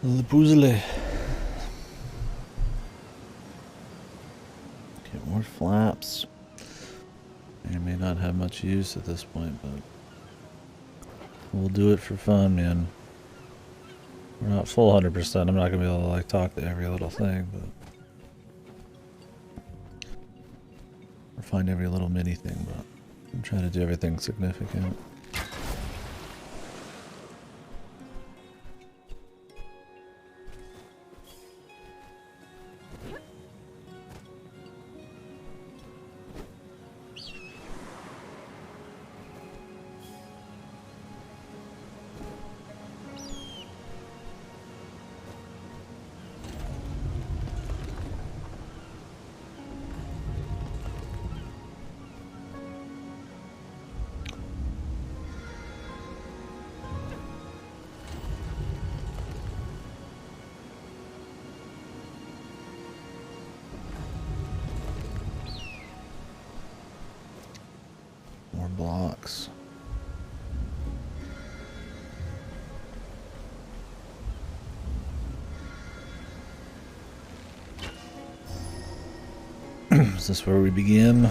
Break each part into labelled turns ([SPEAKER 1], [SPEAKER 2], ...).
[SPEAKER 1] The puzzle. Get more flaps. They may not have much use at this point, but we'll do it for fun, man. We're not full 100%. I'm not gonna be able to like talk to every little thing, but or find every little mini thing, but I'm trying to do everything significant. More blocks. Is this where we begin?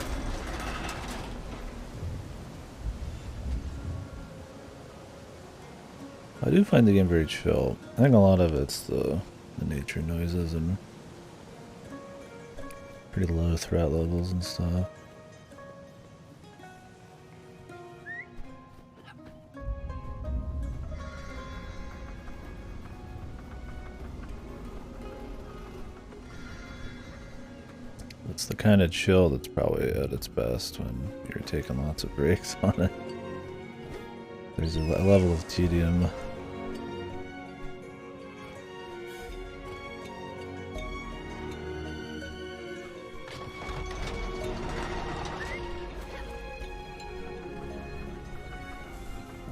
[SPEAKER 1] I do find the game very chill. I think a lot of it's the nature noises and pretty low threat levels and stuff. It's the kind of chill that's probably at its best when you're taking lots of breaks on it. There's a level of tedium.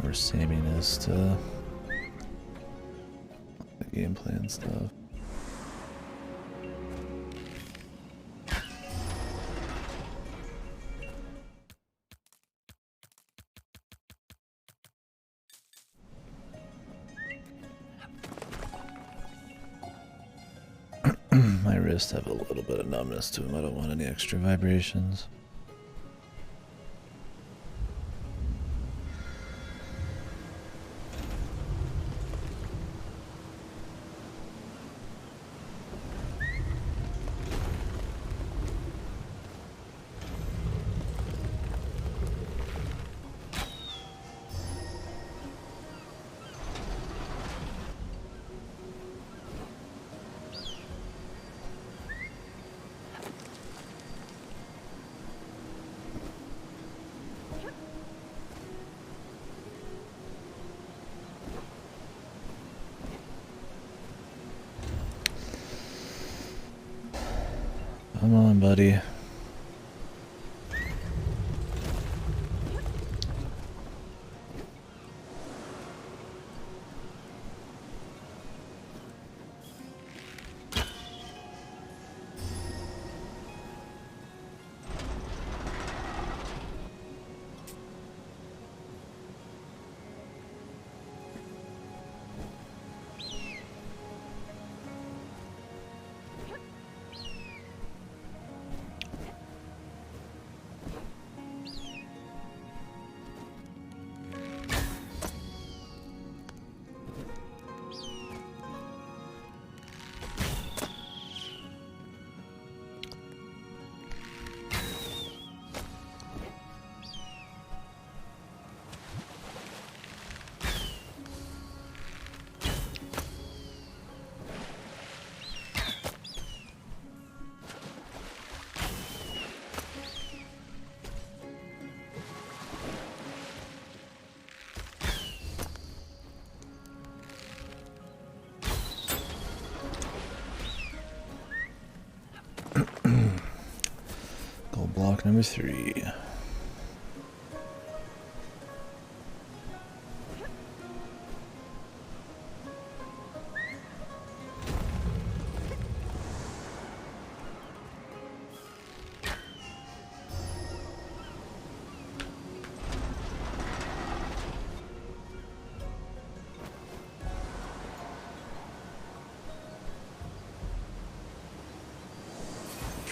[SPEAKER 1] Or saminess to the gameplay and stuff. My wrists have a little bit of numbness to them. I don't want any extra vibrations. Come on, buddy. Gold block number 3.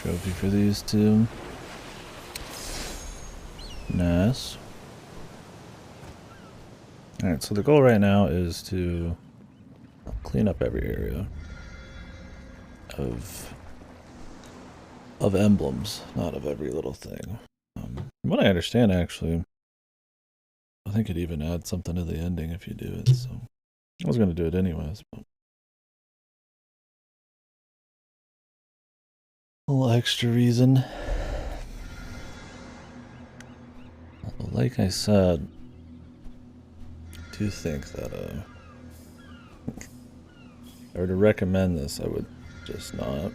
[SPEAKER 1] trophy for these two. Nice. Alright, so the goal right now is to clean up every area of emblems, not of every little thing. From what I understand, actually, I think it even adds something to the ending if you do it, so I was going to do it anyways, but a little extra reason. Like I said, I do think that if I were to recommend this, I would just not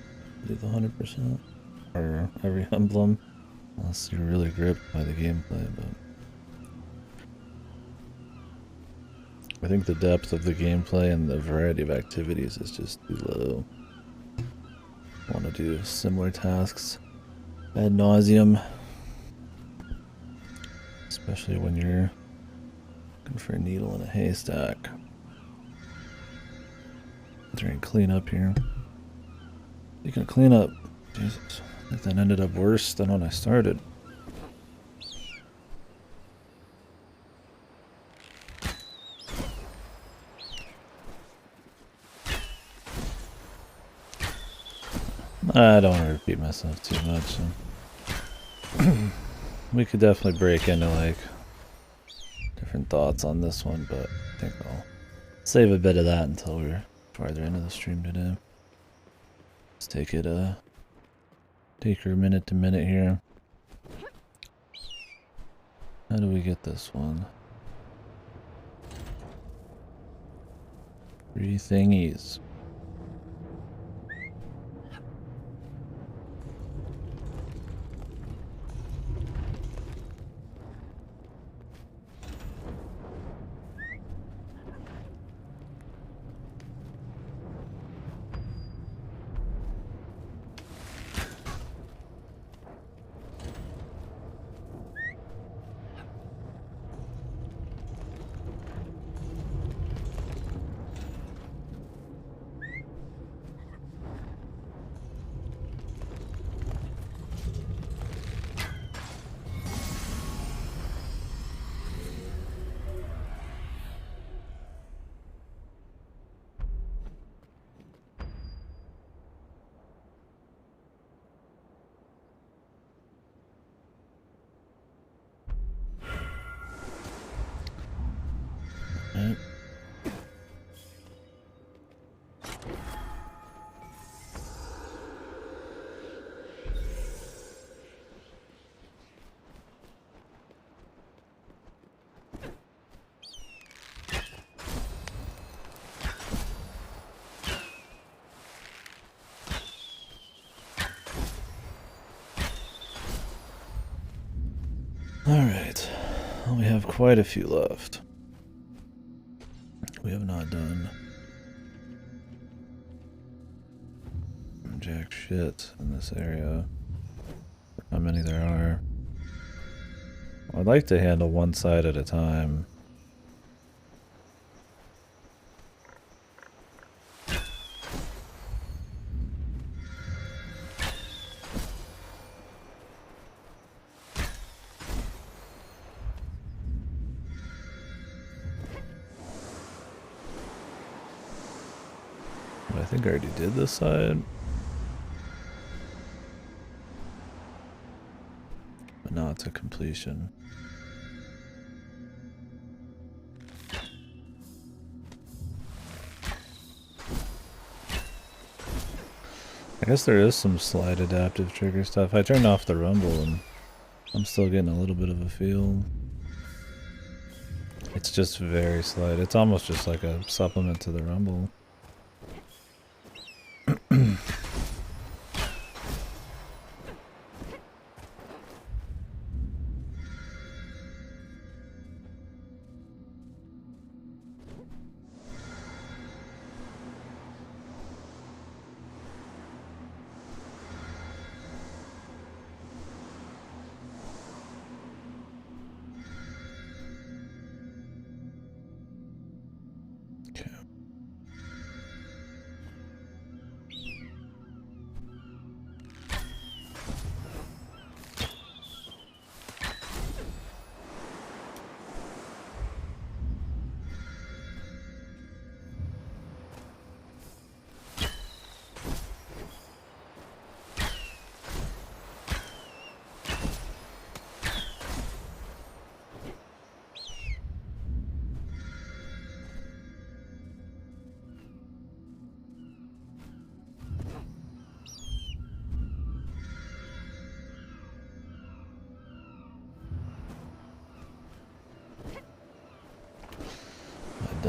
[SPEAKER 1] do the 100% or every emblem unless you're really gripped by the gameplay, but I think the depth of the gameplay and the variety of activities is just too low. I want to do similar tasks ad nauseum, especially when you're looking for a needle in a haystack. Trying to clean up here. You can clean up. Jesus, I think that ended up worse than when I started. I don't want to repeat myself too much, so we could definitely break into like different thoughts on this one, but I think I'll save a bit of that until we're farther into the stream today. Let's take it take her minute to minute here. How do we get this one? 3 thingies. Right. Alright, well, we have quite a few left. We have not done jack shit in this area. How many there are. I'd like to handle one side at a time. I think I already did this side. But not to completion. I guess there is some slight adaptive trigger stuff. I turned off the rumble and I'm still getting a little bit of a feel. It's just very slight. It's almost just like a supplement to the rumble.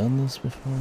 [SPEAKER 1] done this before?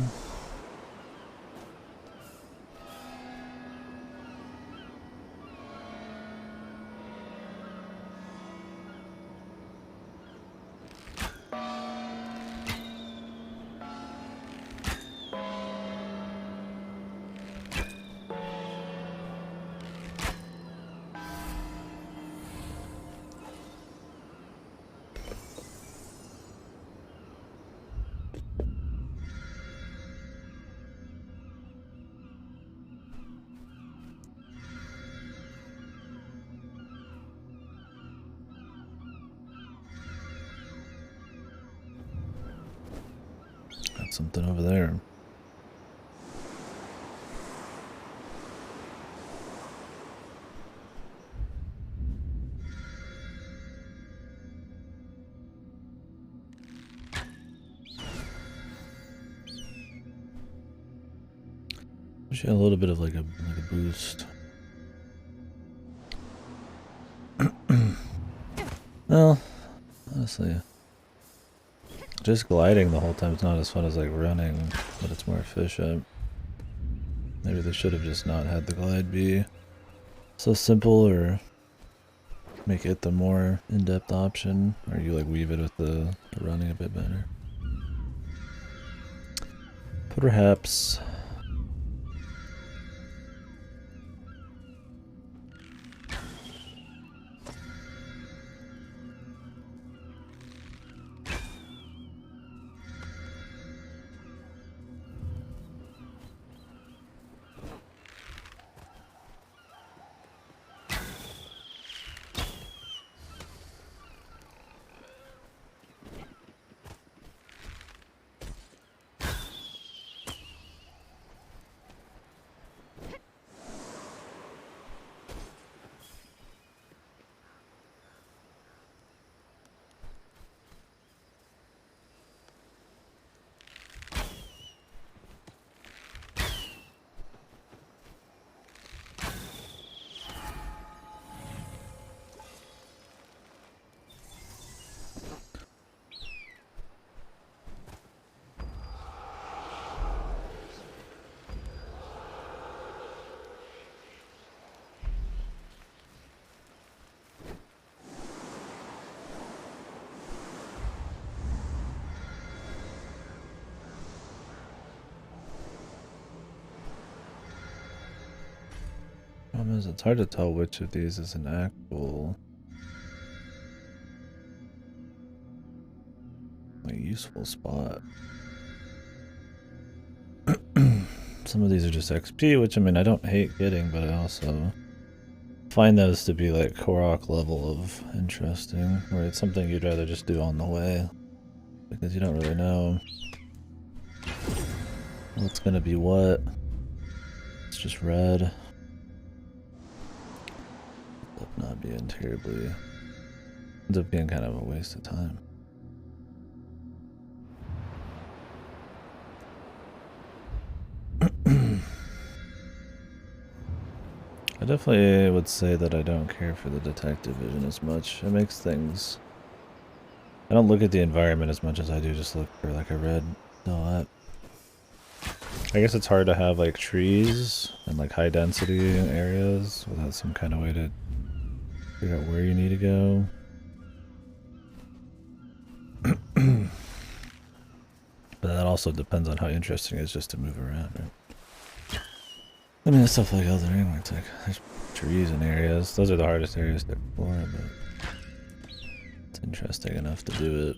[SPEAKER 1] Got something over there. Wish you had a little bit of like a boost. Well, honestly, just gliding the whole time is not as fun as like running, but it's more efficient. Maybe they should have just not had the glide be so simple, or make it the more in-depth option, or you like weave it with the running a bit better. Perhaps. Problem is, it's hard to tell which of these is an actual like useful spot. Some of these are just XP, which I mean I don't hate getting, but I also find those to be like Korok level of interesting, where it's something you'd rather just do on the way, because you don't really know what's gonna be what. It's just red. Not being terribly, ends up being kind of a waste of time. I definitely would say that I don't care for the detective vision as much. It makes things, I don't look at the environment as much as I do just look for like a red dot. I guess it's hard to have like trees and like high density areas without some kind of way to figure out where you need to go. But that also depends on how interesting it is just to move around, right? I mean, it's stuff like Elden Ring, where it's like, there's trees and areas. Those are the hardest areas to explore, but it's interesting enough to do it.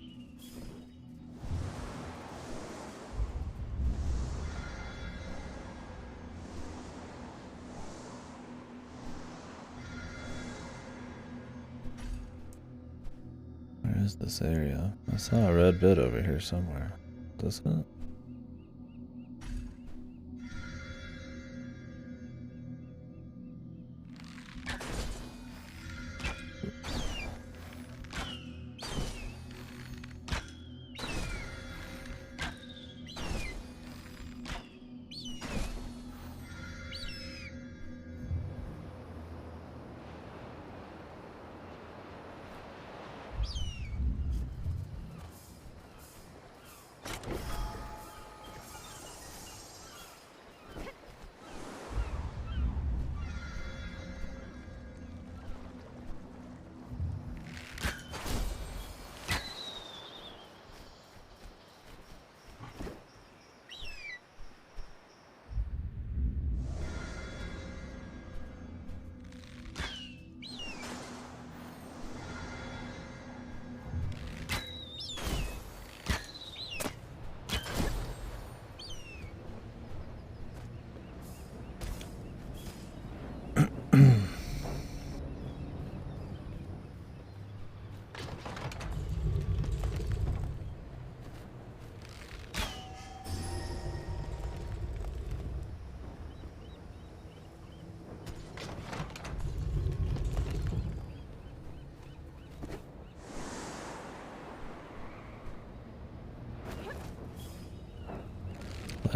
[SPEAKER 1] Where is this area? I saw a red bit over here somewhere. Doesn't it?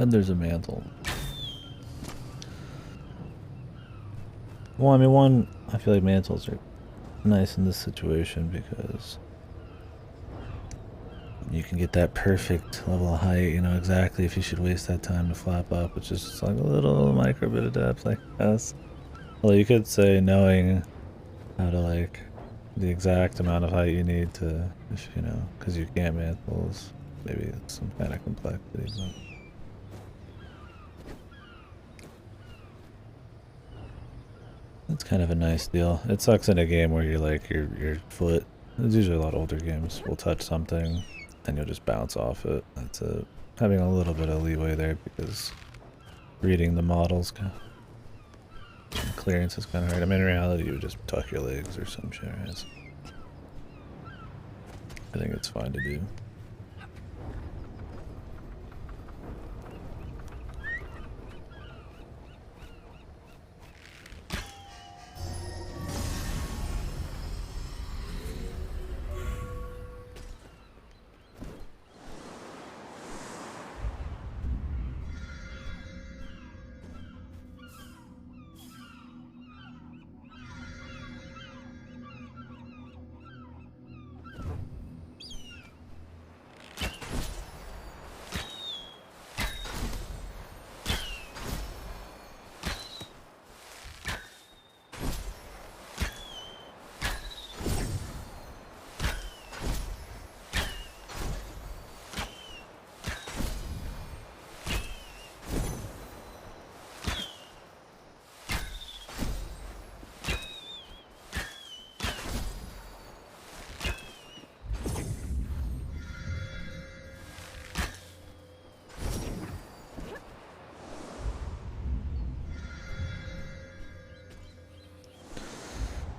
[SPEAKER 1] And there's a mantle. Well, I mean, I feel like mantles are nice in this situation because you can get that perfect level of height, you know exactly if you should waste that time to flap up, which is just like a little micro bit of depth, I guess. Well, you could say knowing how to, like, the exact amount of height you need to, if you know, because you can't mantles, maybe it's some kind of complexity, but... It's kind of a nice deal. It sucks in a game where you're like, your foot, there's usually a lot of older games, will touch something, and you'll just bounce off it. That's it. Having a little bit of leeway there because reading the models, clearance is kind of hard. I mean, in reality, you would just tuck your legs or some shit, right? So I think it's fine to do.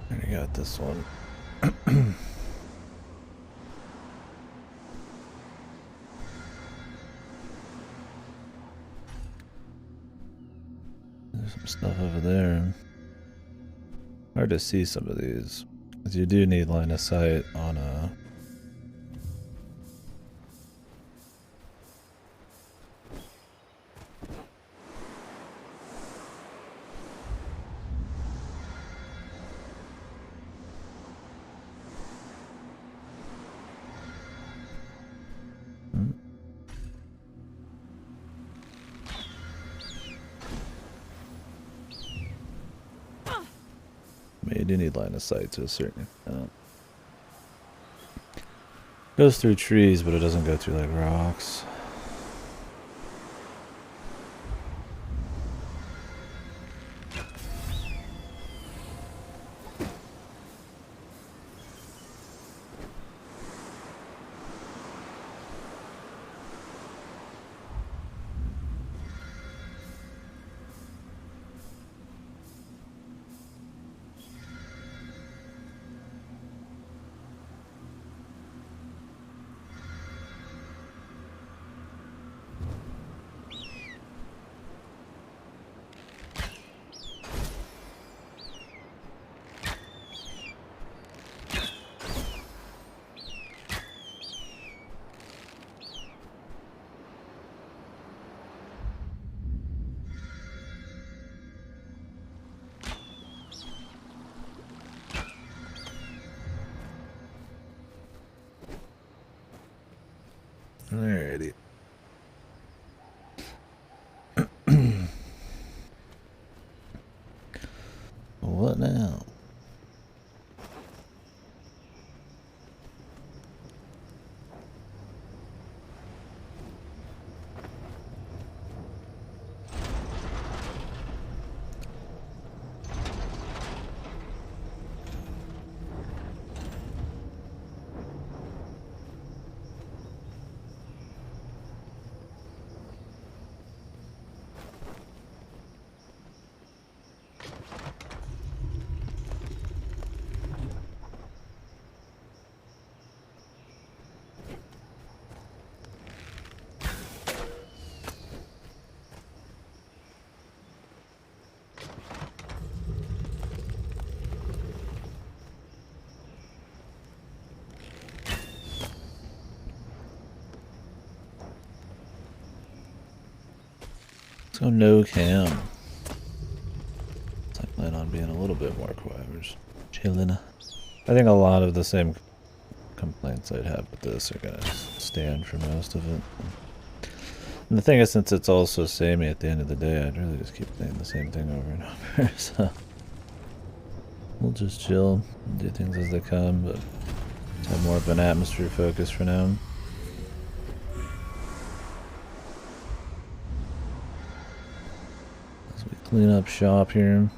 [SPEAKER 1] I got this one. There's some stuff over there. Hard to see some of these, because you do need line of sight on a... I mean, you do need line of sight to a certain extent. Goes through trees, but it doesn't go through like rocks. Alrighty. What now? Let's go no cam. I plan on being a little bit more quiet. We're just chilling. I think a lot of the same complaints I'd have with this are gonna stand for most of it. And the thing is, since it's all so samey at the end of the day, I'd really just keep playing the same thing over and over. So we'll just chill and do things as they come, but have more of an atmosphere focus for now. As we clean up shop here.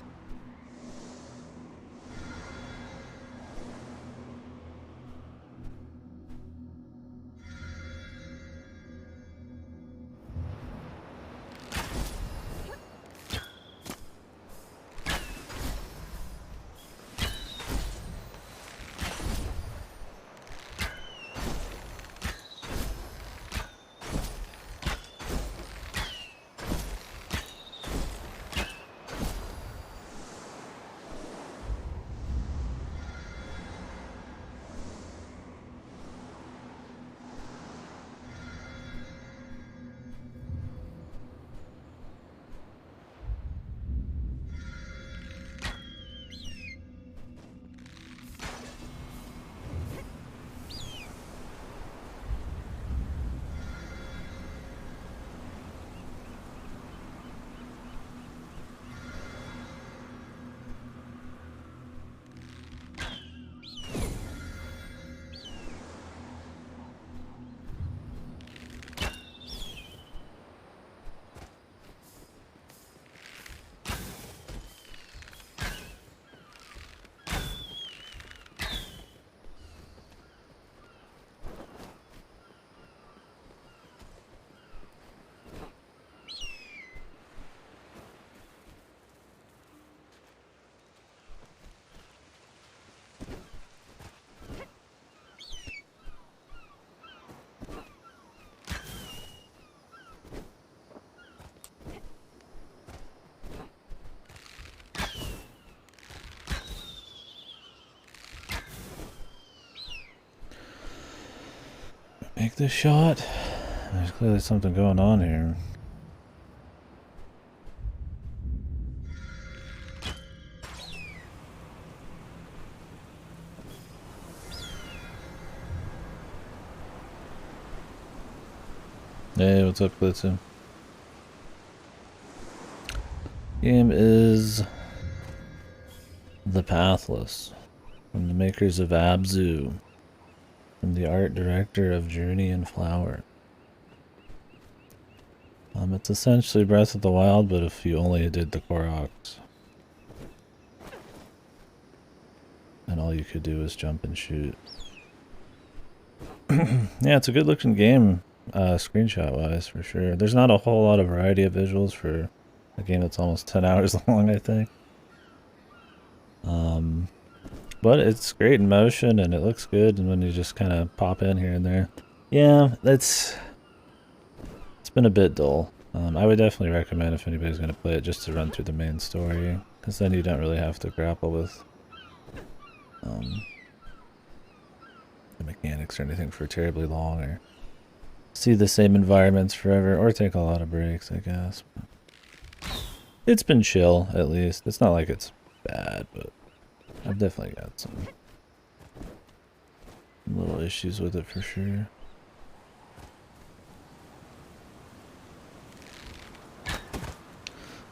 [SPEAKER 1] Make this shot. There's clearly something going on here. Hey, what's up, Glitzy? Game is The Pathless, from the makers of Abzu. From the art director of Journey and Flower. It's essentially Breath of the Wild, but if you only did the Koroks. And all you could do was jump and shoot. Yeah, it's a good looking game, screenshot wise, for sure. There's not a whole lot of variety of visuals for a game that's almost 10 hours long, I think. But it's great in motion and it looks good, and when you just kind of pop in here and there. Yeah, it's been a bit dull. I would definitely recommend, if anybody's going to play it, just to run through the main story, because then you don't really have to grapple with the mechanics or anything for terribly long, or see the same environments forever, or take a lot of breaks, I guess. It's been chill, at least. It's not like it's bad, but I've definitely got some little issues with it for sure.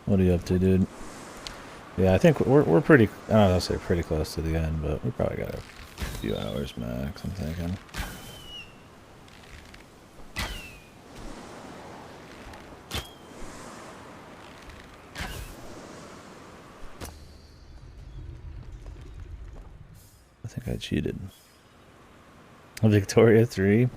[SPEAKER 1] What are you up to, dude? Yeah, I think we're pretty, I don't know, I'll say pretty close to the end, but we probably got a few hours max, I'm thinking. I think I cheated. Victoria 3?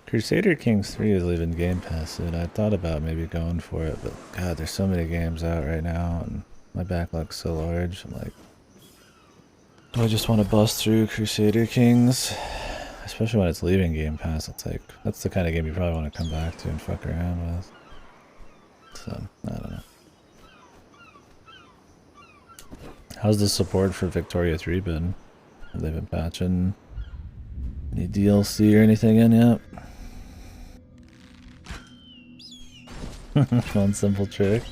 [SPEAKER 1] Crusader Kings 3 is leaving Game Pass soon. I thought about maybe going for it, but god, there's so many games out right now, and my backlog's so large. I'm like, do I just want to bust through Crusader Kings? Especially when it's leaving Game Pass, it's like, that's the kind of game you probably want to come back to and fuck around with. So, I don't know. How's the support for Victoria 3 been? Have they been patching any DLC or anything in yet? One simple trick.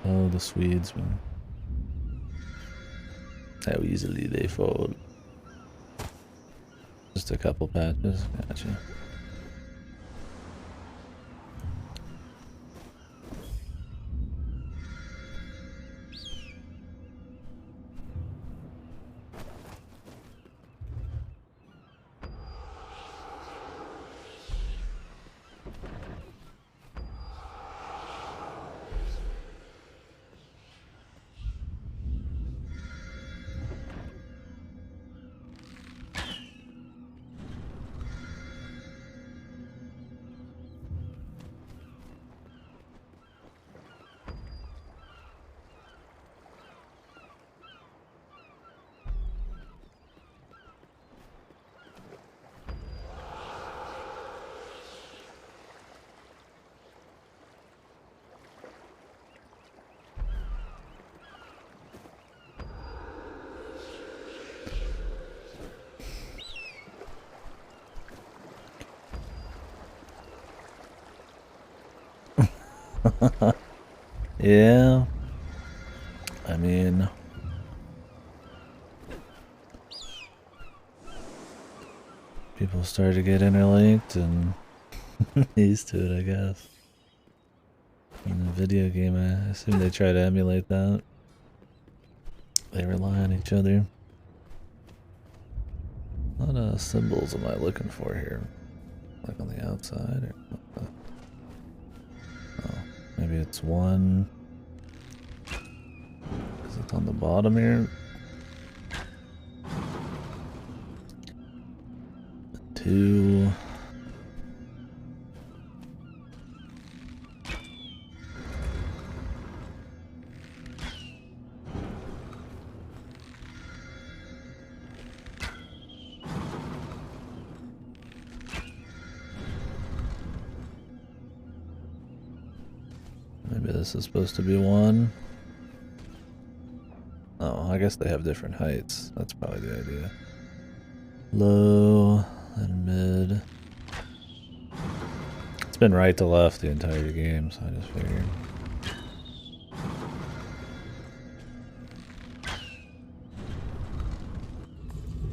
[SPEAKER 1] Oh, the Swedes, man. How easily they fold. Just a couple patches. Gotcha. Yeah. I mean, people started to get interlinked and used to it, I guess. In the video game, I assume they try to emulate that. They rely on each other. What symbols am I looking for here? Like on the outside? Or what the? Oh, maybe it's one. Is it on the bottom here? Two. Maybe this is supposed to be one. Oh, I guess they have different heights. That's probably the idea. Low and mid. It's been right to left the entire game, so I just figured.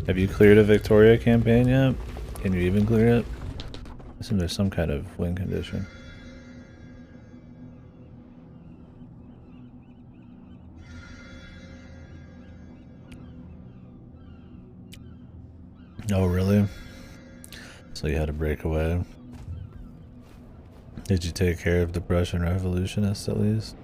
[SPEAKER 1] Have you cleared a Victoria campaign yet? Can you even clear it? I assume there's some kind of win condition. Oh, really? So you had to break away. Did you take care of the Prussian revolutionists at least?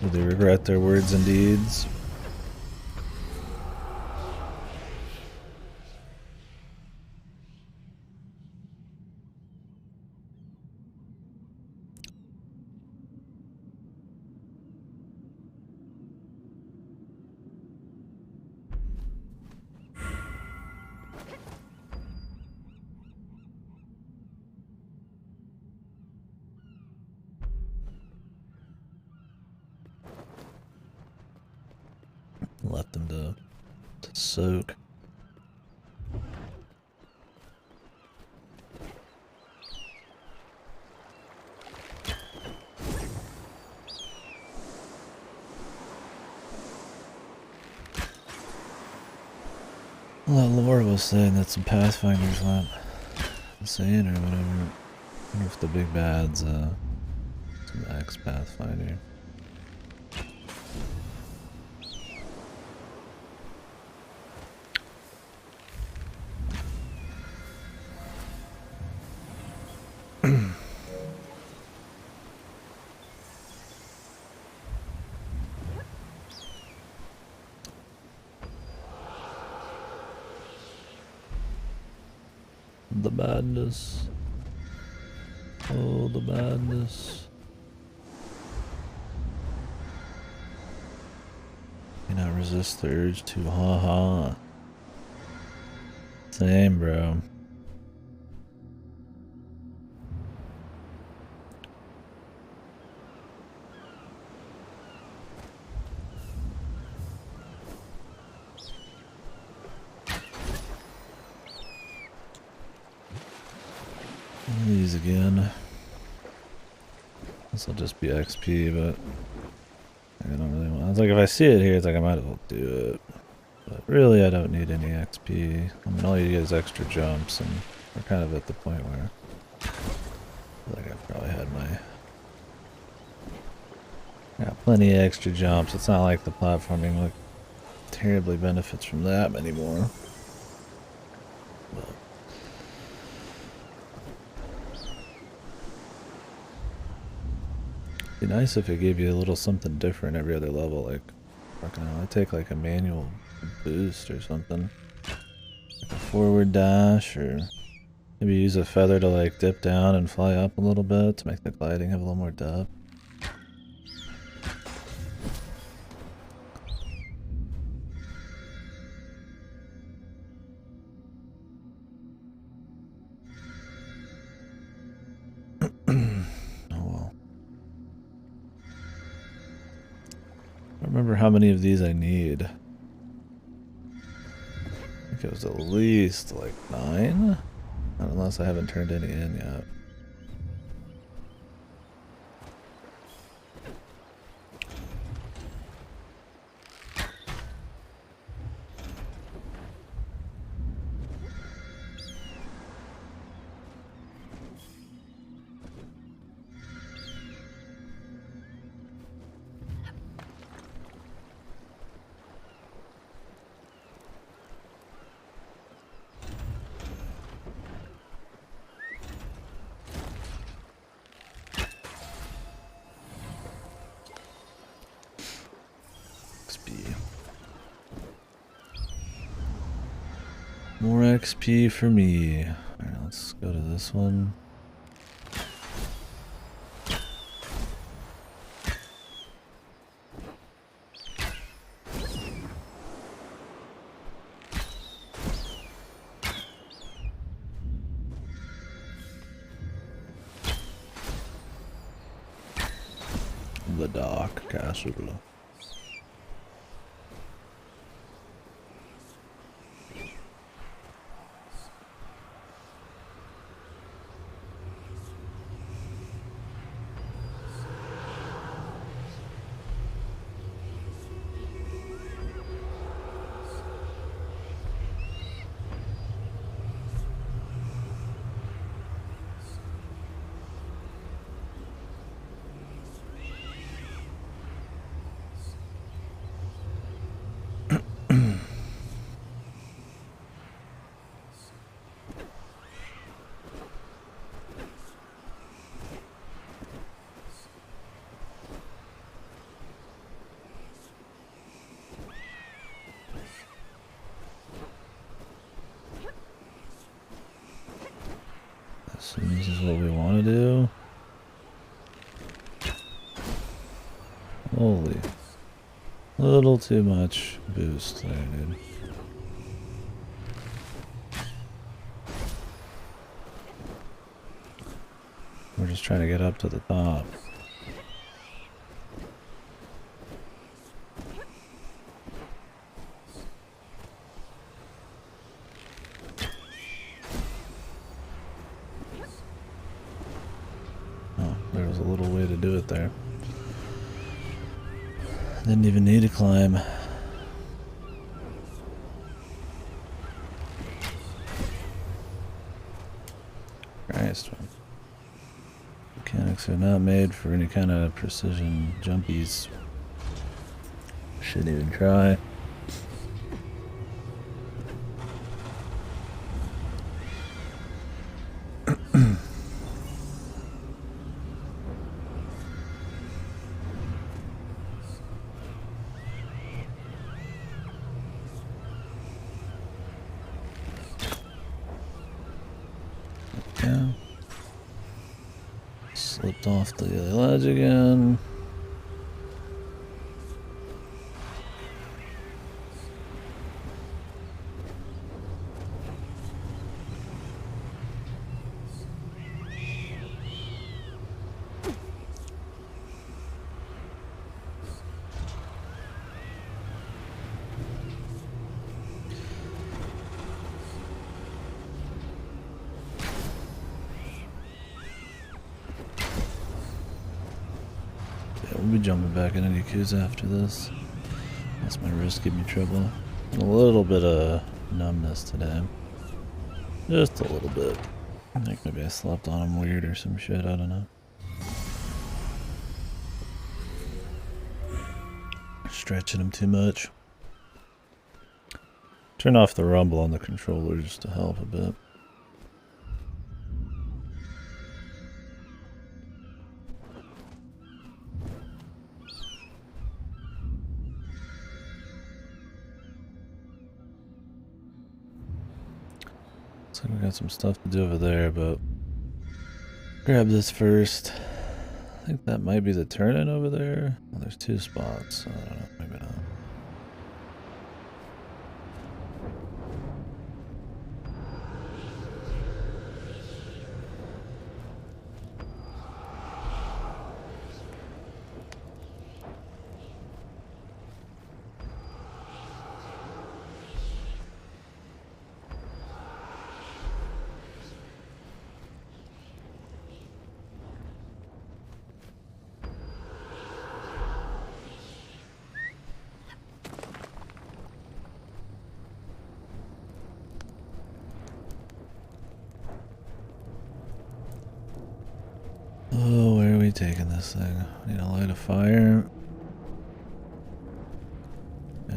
[SPEAKER 1] Do they regret their words and deeds? Left them to soak. Well, Laura was saying that some Pathfinders went insane or whatever. I wonder if the big bad's some ex-Pathfinder. The badness. Oh, the badness. Cannot resist the urge to ha. Same, bro. These again. This will just be XP, but I don't really want. It's like if I see it here, it's like I might as well do it. But really, I don't need any XP. I mean, all you get is extra jumps, and we're kind of at the point where I feel like I've probably had my. Got plenty of extra jumps. It's not like the platforming like terribly benefits from that anymore. But it'd be nice if it gave you a little something different every other level. Like, fucking hell, I take like a manual boost or something, like a forward dash, or maybe use a feather to like dip down and fly up a little bit to make the gliding have a little more depth. Remember how many of these I need. I think it was at least like 9, unless I haven't turned any in yet. More XP for me. Alright, let's go to this one. The Dark Castle. So this is what we want to do. Holy. A little too much boost there, dude. We're just trying to get up to the top. There was a little way to do it there. Didn't even need to climb. Christ, man. Mechanics are not made for any kind of precision jumpies. Shouldn't even try. Yeah. Slipped off the ledge again. we'll be jumping back into Yakuza after this. That's my wrist give me trouble. A little bit of numbness today. Just a little bit. I think maybe I slept on him weird or some shit, I don't know. Stretching him too much. Turn off the rumble on the controller just to help a bit. So we got some stuff to do over there, but grab this first. I think that might be the turn-in over there. Well, there's two spots, so I don't know, maybe not. Oh, where are we taking this thing? Need to light a fire. Yeah.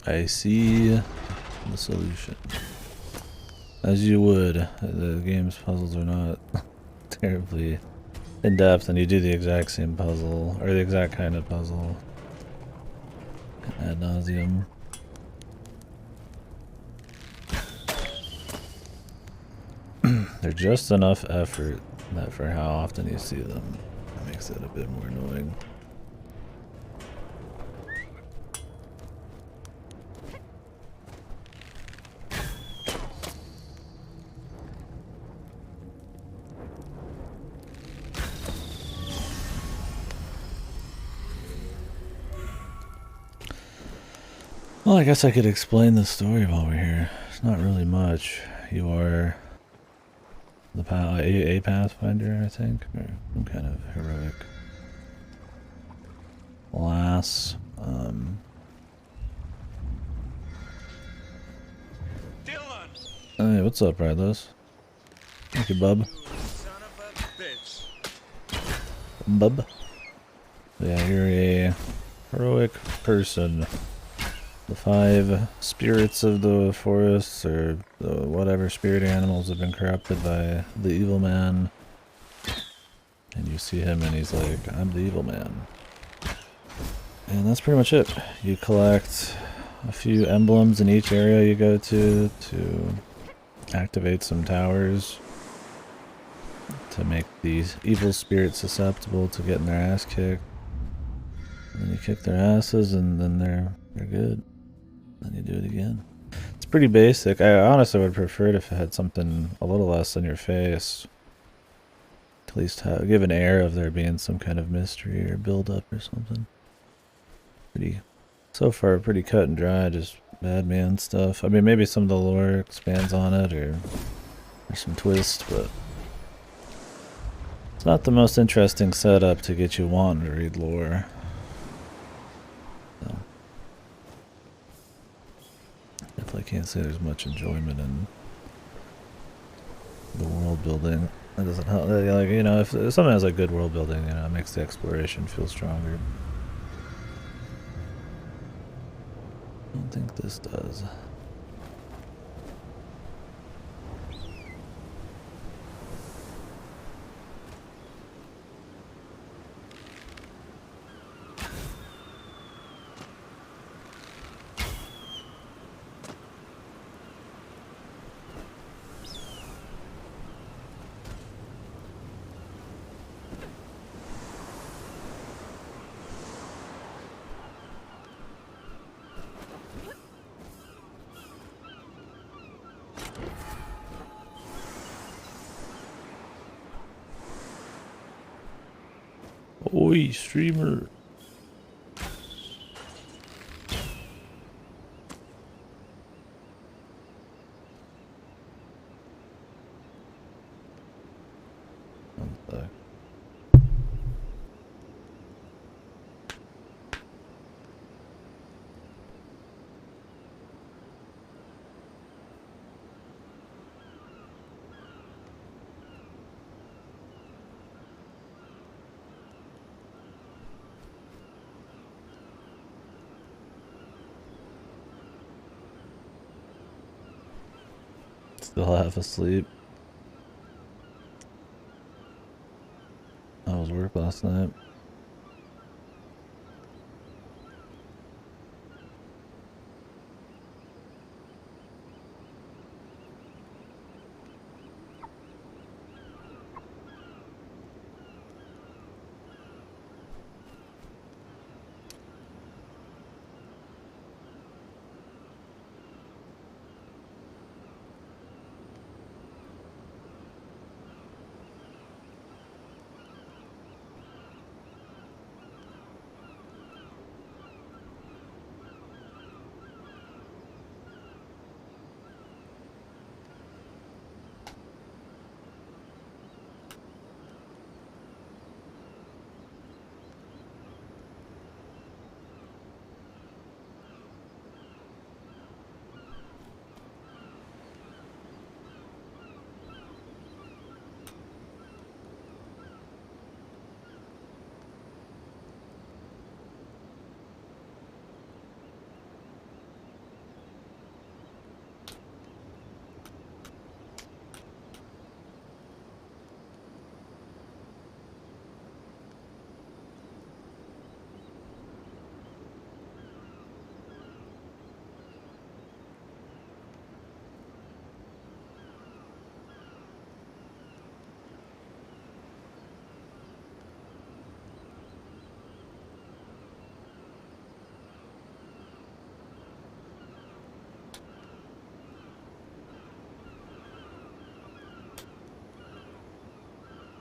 [SPEAKER 1] I see the solution. As you would. The game's puzzles are not terribly in depth, and you do the exact same puzzle, or the exact kind of puzzle ad nauseum. They're just enough effort that for how often you see them, it makes it a bit more annoying. Well, I guess I could explain the story while we're here. It's not really much. You are a Pathfinder, I think, or some kind of heroic class. Hey, what's up, Pathless? Thank you, bub. Bub. Yeah, you're a heroic person. The 5 spirits of the forests, or the whatever spirit animals, have been corrupted by the evil man. And you see him and he's like, I'm the evil man. And that's pretty much it. You collect a few emblems in each area you go to activate some towers to make these evil spirits susceptible to getting their ass kicked. And then you kick their asses and then they're good. Then you do it again. It's pretty basic. I honestly would prefer it if it had something a little less in your face. At least give an air of there being some kind of mystery or build up or something. So far pretty cut and dry, just bad man stuff. I mean, maybe some of the lore expands on it or there's some twist, but it's not the most interesting setup to get you wanting to read lore. So definitely can't say there's much enjoyment in the world building. That doesn't help. Like, you know, if something has like good world building, you know, it makes the exploration feel stronger. I don't think this does. Oi, streamer. One sec. Still half asleep. I was work last night.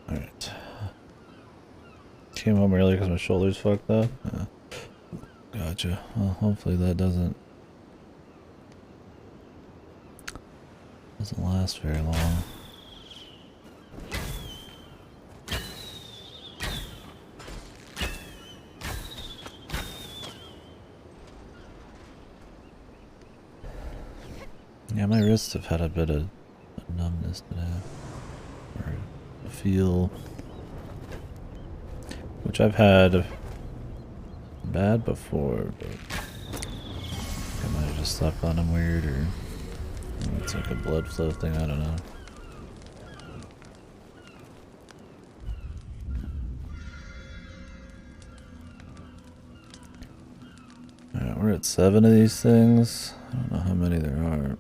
[SPEAKER 1] Alright. Came home early because my shoulder's fucked up. Gotcha. Well, hopefully that doesn't last very long. Yeah, my wrists have had a bit of numbness today. Or a feel. Which I've had bad before, but I might have just slept on them weird, or it's like a blood flow thing, I don't know. Alright, we're at 7 of these things. I don't know how many there are.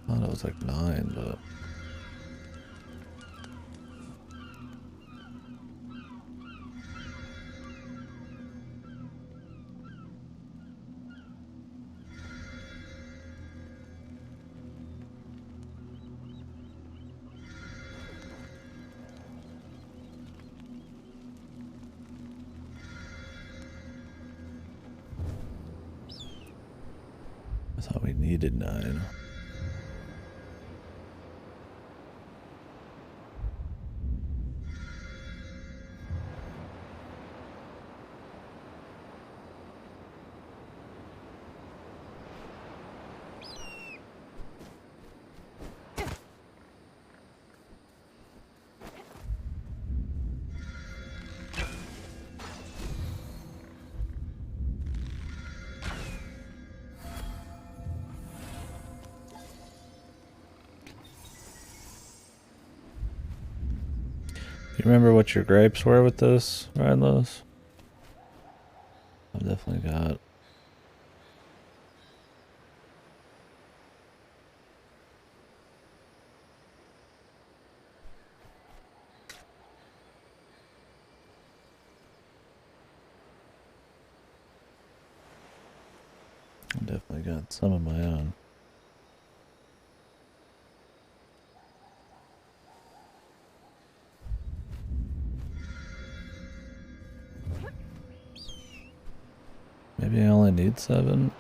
[SPEAKER 1] I thought it was like 9, but... I thought we needed 9. You remember what your gripes were with this, Rhineless? I've definitely got... I've definitely got some of my own. Maybe I only need 7?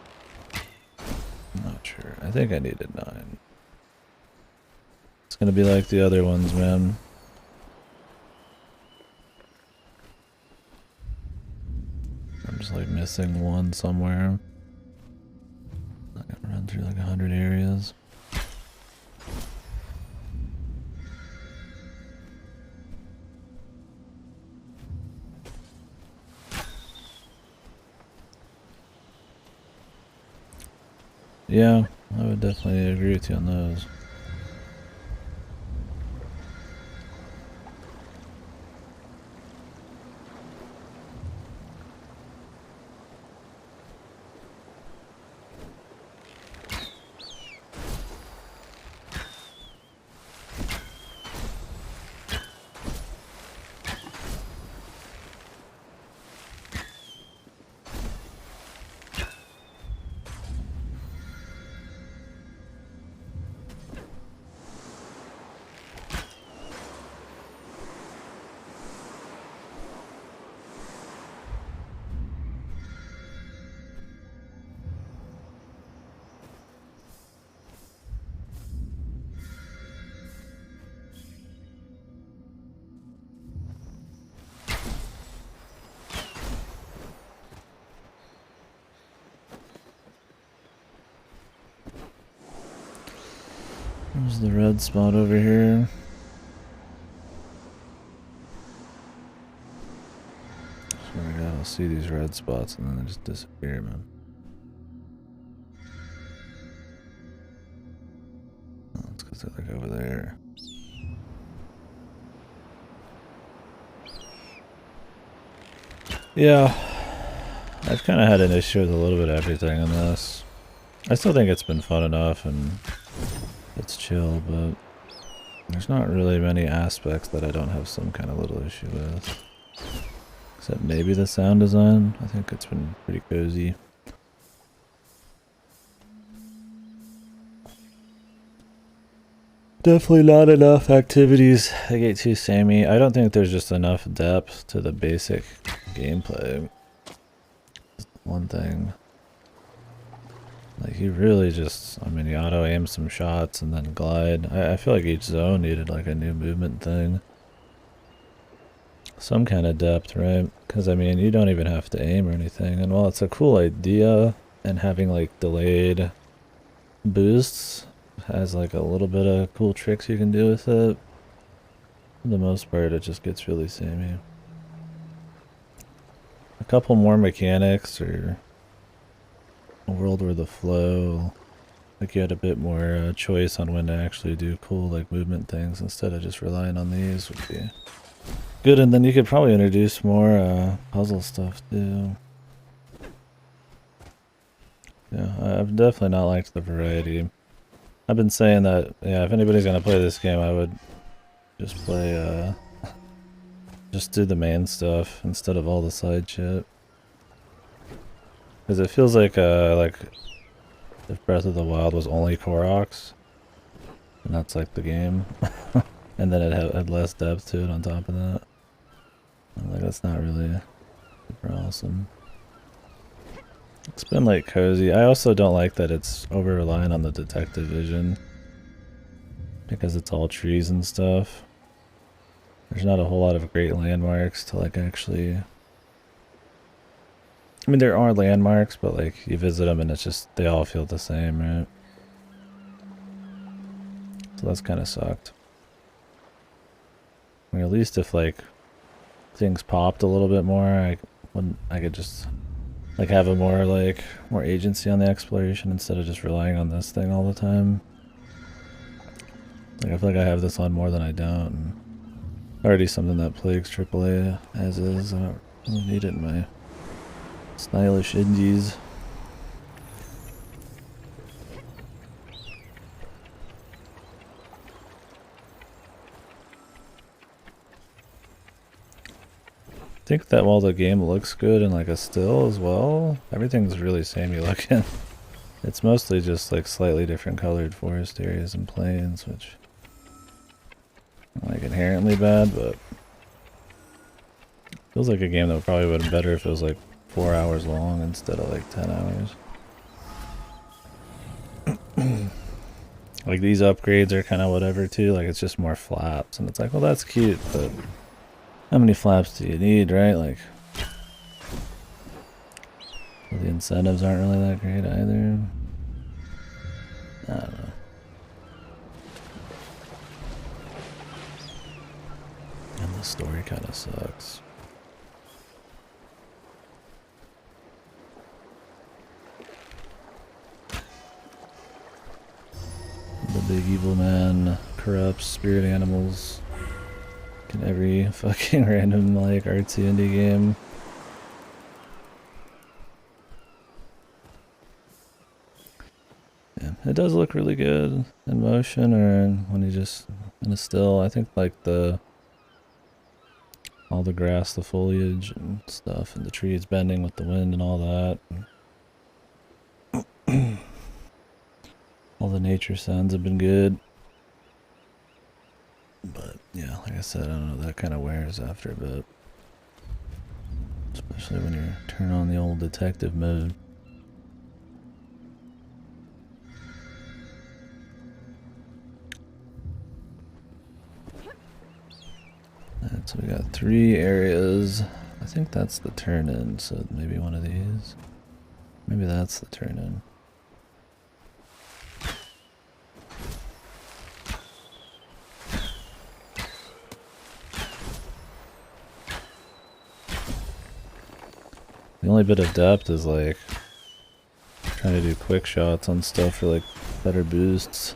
[SPEAKER 1] I'm not sure. I think I needed 9. It's gonna be like the other ones, man. just like missing one somewhere. I gotta run through like 100 areas. Yeah, I would definitely agree with you on those. There's the red spot over here. Swear to God, I'll see these red spots and then they just disappear, man. Oh, it's because they're like over there. Yeah, I've kind of had an issue with a little bit of everything in this. I still think it's been fun enough and it's chill, but there's not really many aspects that I don't have some kind of little issue with. Except maybe the sound design. I think it's been pretty cozy. Definitely not enough activities that get too samey. I don't think there's just enough depth to the basic gameplay. Just one thing. Like, he really just, I mean, he auto-aims some shots and then glide. I feel like each zone needed, like, a new movement thing. Some kind of depth, right? Because, I mean, you don't even have to aim or anything. And while it's a cool idea, and having, like, delayed boosts has, like, a little bit of cool tricks you can do with it, for the most part, it just gets really samey. A couple more mechanics, or a world where the flow, like you had a bit more choice on when to actually do cool like movement things instead of just relying on these would be good. And then you could probably introduce more puzzle stuff too. Yeah, I've definitely not liked the variety. I've been saying that, yeah, if anybody's gonna play this game, I would just play just do the main stuff instead of all the side shit. Because it feels like if Breath of the Wild was only Koroks, and that's like the game, and then it had less depth to it on top of that. I'm like, that's not really super awesome. It's been like cozy. I also don't like that it's over reliant on the detective vision, because it's all trees and stuff. There's not a whole lot of great landmarks to like actually... I mean, there are landmarks, but like you visit them and it's just, they all feel the same, right? So that's kind of sucked. I mean, at least if like things popped a little bit more, I could just like have a more agency on the exploration instead of just relying on this thing all the time. Like I feel like I have this on more than I don't. And already something that plagues AAA as is. I don't really need it in my stylish indies. I think that while the game looks good in like a still as well, everything's really samey looking. It's mostly just like slightly different colored forest areas and plains, which like inherently bad, but feels like a game that probably would have been better if it was like 4 hours long instead of like 10 hours. Like these upgrades are kind of whatever too, like it's just more flaps and it's like, well that's cute, but how many flaps do you need, right? Like The incentives aren't really that great either. I don't know. And the story kind of sucks. The big evil man corrupts spirit animals in every fucking random like artsy indie game. Yeah, it does look really good in motion or when you just in a still. I think like all the grass, the foliage and stuff, and the trees bending with the wind and all that. All the nature sounds have been good. But yeah, like I said, I don't know, that kind of wears after a bit. Especially when you turn on the old detective mode. Alright, so we got 3 areas. I think that's the turn-in, so maybe one of these. Maybe that's the turn-in. The only bit of depth is like trying to do quick shots on stuff for like better boosts.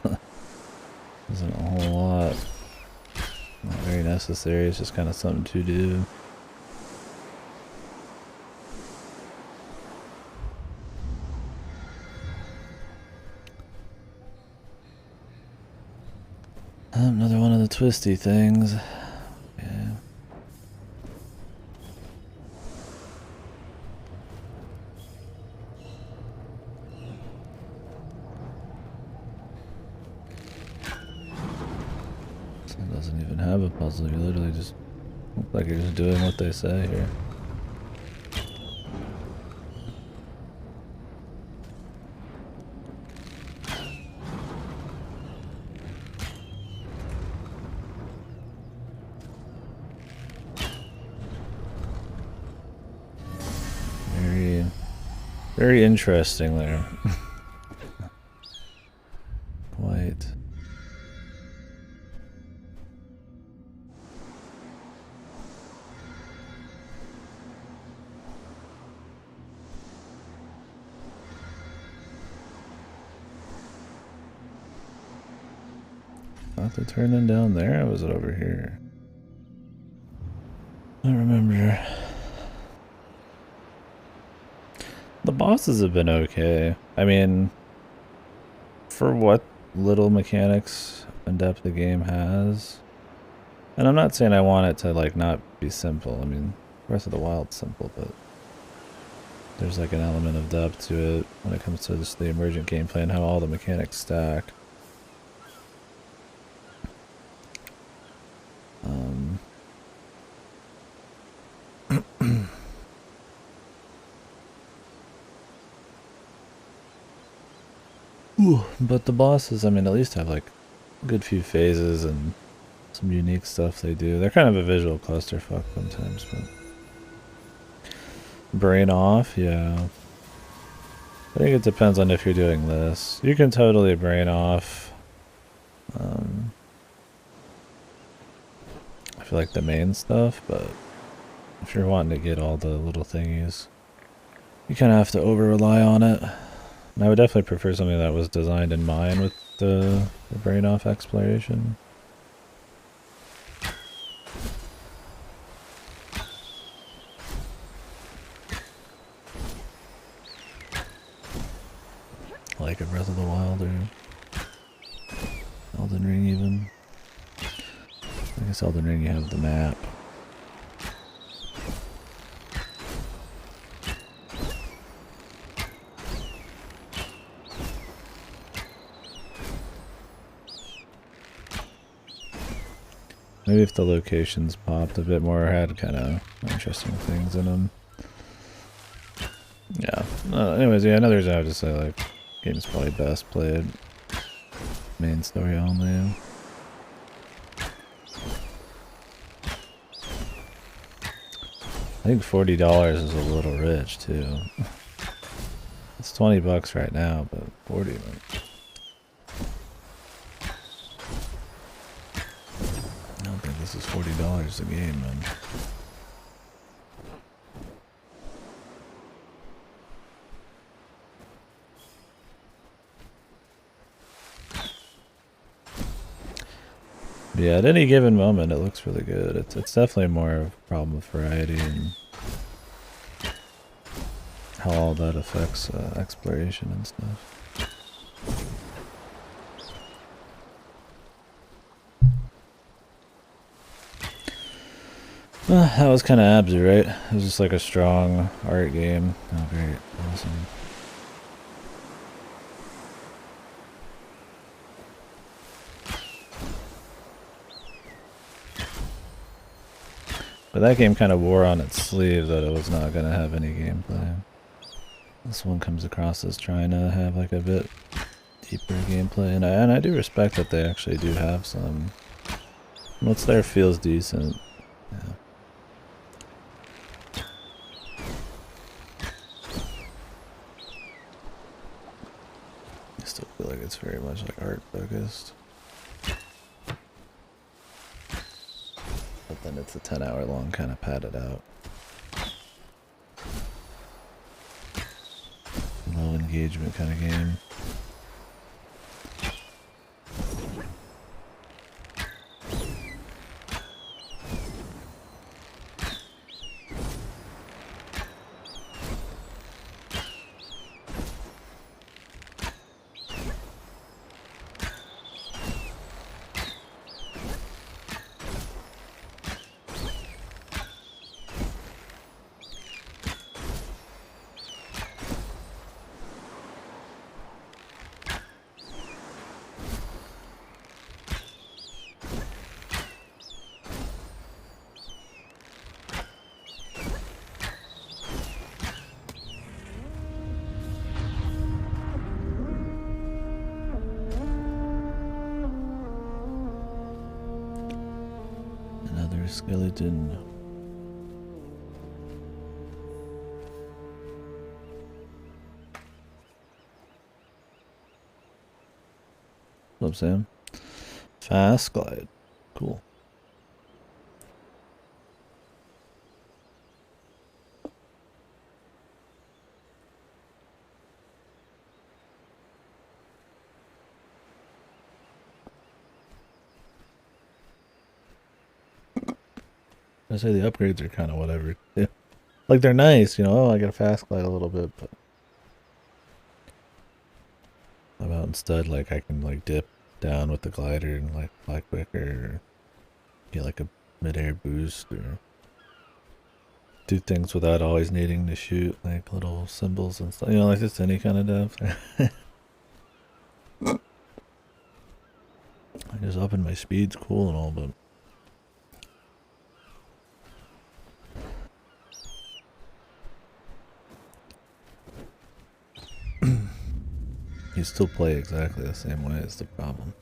[SPEAKER 1] Isn't a whole lot. Not very necessary, it's just kind of something to do. Another one of the twisty things. Yeah. So it doesn't even have a puzzle, you literally just look like you're just doing what they say here. Very interesting there. Quite. Thought they turned in down there, or was it over here? I don't remember. The bosses have been okay. I mean, for what little mechanics and depth the game has. And I'm not saying I want it to like not be simple. I mean, Breath of the Wild's simple, but there's like an element of depth to it when it comes to just the emergent gameplay and how all the mechanics stack. But the bosses, I mean, at least have like a good few phases and some unique stuff they do. They're kind of a visual clusterfuck sometimes, but brain off, yeah. I think it depends on if you're doing this. You can totally brain off. I feel like the main stuff, but if you're wanting to get all the little thingies, you kind of have to over-rely on it. And I would definitely prefer something that was designed in mind with the brain off exploration. Like a Breath of the Wild or Elden Ring even. I guess Elden Ring you have the map. Maybe if the locations popped a bit more, had kind of interesting things in them. Yeah. Anyways, yeah, another reason I would just say, like, game's probably best played main story only. I think $40 is a little rich, too. It's $20 right now, but 40. Like, I don't think this is $40 a game, man. Yeah, at any given moment, it looks really good. It's definitely more of a problem with variety and how all that affects exploration and stuff. That was kind of absy, right? It was just like a strong art game. Oh, great. Awesome. But that game kind of wore on its sleeve that it was not going to have any gameplay. This one comes across as trying to have like a bit deeper gameplay, and I do respect that they actually do have some. What's there feels decent. Yeah. I still feel like it's very much like art focused. But then it's a 10-hour long kind of padded out. Low engagement kind of game. Another skeleton. What's up, Sam? Fast glide. Cool. I say the upgrades are kind of whatever. Yeah. Like they're nice, you know. Oh, I got a fast glide a little bit, but how about instead, like I can like dip down with the glider and like fly quicker, or get like a mid-air boost, or do things without always needing to shoot like little symbols and stuff. You know, like just any kind of stuff. I just upping my speed's cool and all, but you still play exactly the same way is the problem.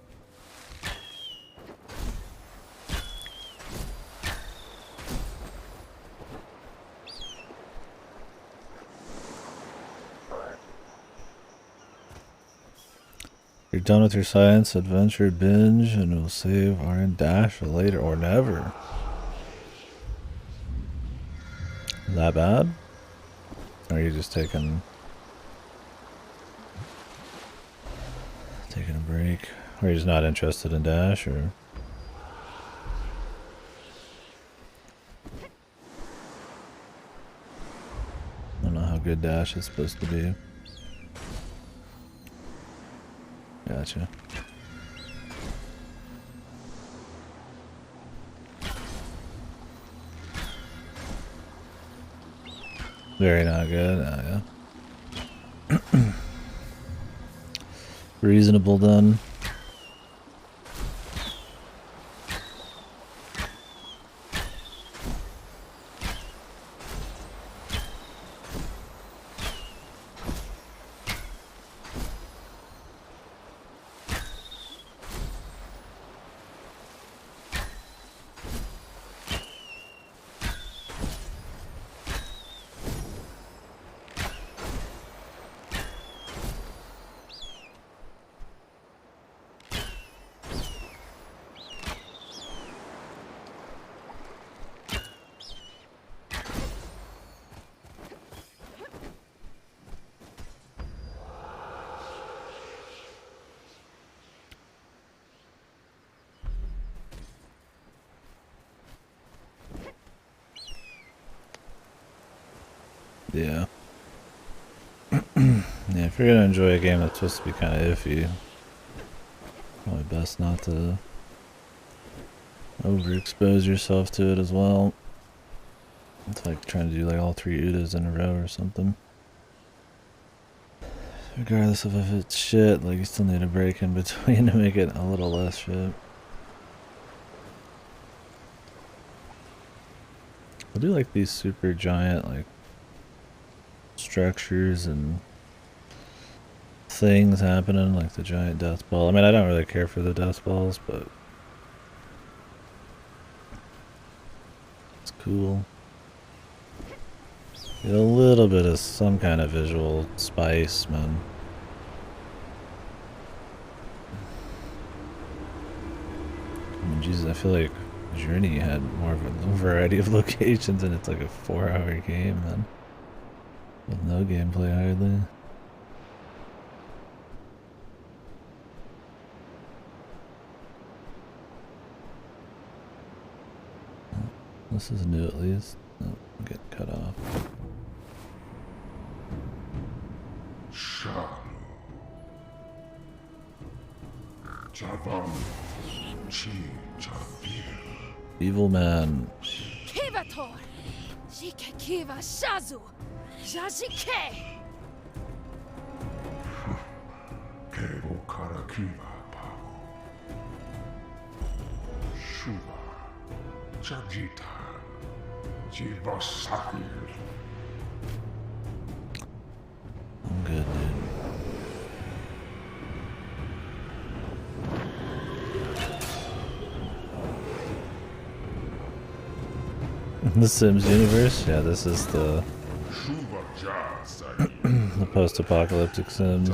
[SPEAKER 1] You're done with your science adventure binge and we'll save RN dash for later or never. Is that bad? Or are you just taking a break? Or you're just not interested in dash, or I don't know how good dash is supposed to be. Gotcha. Very not good. Oh, yeah. Reasonable then. Yeah. Yeah, if you're gonna enjoy a game that's supposed to be kind of iffy, probably best not to overexpose yourself to it as well. It's like trying to do like all 3 Udas in a row or something. Regardless of if it's shit, like you still need a break in between to make it a little less shit. I do like these super giant like structures and things happening, like the giant death ball. I mean, I don't really care for the death balls, but it's cool. Get a little bit of some kind of visual spice, man. I mean, Jesus, I feel like Journey had more of a variety of locations, and it's like a 4-hour game, man. With no gameplay hardly. This is new at least. Oh, I'm getting cut off. Evil man. I'm good, dude. The Sims universe? Yeah, this is the the post-apocalyptic Sims.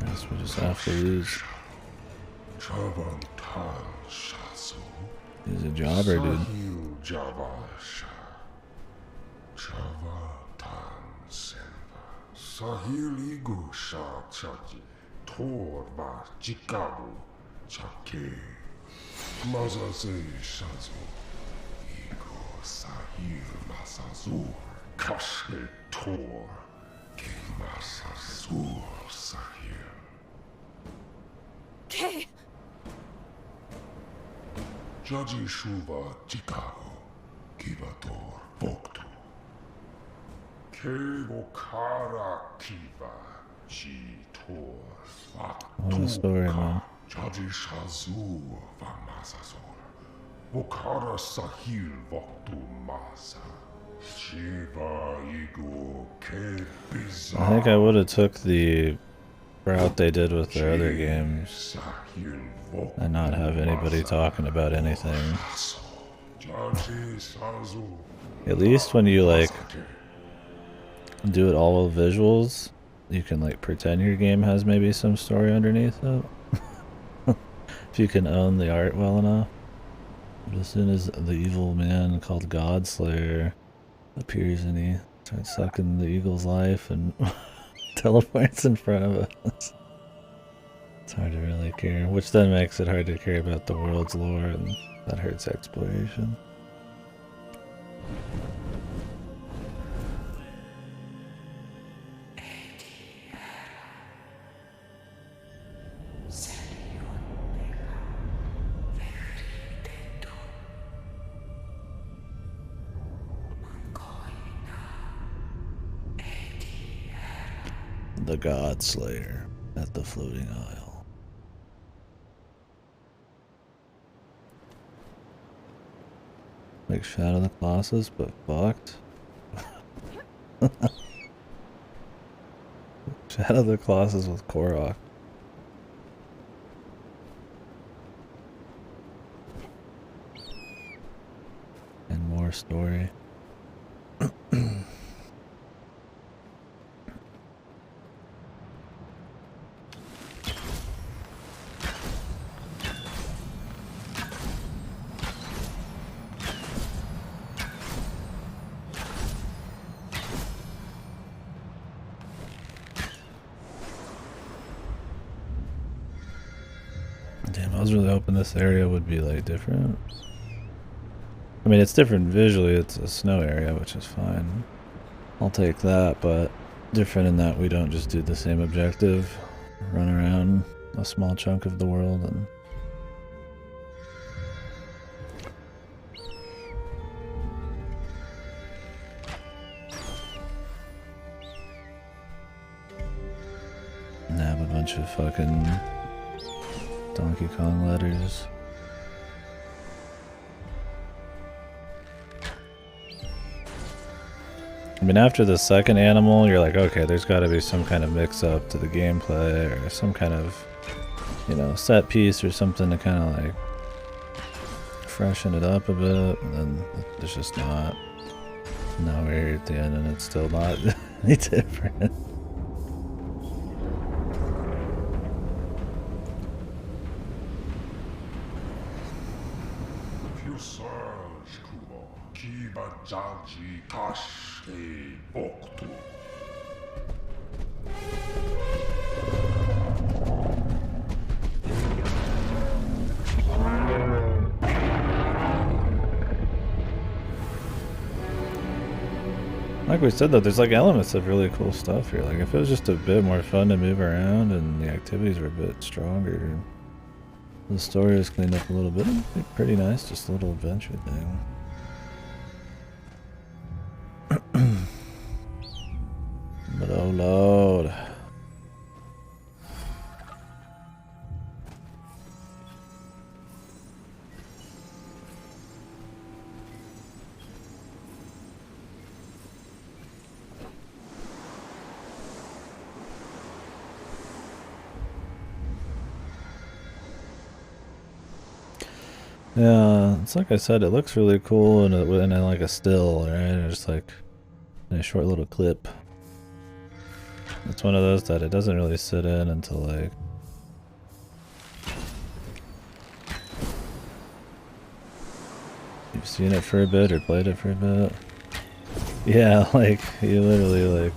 [SPEAKER 1] I guess we just have to lose. He's a jobber, dude.
[SPEAKER 2] Jaji Shuva Chicago, Kivator Boktu. Kego Kara Kiva, Chitor,
[SPEAKER 1] What a story, man.
[SPEAKER 2] Jaji Shazu, Vamasazor, Bokara Sahil Voktu Masa, Shiva Igo, Kebiza.
[SPEAKER 1] I think I would have took the route they did with their other games and not have anybody talking about anything. At least when you like do it all with visuals, you can like pretend your game has maybe some story underneath it. If you can own the art well enough. But as soon as the evil man called Godslayer appears and he starts sucking the eagle's life and teleports in front of us, it's hard to really care, which then makes it hard to care about the world's lore, and that hurts exploration. The Godslayer at the floating isle. Like Shadow of the Colossus, but fucked. Shadow of the Colossus with Korok. And more story. I was really hoping this area would be like different. I mean, it's different visually. It's a snow area, which is fine. I'll take that, but different in that we don't just do the same objective, run around a small chunk of the world and have a bunch of fucking Donkey Kong letters. I mean, after the second animal, you're like, okay, there's got to be some kind of mix-up to the gameplay, or some kind of, you know, set piece or something to kind of like freshen it up a bit, and then there's just not. Now we're here at the end and it's still not any different. Like we said though, there's like elements of really cool stuff here. Like if it was just a bit more fun to move around and the activities were a bit stronger, the story was cleaned up a little bit, it'd be pretty nice, just a little adventure thing. But oh lord. Yeah, it's like I said, it looks really cool and like a still, right? Just like in a short little clip. It's one of those that it doesn't really sit in until like you've seen it for a bit or played it for a bit. Yeah, like you literally like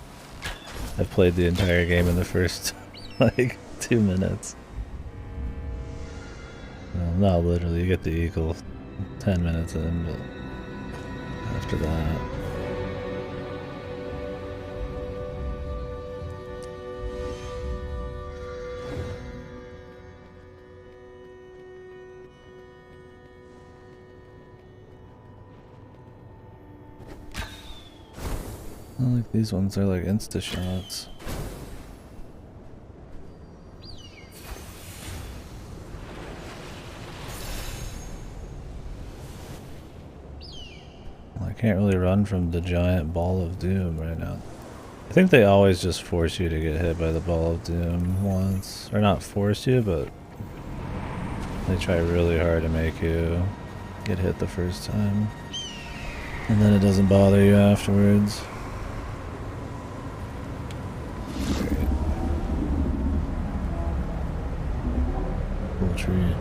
[SPEAKER 1] I've played the entire game in the first like 2 minutes. Well, not literally, you get the eagle 10 minutes in, but after that. I like these ones, they're like insta shots. I can't really run from the giant ball of doom right now. I think they always just force you to get hit by the ball of doom once. Or not force you, but they try really hard to make you get hit the first time. And then it doesn't bother you afterwards. Great. Cool tree.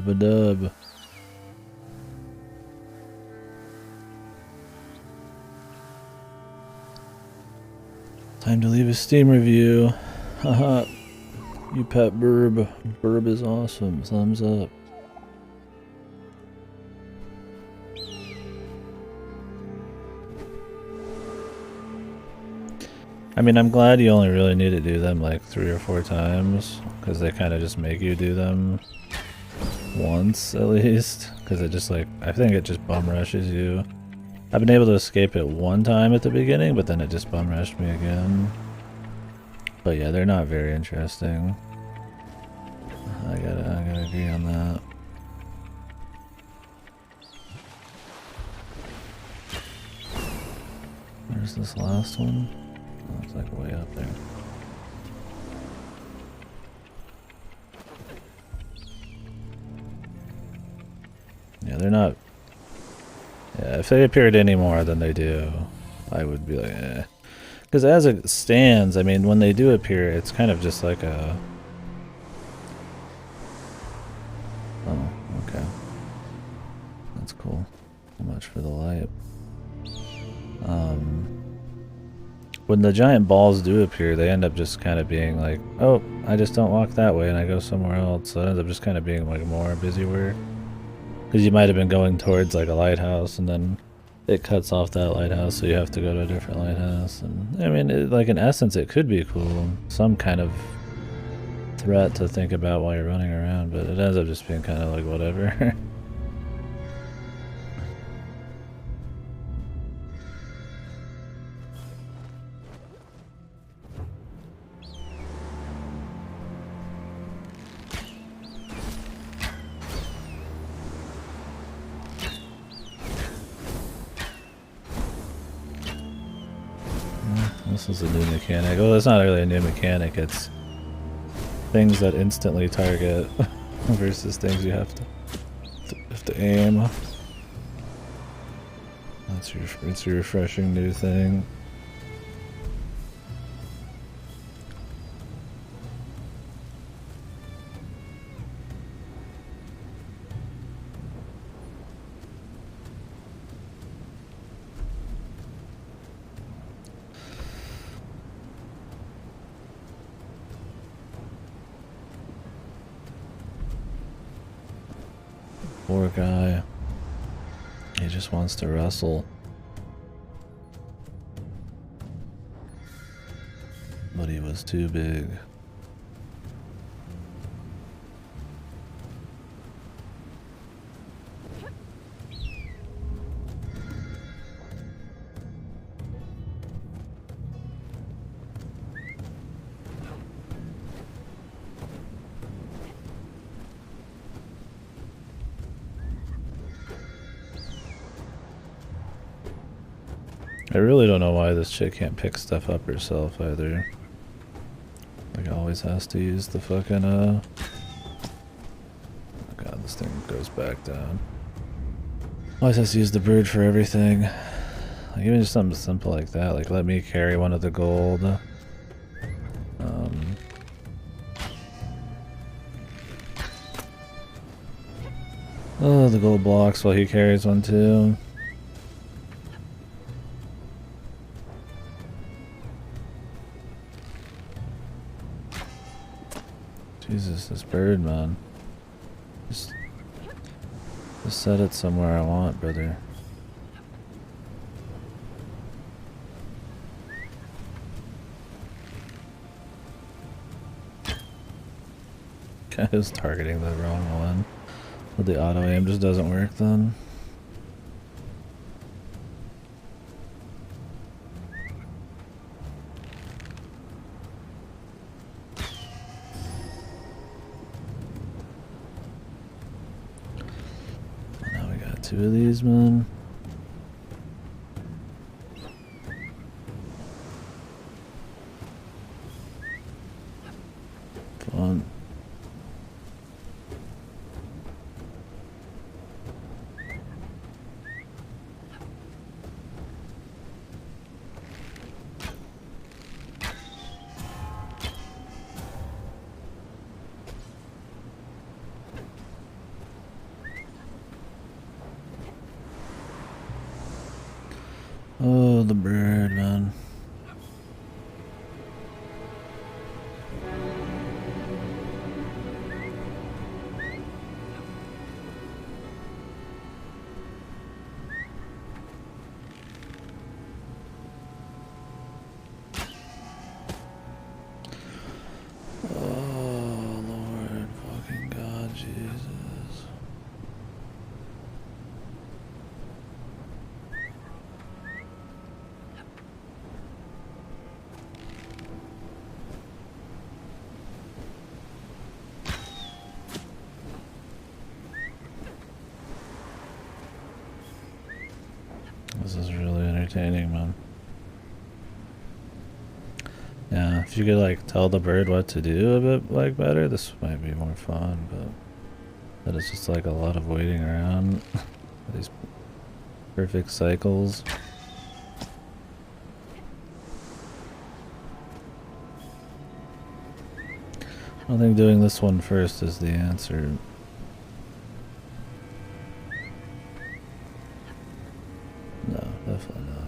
[SPEAKER 1] Rub-a-dub. Time to leave a Steam review. Haha. You pet Burb. Burb is awesome. Thumbs up. I mean, I'm glad you only really need to do them like 3 or 4 times, because they kind of just make you do them once at least, because it just like, I think it just bum rushes you. I've been able to escape it 1 time at the beginning, but then it just bum rushed me again. But yeah, they're not very interesting. I gotta agree on that. Where's this last one? Oh, it's like way up there. Yeah, they're not... Yeah, if they appeared any more than they do, I would be like, eh. Because as it stands, I mean, when they do appear, it's kind of just like a... Oh, okay. That's cool. So much for the light. When the giant balls do appear, they end up just kind of being like, oh, I just don't walk that way and I go somewhere else. So it ends up just kind of being like more busy work. Because you might have been going towards like a lighthouse and then it cuts off that lighthouse, so you have to go to a different lighthouse. And I mean, like in essence, it could be cool. Some kind of threat to think about while you're running around, but it ends up just being kind of like whatever. This is a new mechanic. Well, it's not really a new mechanic, it's things that instantly target versus things you have to aim. It's your refreshing new thing. Poor guy. He just wants to wrestle. But he was too big. I really don't know why this chick can't pick stuff up herself either. Like, always has to use the fucking, oh god, this thing goes back down. Always has to use the bird for everything. Like, even just something simple like that, like let me carry one of the gold. Oh, the gold blocks while he carries one too. Jesus, this bird, man. Just set it somewhere I want, brother. I was targeting the wrong one. But the auto aim just doesn't work then. Now we got 2 of these, man. Fun. Oh, the bird, man. Oh, Lord, fucking God, Jesus. This is really entertaining, man. Yeah, if you could like tell the bird what to do a bit like better, this might be more fun, but it's just like a lot of waiting around. These perfect cycles. I don't think doing this one first is the answer. No, definitely not.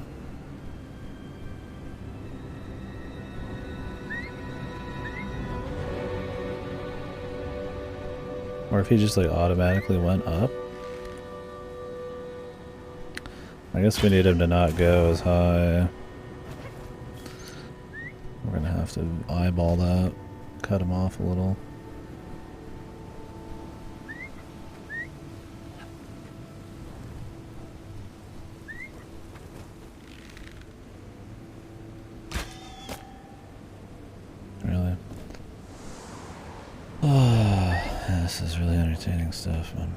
[SPEAKER 1] Or if he just like automatically went up. I guess we need him to not go as high. We're gonna have to eyeball that. Cut him off a little. Really? Oh, this is really entertaining stuff, man.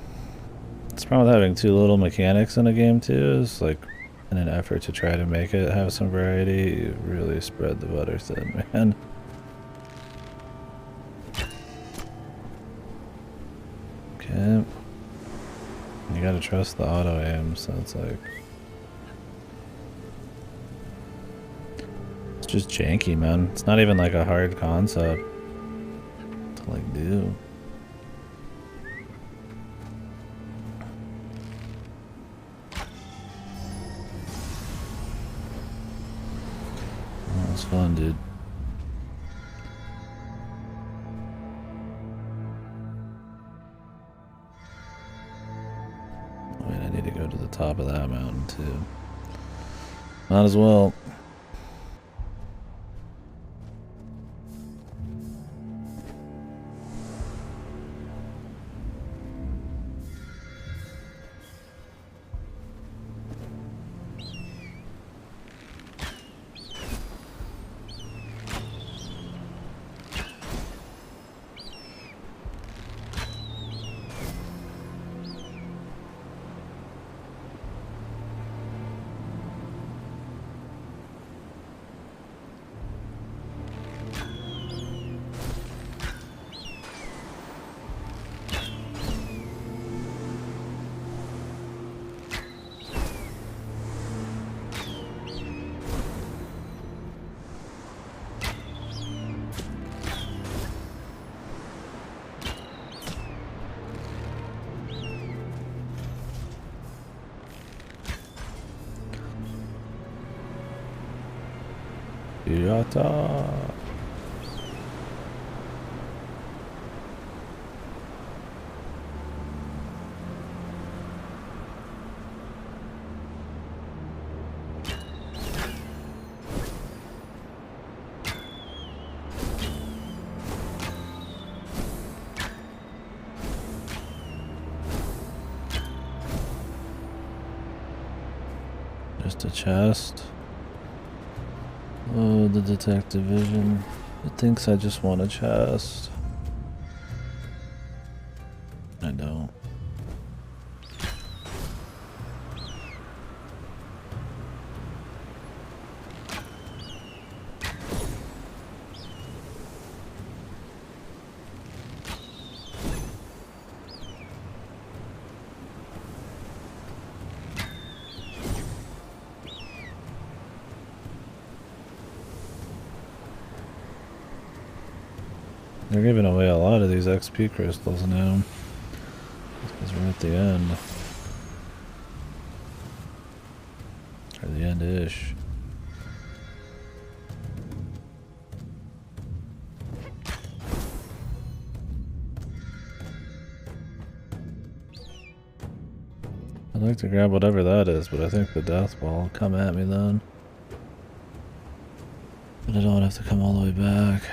[SPEAKER 1] It's problem with having too little mechanics in a game too is like in an effort to try to make it have some variety, you really spread the butter thin, man. Okay. You gotta trust the auto aim, so it's like it's just janky, man. It's not even like a hard concept to like do. That was fun, dude. Wait, I need to go to the top of that mountain too. Might as well. Yata. Just a chest. Oh, the detective vision. It thinks I just want a chest. I don't. They're giving away a lot of these XP crystals now. Because we're at the end. Or the end-ish. I'd like to grab whatever that is, but I think the death ball will come at me then. But I don't have to come all the way back.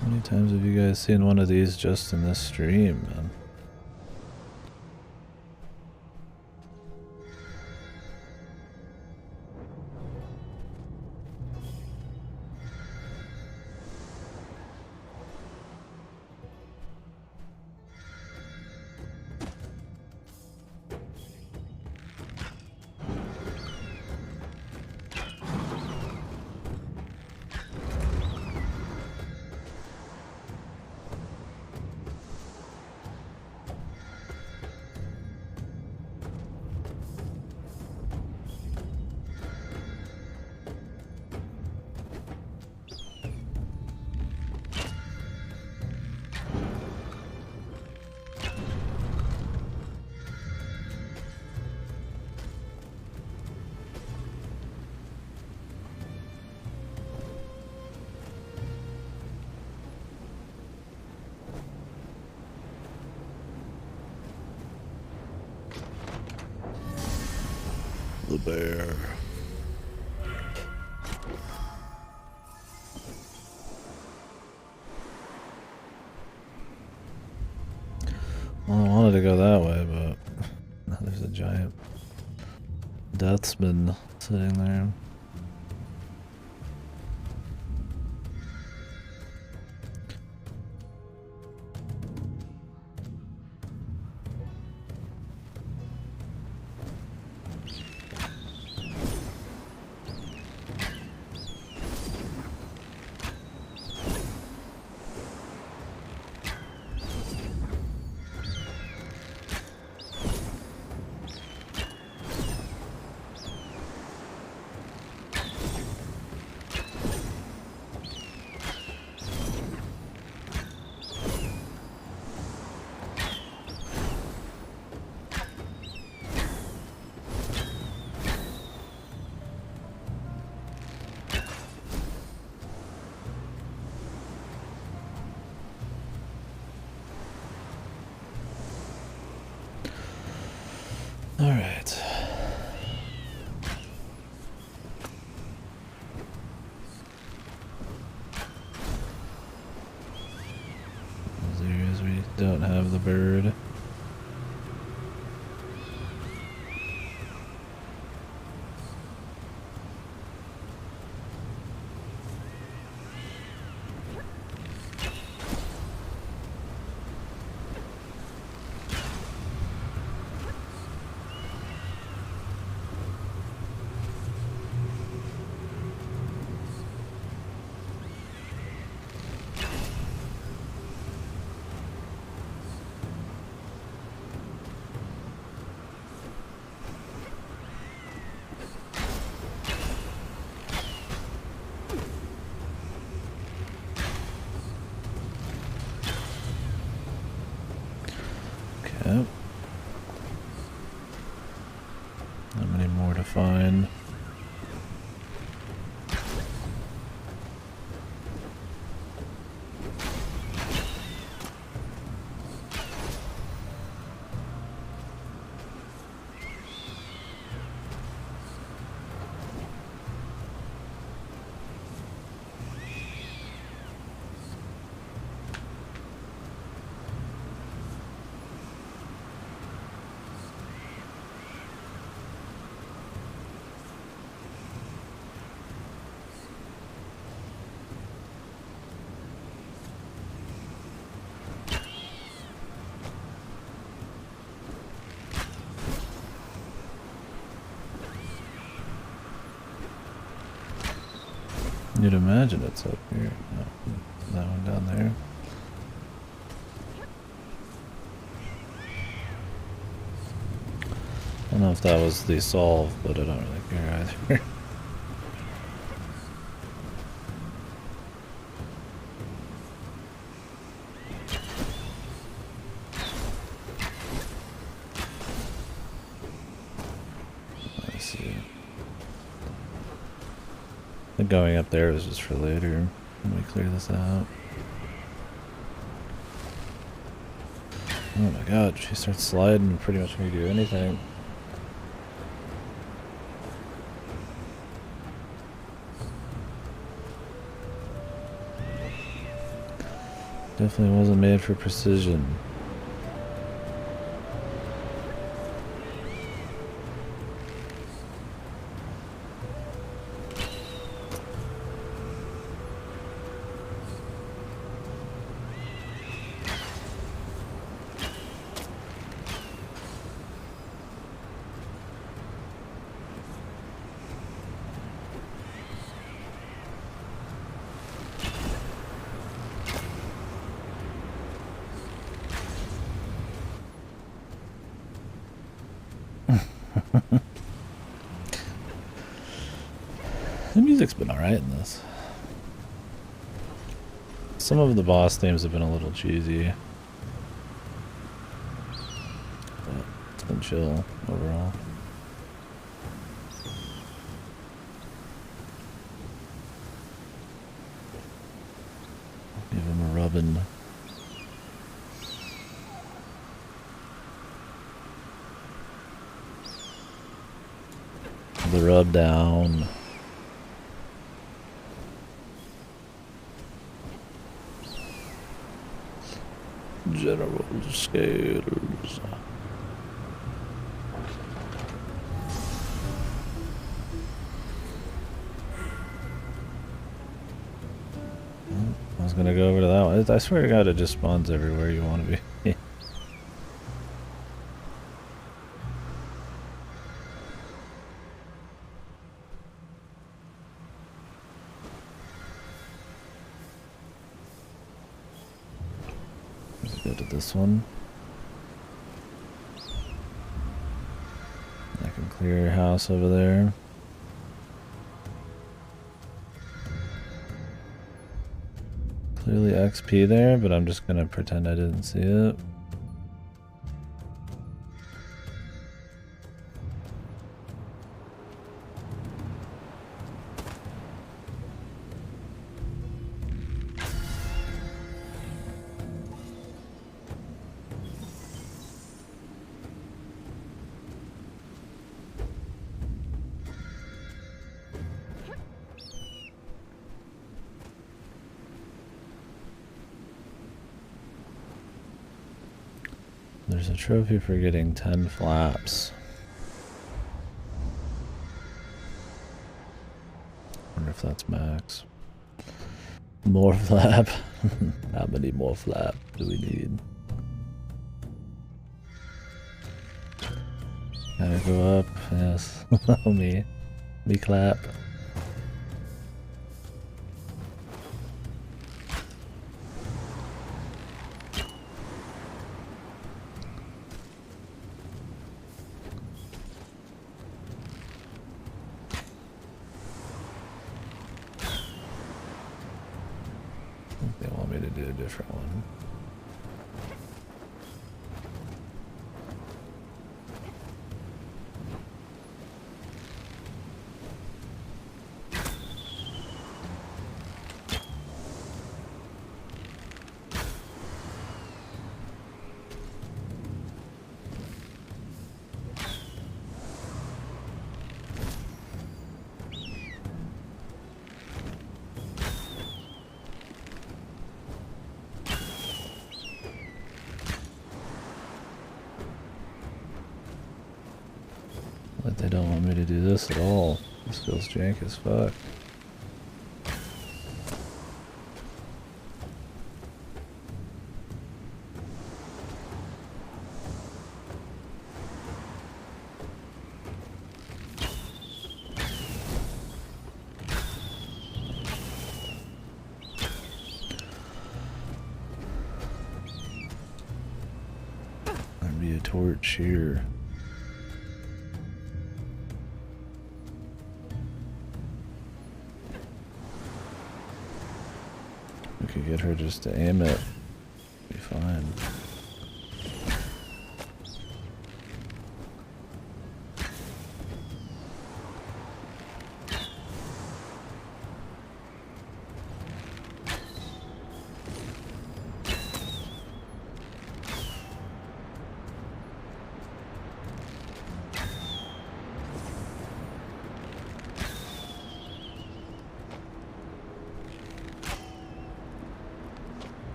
[SPEAKER 1] How many times have you guys seen one of these just in this stream, man? The bear. Well, I wanted to go that way, but now there's a giant deathsman sitting there. All right. Those areas where you don't have the bird. Okay. Not many more to find. You'd imagine it's up here. No, that one down there. I don't know if that was the solve, but I don't really care either. Let's see. I think going up there is just for later when we clear this out. Oh my god, she starts sliding and pretty much can do anything. Definitely wasn't made for precision. The music's been alright in this. Some of the boss themes have been a little cheesy, but it's been chill overall. Give him a rubbing. The rub down. General scales. I was gonna go over to that one. I swear to God, it just spawns everywhere you want to be. Go to this one. I can clear your house over there. Clearly XP there, but I'm just gonna pretend I didn't see it. There's a trophy for getting 10 flaps. Wonder if that's max. More flap. How many more flap do we need? Gotta go up. Yes. me clap. They want me to do a different one. But they don't want me to do this at all. This feels jank as fuck. torch here. We could get her just to aim it. Be fine.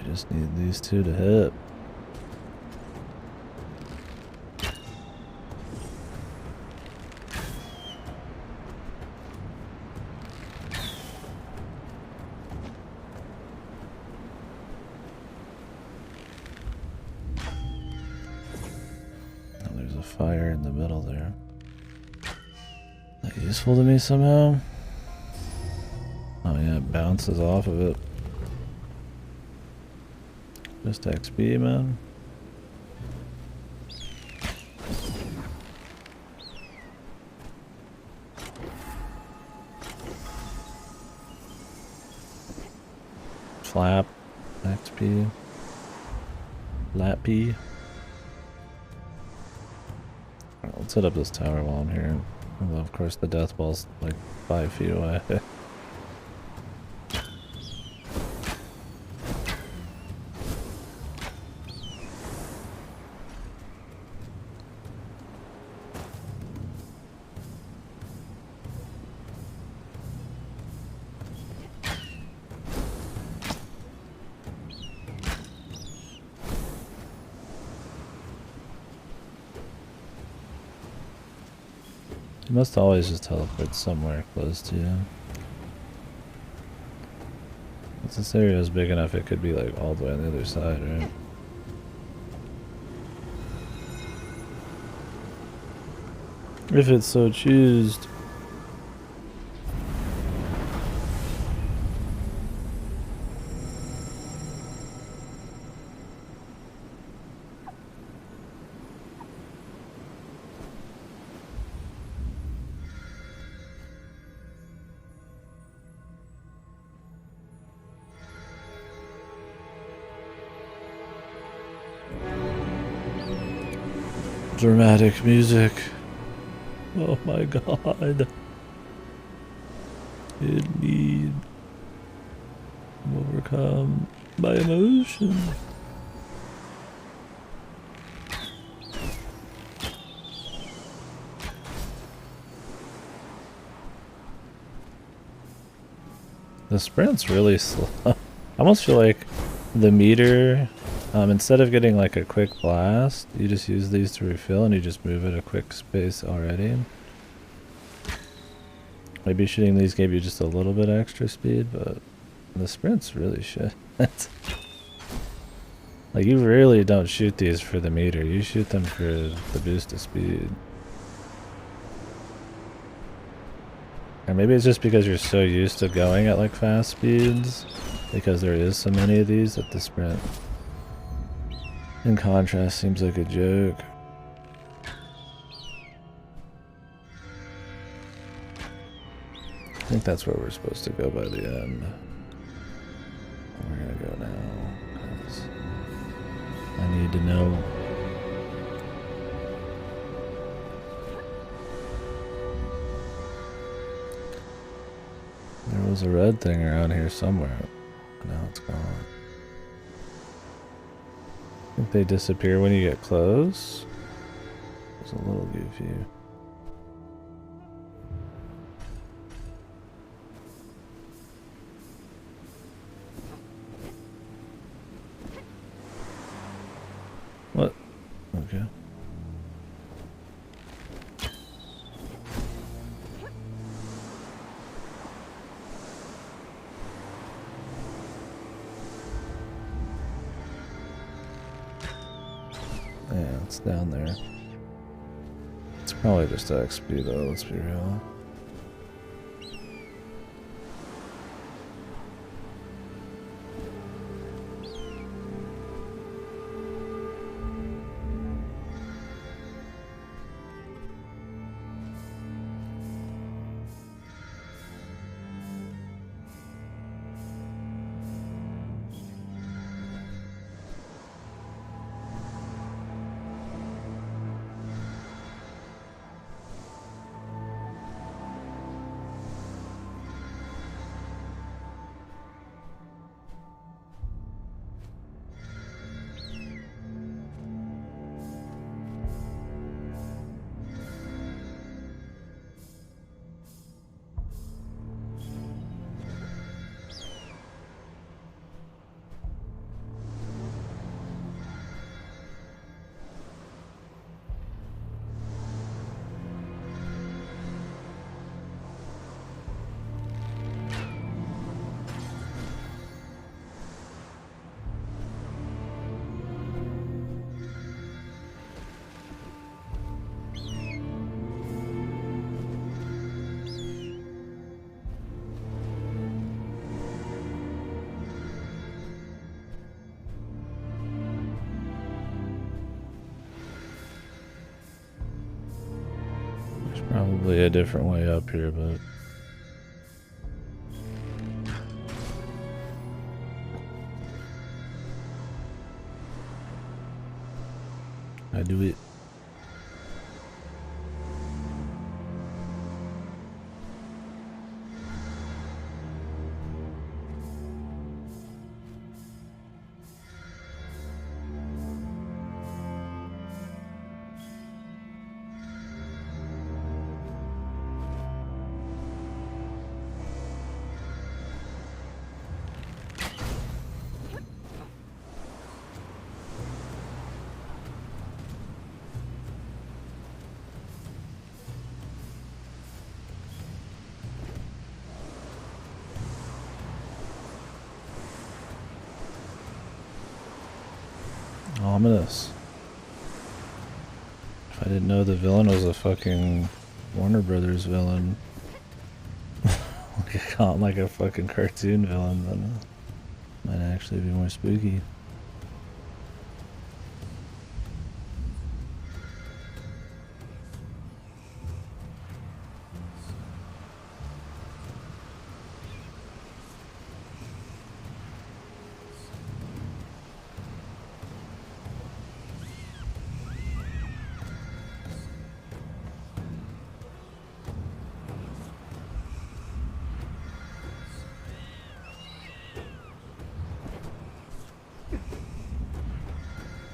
[SPEAKER 1] Just need these two to hit. Oh, there's a fire in the middle there. That useful to me somehow? Oh yeah, it bounces off of it. Just XP, man. Flap. XP. Lappy. Alright, let's hit up this tower while I'm here. Although, of course, the death ball's like 5 feet away. You must always just teleport somewhere close to you. If this area is big enough, it could be like all the way on the other side, right? If it's so choosed. Dramatic music. Oh my god. It need overcome by emotion. The sprint's really slow. I almost feel like the meter, instead of getting like a quick blast, you just use these to refill and you just move at a quick space already. Maybe shooting these gave you just a little bit extra speed, but the sprint's really shit. Like, you really don't shoot these for the meter, you shoot them for the boost of speed. Or maybe it's just because you're so used to going at like fast speeds, because there is so many of these that the sprint, in contrast, seems like a joke. I think that's where we're supposed to go by the end. We're gonna go now, because I need to know. There was a red thing around here somewhere. Now it's gone. I think they disappear when you get close. It's a little goofy. What? Okay. Yeah, What's down there? It's probably just XP though, let's be real. Probably a different way up here, but I do it. Ominous. If I didn't know the villain was a fucking Warner Brothers villain, like a fucking cartoon villain, then it might actually be more spooky.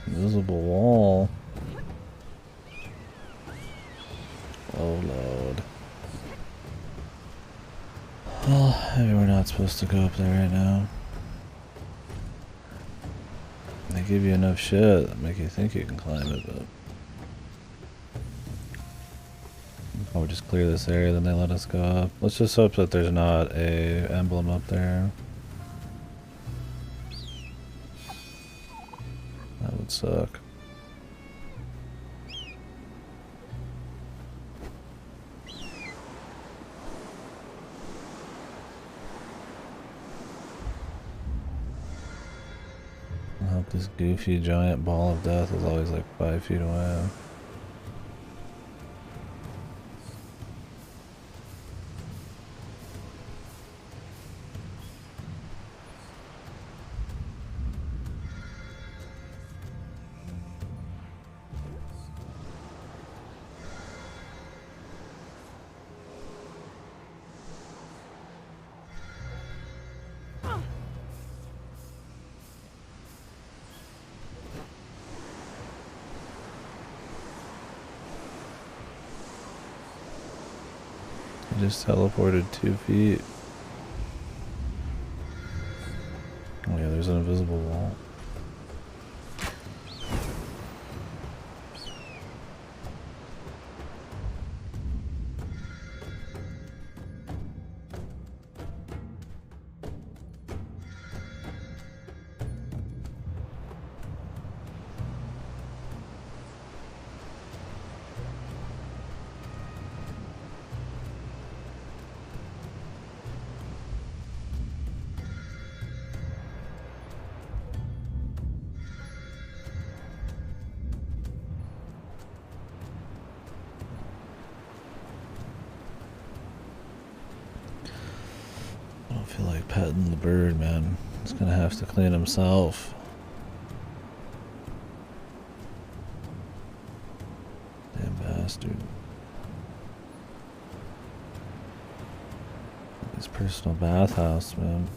[SPEAKER 1] Invisible wall. Oh lord. Well, maybe we're not supposed to go up there right now. They give you enough shit that make you think you can climb it, but I'll just clear this area, then they let us go up. Let's just hope that there's not a emblem up there. That would suck. I hope this goofy giant ball of death is always like 5 feet away. I just teleported 2 feet. Oh yeah, there's an invisible wall. feel like petting the bird, man. He's gonna have to clean himself. Damn bastard. His personal bathhouse, man.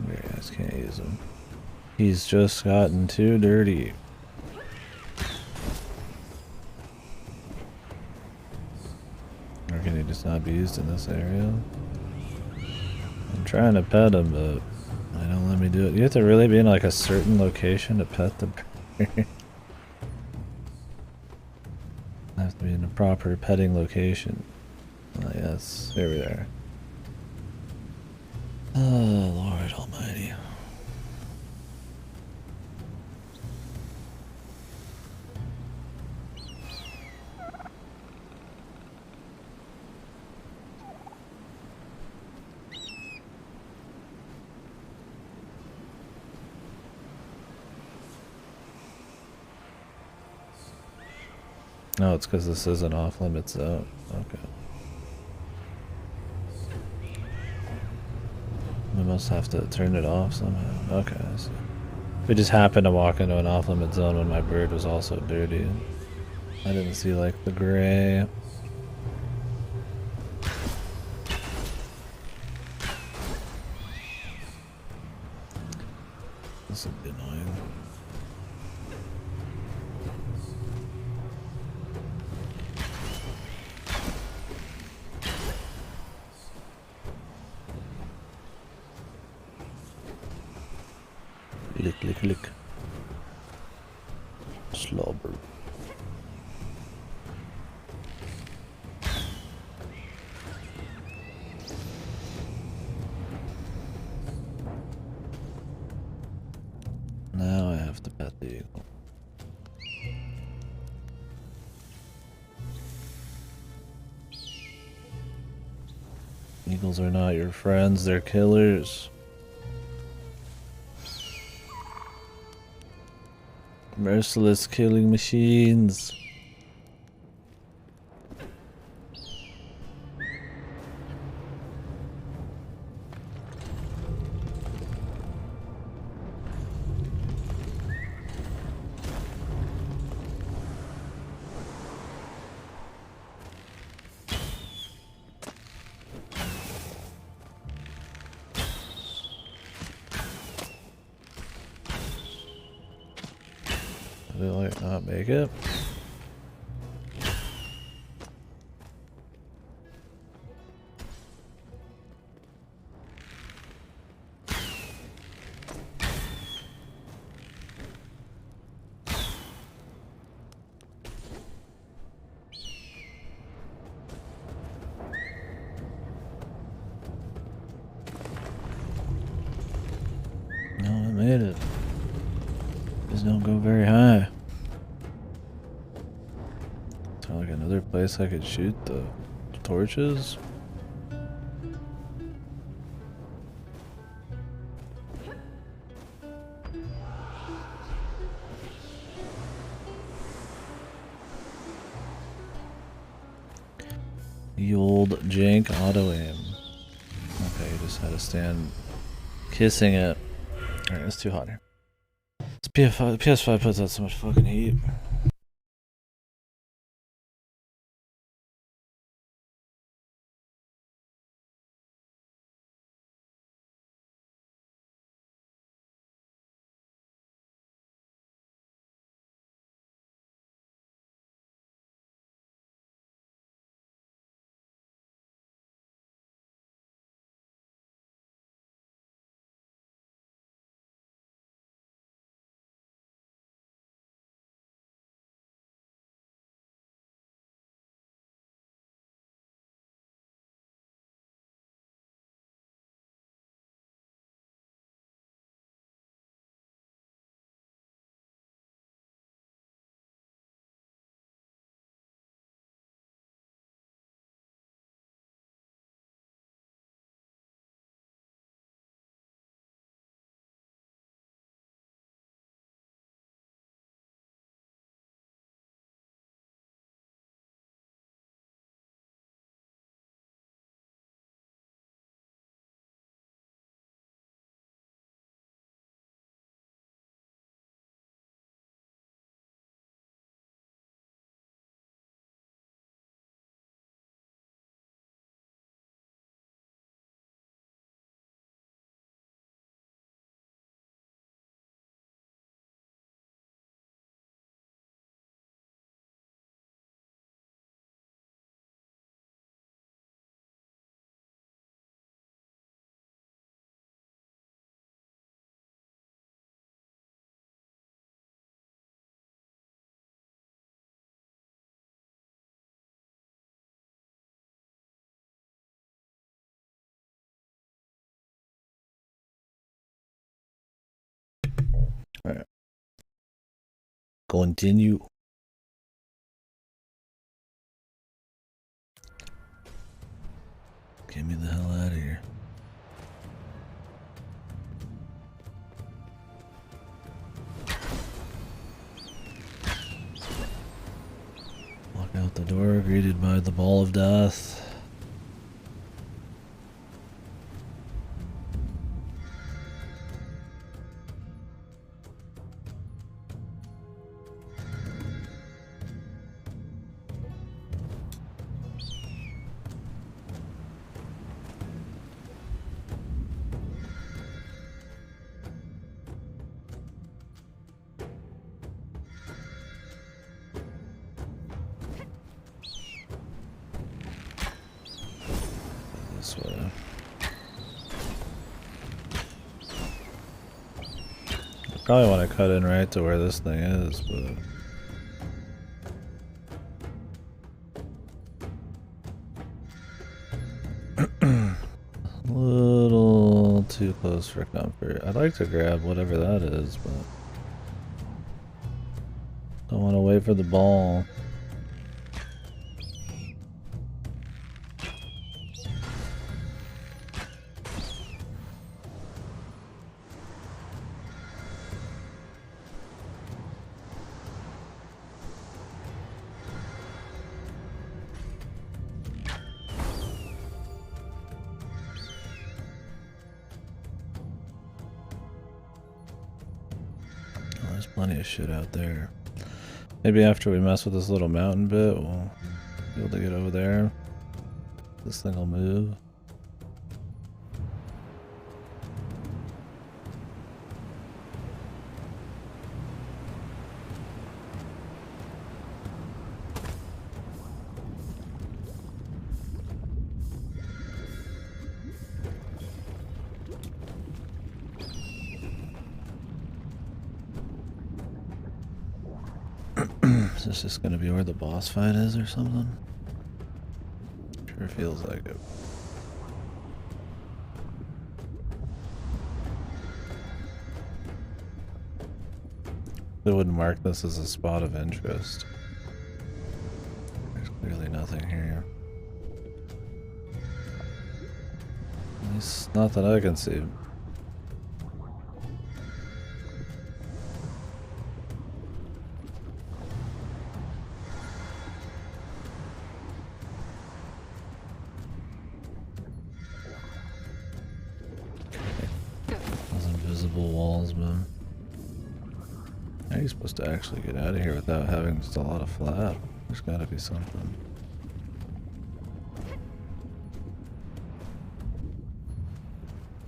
[SPEAKER 1] You guys can't use him. He's just gotten too dirty. Or can he just not be used in this area? I'm trying to pet him, but they don't let me do it. You have to really be in like a certain location to pet the bird. I have to be in a proper petting location. Oh, yes, here we are. Oh, Lord Almighty. No, it's because this is an off-limits zone. Okay. We must have to turn it off somehow. Okay, I see. We just happened to walk into an off-limit zone when my bird was also dirty. I didn't see, like, the gray. This would be annoying. Lick, lick, lick. Slobber. Now I have to pet the eagle. Eagles are not your friends, they're killers. Merciless killing machines. Did it like not make it? No, it made it. Just don't go very high. Is there like another place I could shoot the torches? The old jank auto aim. Okay, you just had to stand kissing it. Alright, it's too hot here. This PS5 puts out so much fucking heat. Alright. Continue. Get me the hell out of here. Walk out the door, greeted by the ball of death. This way. I probably want to cut in right to where this thing is, but a little too close for comfort. I'd like to grab whatever that is, but don't want to wait for the ball. There's plenty of shit out there. Maybe after we mess with this little mountain bit, we'll be able to get over there. This thing will move. Is this just gonna be where the boss fight is or something? Sure feels like it. They wouldn't mark this as a spot of interest. There's clearly nothing here. At least not that I can see. Walls, man. How are you supposed to actually get out of here without having just a lot of flap? There's gotta be something.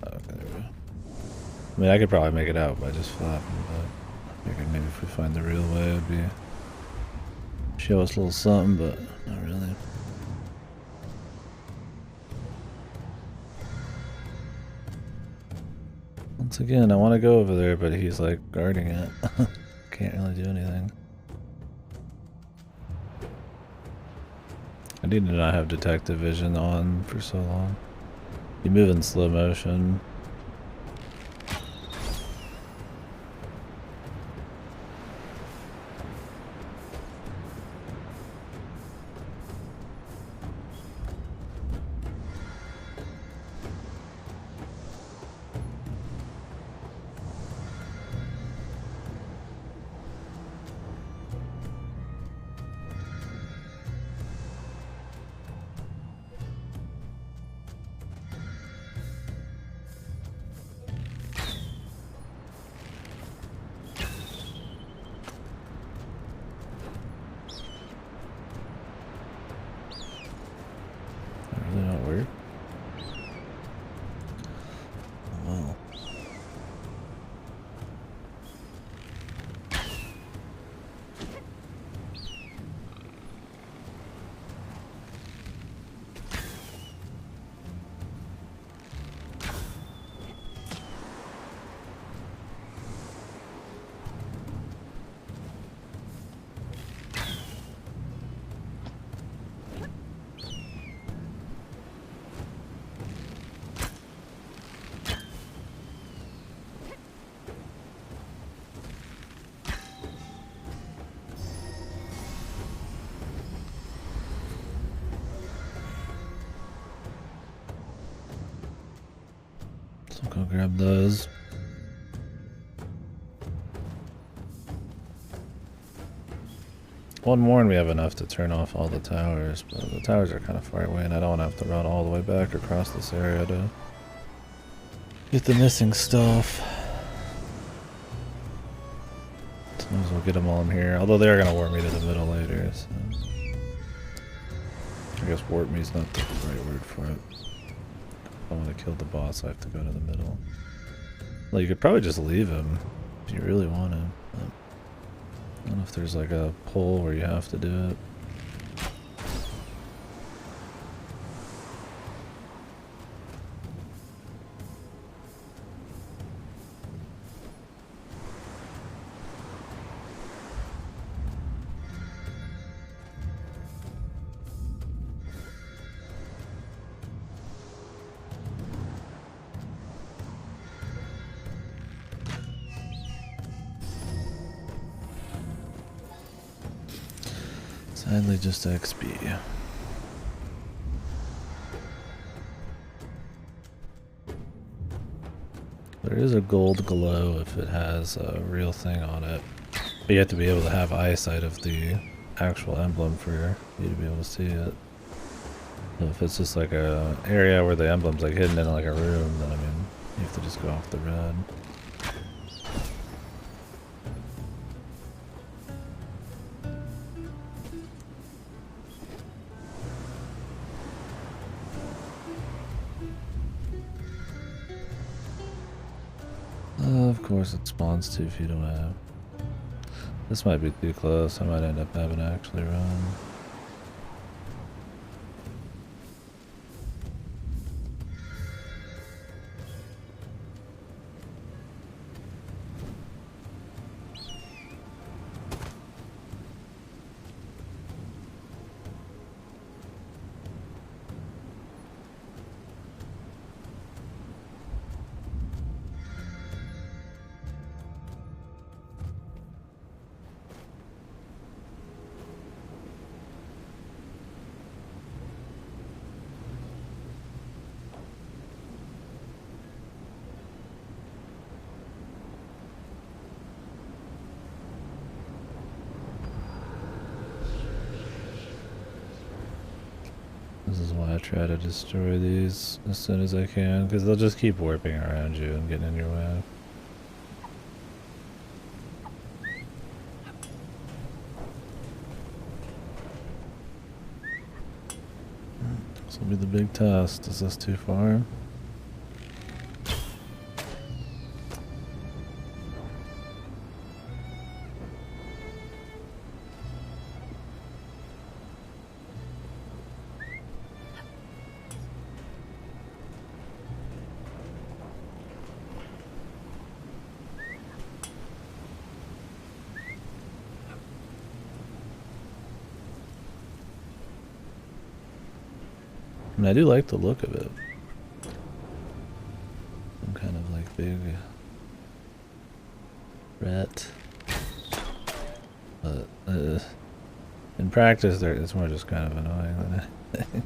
[SPEAKER 1] Okay, there we go. I mean, I could probably make it out by just flapping, but I figured maybe if we find the real way, it'd be show us a little something, but not really. Once again, I want to go over there, but he's like guarding it. Can't really do anything. I need to not have detective vision on for so long. You move in slow motion. So go grab those. One more and we have enough to turn off all the towers, but the towers are kind of far away and I don't have to run all the way back across this area to get the missing stuff. So might as well get them all in here, although they are going to warp me to the middle later, so I guess warp me is not the right word for it. If I want to kill the boss I have to go to the middle. Well, you could probably just leave him if you really want him. I don't know if there's like a pole where you have to do it. Sadly, just XP. There is a gold glow if it has a real thing on it. But you have to be able to have eyesight of the actual emblem for you to be able to see it. So if it's just like a area where the emblem's like hidden in like a room, then I mean, you have to just go off the red. Of course it spawns 2 feet away. This might be too close, I might end up having to actually run. This is why I try to destroy these as soon as I can, because they'll just keep warping around you and getting in your way. This will be the big test. Is this too far? I mean, I do like the look of it. Some kind of like big rat. But in practice, it's more just kind of annoying than anything.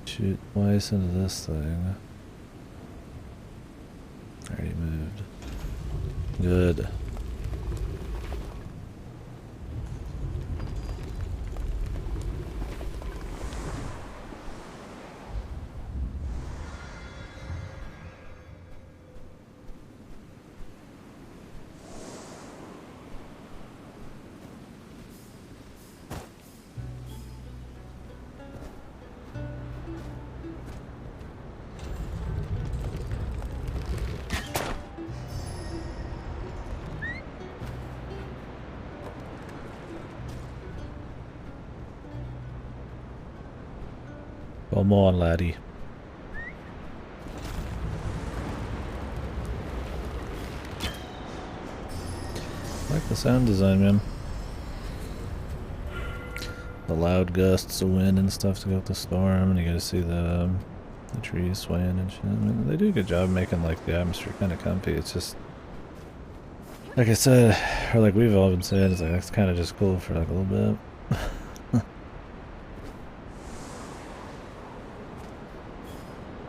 [SPEAKER 1] Shoot twice into this thing. Already moved. Good. Come on, laddie. I like the sound design, man. The loud gusts of wind and stuff to go with the storm, and you gotta see the The trees swaying and shit. I mean, they do a good job making like the atmosphere kind of comfy. It's just, like I said, or like we've all been saying, it's like that's kind of just cool for like a little bit.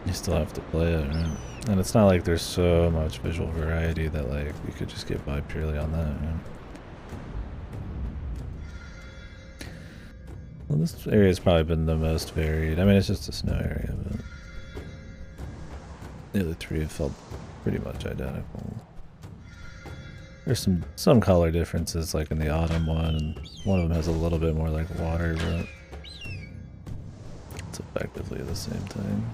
[SPEAKER 1] You still have to play it, right? And it's not like there's so much visual variety that like you could just get by purely on that, right? Well, this area's probably been the most varied. I mean, it's just a snow area, but the other three have felt pretty much identical. There's some color differences, like in the autumn one, and one of them has a little bit more like water, but it's effectively the same thing.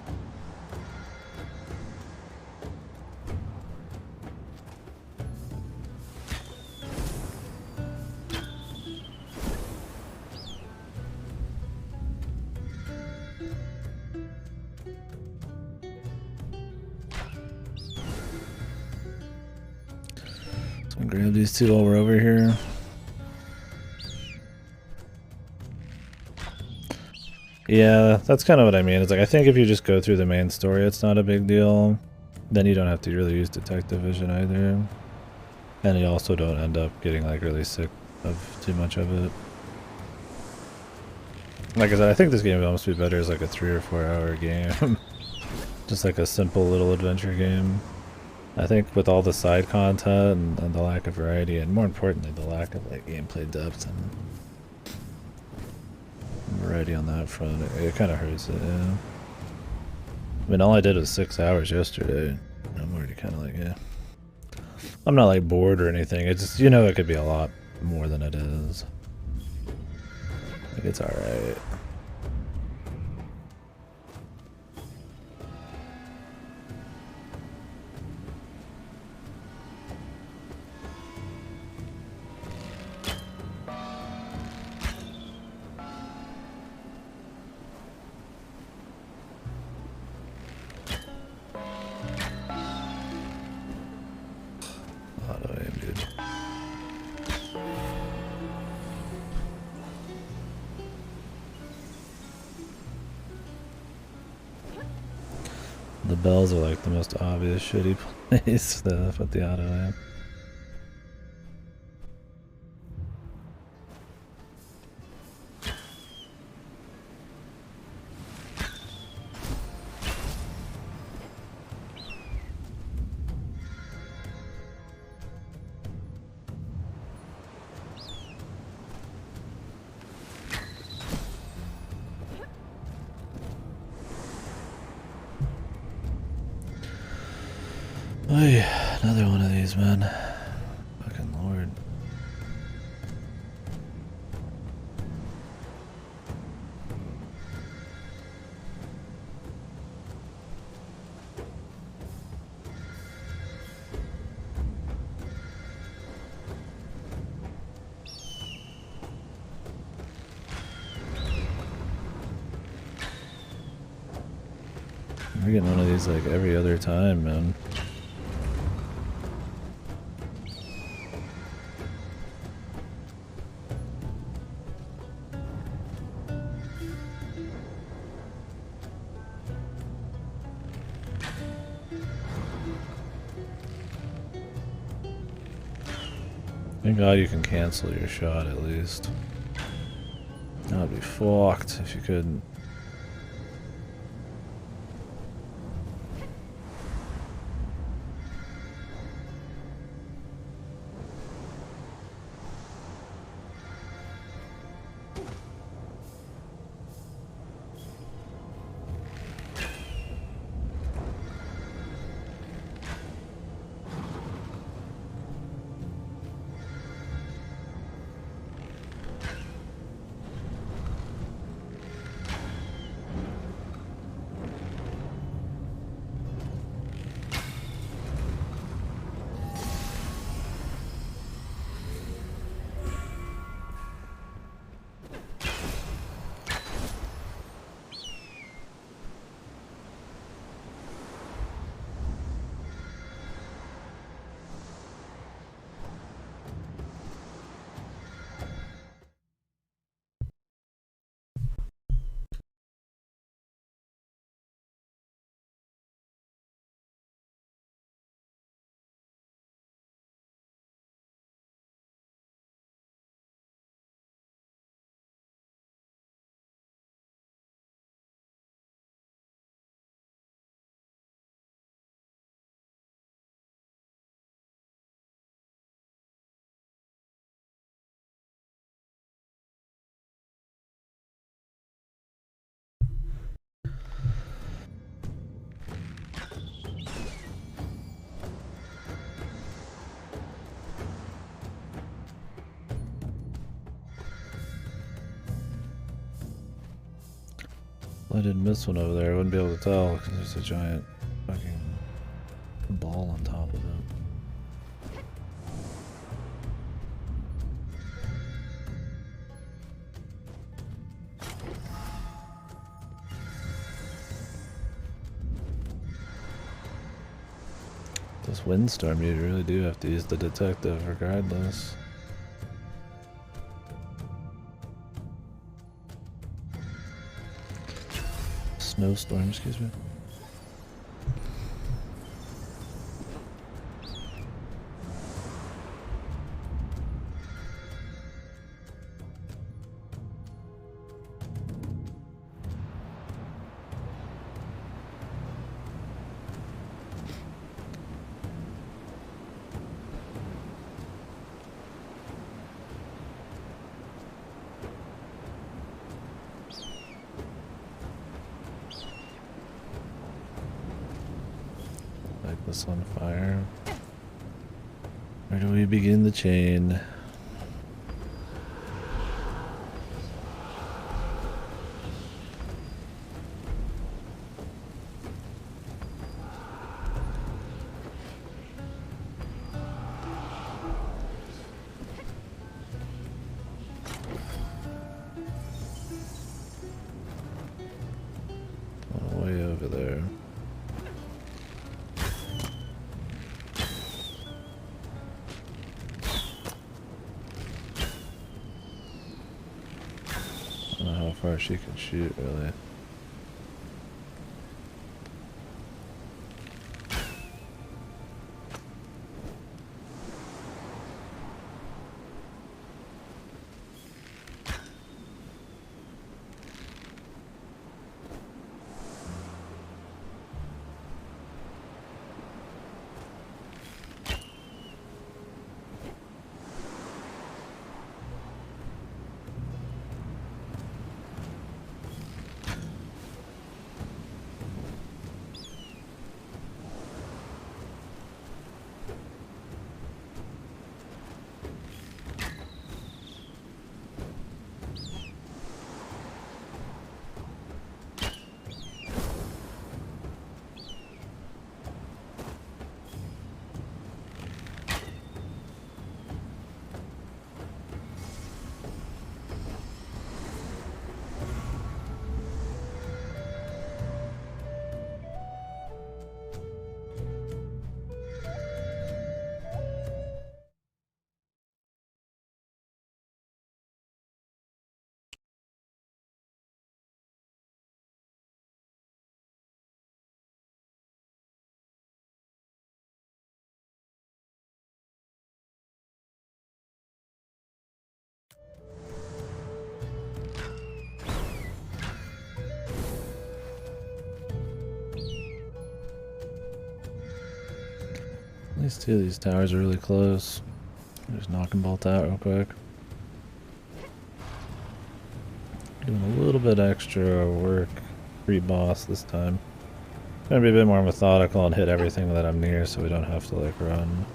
[SPEAKER 1] So I'll grab these two while we're over here. Yeah, that's kind of what I mean. It's like, I think if you just go through the main story, it's not a big deal. Then you don't have to really use detective vision either. And you also don't end up getting like really sick of too much of it. Like I said, I think this game would almost be better as like a 3 or 4 hour game. Just like a simple little adventure game. I think with all the side content and the lack of variety, and more importantly, the lack of like gameplay depth and variety on that front, it kind of hurts it, yeah. I mean, all I did was 6 hours yesterday. I'm already kind of like, yeah. I'm not like bored or anything. It's just, you know, it could be a lot more than it is. Like, it's alright. Auto aim, dude. The bells are like the most obvious shitty place stuff at the auto aim. Oy, another one of these, man. Fucking lord. We're getting one of these like every other time, man. Thank God you can cancel your shot at least. That would be fucked if you couldn't. Well, I didn't miss one over there. I wouldn't be able to tell because there's a giant fucking ball on top of it. This windstorm, you really do have to use the detective regardless. Snowstorm, excuse me. Light this on fire. Where do we begin the chain? Oh, way over there. I don't know how far she can shoot, really. These two of these towers are really close. Just knock them both out real quick. Doing a little bit extra work pre-boss this time. Gonna be a bit more methodical and hit everything that I'm near so we don't have to like run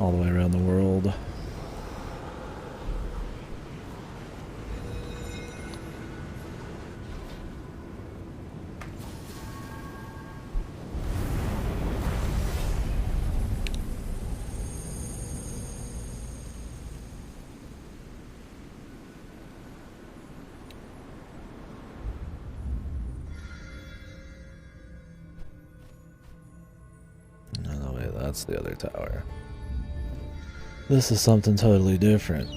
[SPEAKER 1] all the way around the world. That's the other tower. This is something totally different.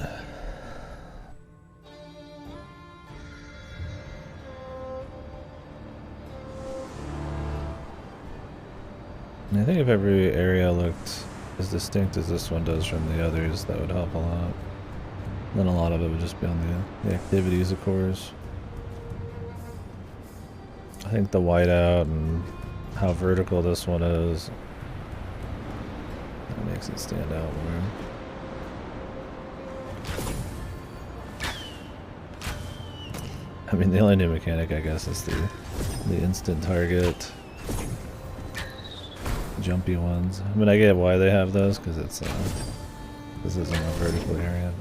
[SPEAKER 1] And I think if every area looked as distinct as this one does from the others, that would help a lot. Then a lot of it would just be on the activities, of course. I think the whiteout and how vertical this one is, that makes it stand out more. I mean, the only new mechanic, I guess, is the instant target jumpy ones. I mean, I get why they have those, because it's this isn't a vertical area.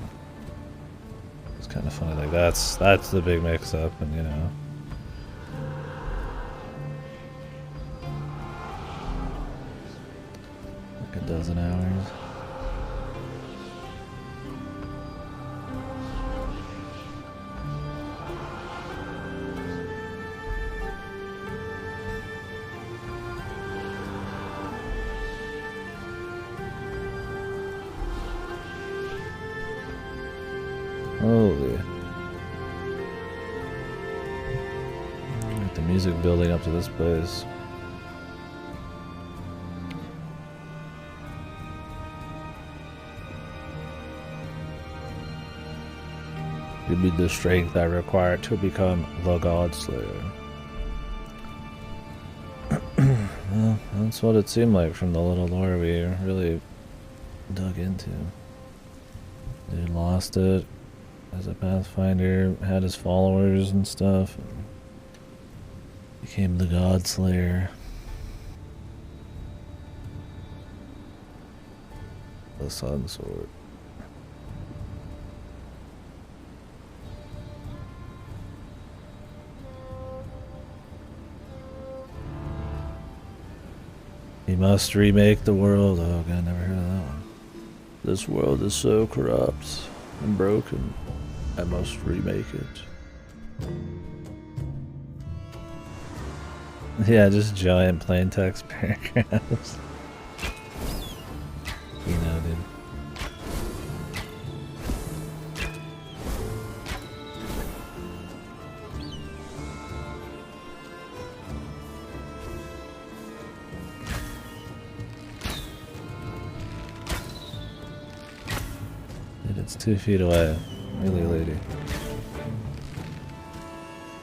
[SPEAKER 1] But it's kind of funny, like that's the big mix-up, and you know, dozen hours. Holy. Got the music building up to this place. Give me the strength I require to become the God Slayer. Well, that's what it seemed like from the little lore we really dug into. Dude lost it as a Pathfinder, had his followers and stuff, and became the God Slayer. The Sun Sword. He must remake the world. Oh god, never heard of that one. This world is so corrupt and broken. I must remake it. Yeah, just giant plain text paragraphs. You know, dude. Dude, it's 2 feet away. Really, lady.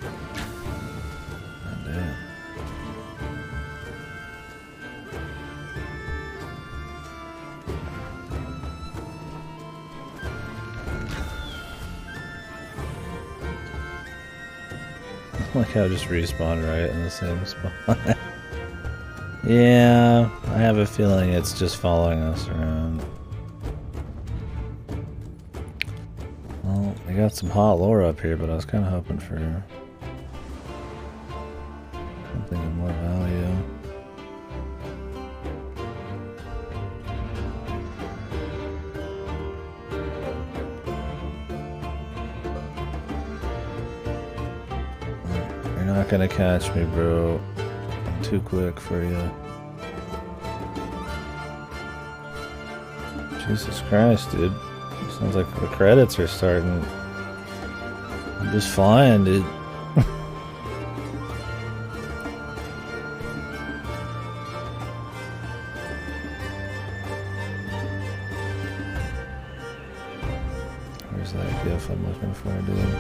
[SPEAKER 1] God damn. Like how I just respawned right in the same spot. Yeah, I have a feeling it's just following us around. Well, I got some hot lore up here, but I was kind of hoping for something of more value. You're not gonna catch me, bro. I'm too quick for you. Jesus Christ, dude. Sounds like the credits are starting. I'm just flying, dude. Where's that gif I'm looking for, dude?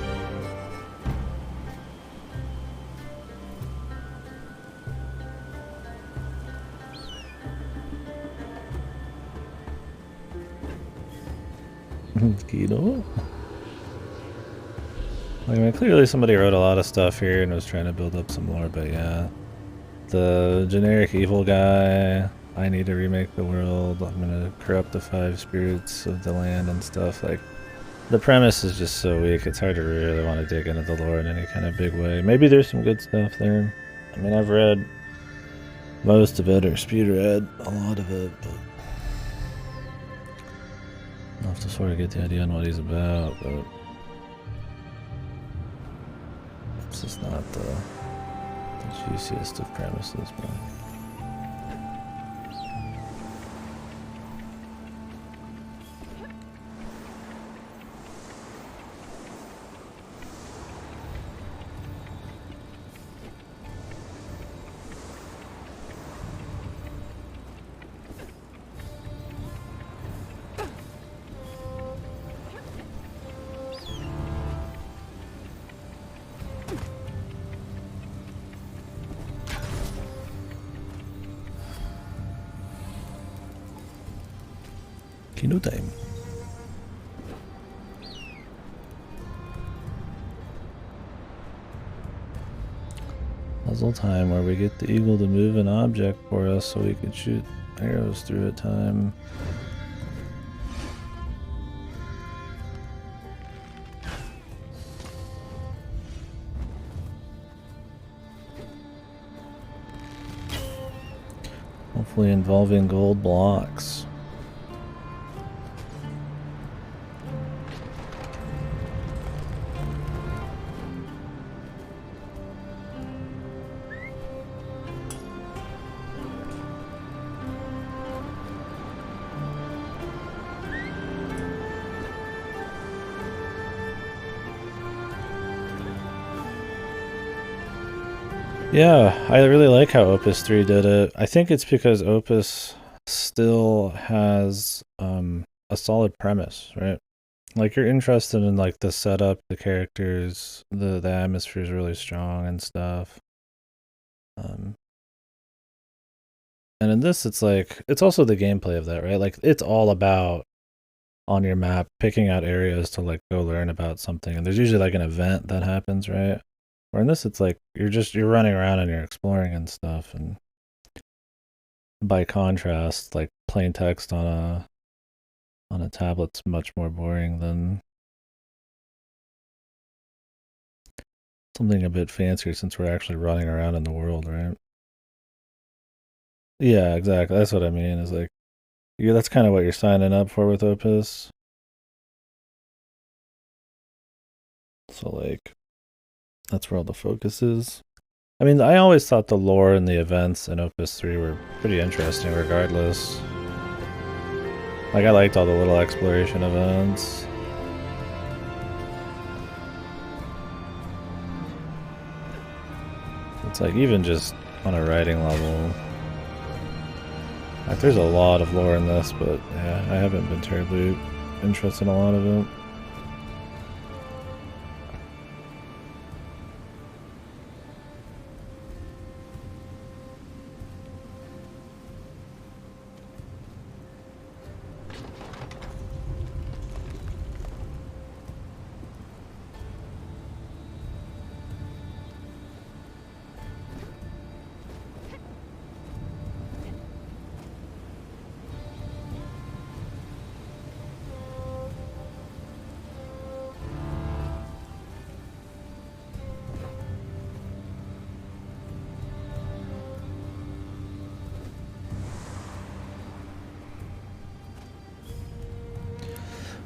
[SPEAKER 1] Keto. I mean, clearly somebody wrote a lot of stuff here and was trying to build up some more, but yeah. The generic evil guy, I need to remake the world, I'm gonna corrupt the 5 spirits of the land and stuff. Like, the premise is just so weak, it's hard to really want to dig into the lore in any kind of big way. Maybe there's some good stuff there. I mean, I've read most of it, or speed read a lot of it, but I'll have to sort of get the idea on what he's about, but it's just not the juiciest of premises, but Kino time. Puzzle time, where we get the eagle to move an object for us so we can shoot arrows through it time. Hopefully involving gold blocks. Yeah, I really like how Opus 3 did it. I think it's because Opus still has a solid premise, right? Like you're interested in like the setup, the characters, the atmosphere is really strong and stuff. Um, and in this, it's like it's also the gameplay of that, right? Like it's all about on your map picking out areas to like go learn about something, and there's usually like an event that happens, right? Where in this, it's like you're running around and you're exploring and stuff, and by contrast, like plain text on a tablet's much more boring than something a bit fancier since we're actually running around in the world, right? Yeah, exactly. That's what I mean. Is like, yeah, that's kind of what you're signing up for with Opus. So like, that's where all the focus is. I mean, I always thought the lore and the events in Opus 3 were pretty interesting, regardless. Like, I liked all the little exploration events. It's like even just on a writing level. Like, there's a lot of lore in this, but yeah, I haven't been terribly interested in a lot of it.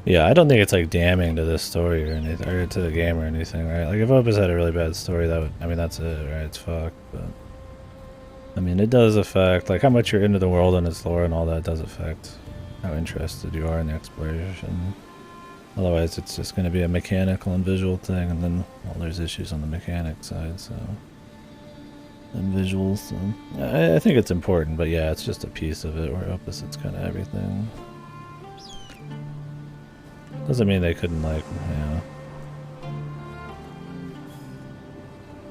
[SPEAKER 1] Yeah, I don't think it's like damning to this story or anything, or to the game or anything, right? Like if Opus had a really bad story, that would, I mean, that's it, right? It's fucked, but I mean, it does affect, like how much you're into the world and its lore and all that does affect how interested you are in the exploration. Otherwise, it's just going to be a mechanical and visual thing, and then, well, there's issues on the mechanic side, so. And visuals, so. I think it's important, but yeah, it's just a piece of it, where Opus, it's kind of everything. Doesn't mean they couldn't, like, you know,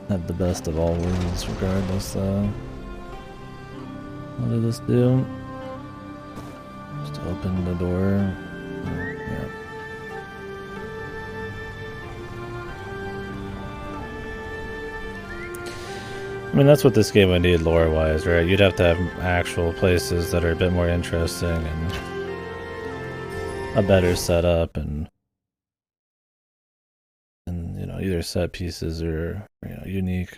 [SPEAKER 1] have the best of all worlds regardless, though. What did this do? Just open the door. Yeah. I mean, that's what this game would need lore-wise, right? You'd have to have actual places that are a bit more interesting and a better setup and you know, either set pieces or, you know, unique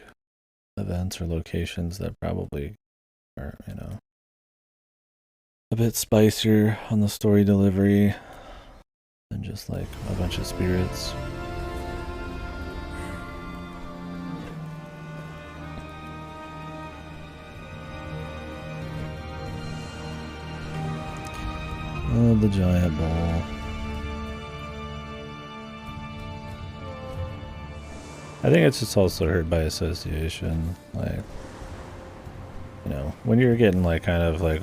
[SPEAKER 1] events or locations that probably are, you know, a bit spicier on the story delivery than just like a bunch of spirits. Oh, the giant ball. I think it's just also hurt by association. Like, you know, when you're getting like kind of like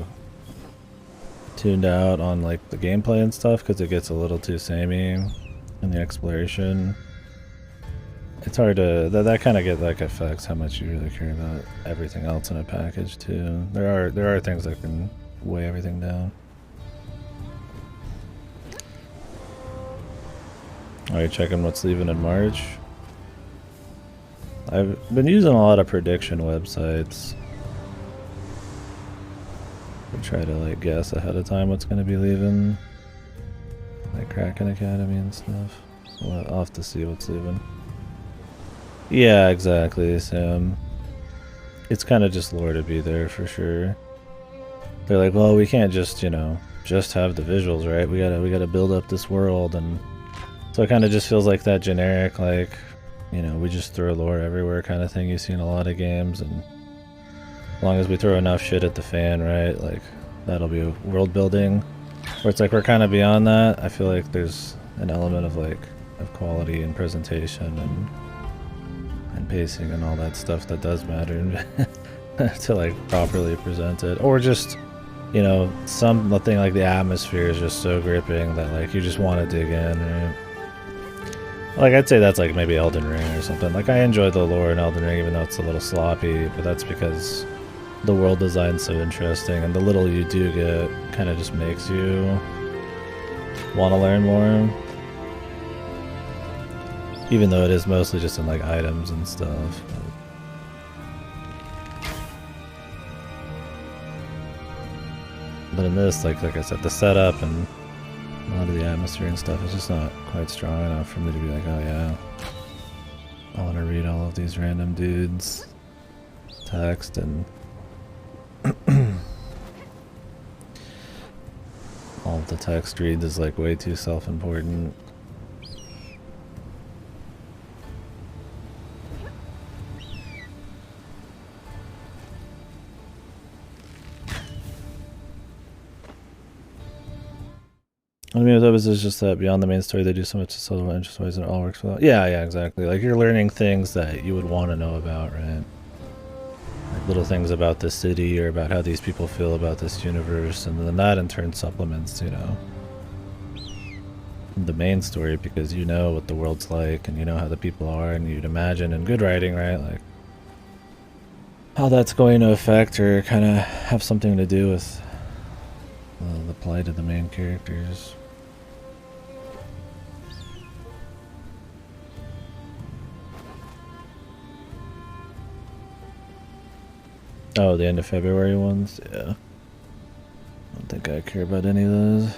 [SPEAKER 1] tuned out on like the gameplay and stuff because it gets a little too samey in the exploration, it's hard to, that kind of get like affects how much you really care about everything else in a package too. There are things that can weigh everything down. Are you checking what's leaving in March? I've been using a lot of prediction websites to try to like guess ahead of time what's going to be leaving, like Kraken Academy and stuff. So I'll have to see what's leaving. Yeah, exactly. So it's kind of just lore to be there for sure. They're like, well, we can't just, you know, just have the visuals, right? We gotta build up this world, and so it kind of just feels like that generic, like, you know, we just throw lore everywhere kind of thing you see in a lot of games, and as long as we throw enough shit at the fan, right, like, that'll be world building. Where it's like we're kind of beyond that. I feel like there's an element of like, of quality and presentation and pacing and all that stuff that does matter to like properly present it, or just, you know, something like the atmosphere is just so gripping that like you just want to dig in, right? Like I'd say that's like maybe Elden Ring or something. Like I enjoy the lore in Elden Ring even though it's a little sloppy, but that's because the world design's so interesting, and the little you do get kind of just makes you want to learn more. Even though it is mostly just in like items and stuff. But in this, like I said, the setup and a lot of the atmosphere and stuff is just not quite strong enough for me to be like, oh yeah, I want to read all of these random dudes' text and all of the text reads is like way too self-important. I mean, with it's just that beyond the main story, they do so much to subtle interest ways and it all works well. Yeah, exactly. Like you're learning things that you would want to know about, right? Like little things about the city or about how these people feel about this universe, and then that in turn supplements, you know, the main story because you know what the world's like and you know how the people are, and you'd imagine in good writing, right? Like how that's going to affect or kind of have something to do with the plight of the main characters. Oh, the end of February ones? Yeah. I don't think I care about any of those.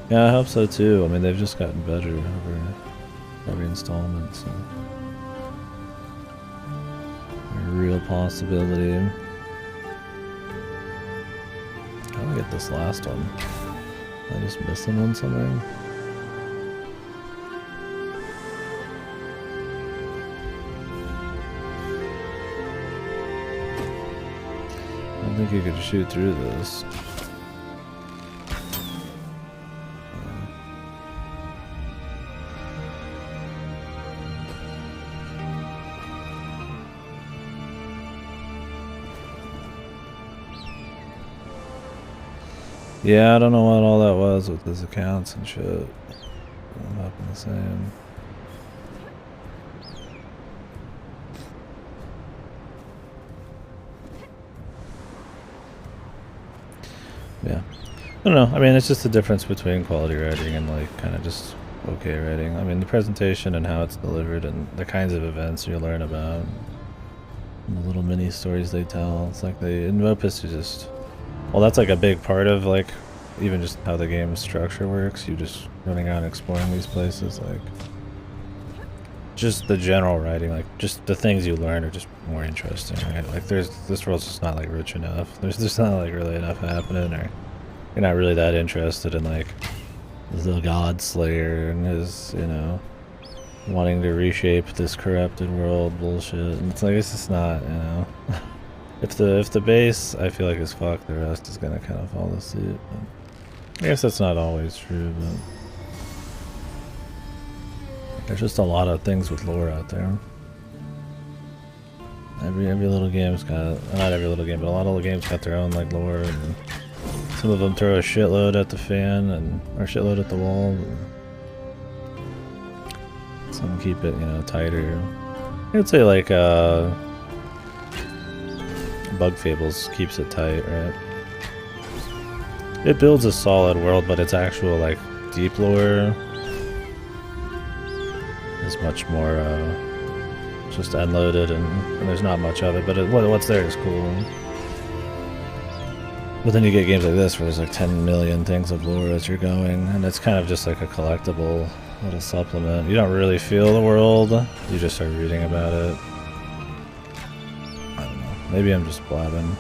[SPEAKER 1] Yeah, I hope so too. I mean, they've just gotten better over every installment, so. A real possibility. How do I get this last one? Am I just missing one somewhere? I don't think you could shoot through this. Yeah, I don't know what all that was with his accounts and shit. I'm not the same. Yeah. I don't know. I mean, it's just the difference between quality writing and like kind of just okay writing. I mean, the presentation and how it's delivered and the kinds of events you learn about and the little mini stories they tell. It's like in Opus you just... Well, that's like a big part of like even just how the game's structure works. You just running out and exploring these places, like just the general writing, like just the things you learn are just more interesting, right? Like this world's just not like rich enough. There's just not like really enough happening, or you're not really that interested in like the God Slayer and his, you know, wanting to reshape this corrupted world bullshit. And it's like it's just not, you know. If the base I feel like is fucked, the rest is gonna kind of follow suit. But I guess that's not always true, but there's just a lot of things with lore out there. Every little game's got, not every little game, but a lot of little games got their own like lore, and some of them throw a shitload at the fan or shitload at the wall. And some keep it, you know, tighter. I'd say like Bug Fables keeps it tight, right? It builds a solid world, but its actual like deep lore is much more just unloaded, and there's not much of it, but what's there is cool. But then you get games like this where there's like 10 million things of lore as you're going, and it's kind of just like a collectible little supplement. You don't really feel the world, you just start reading about it. I don't know, maybe I'm just blabbing,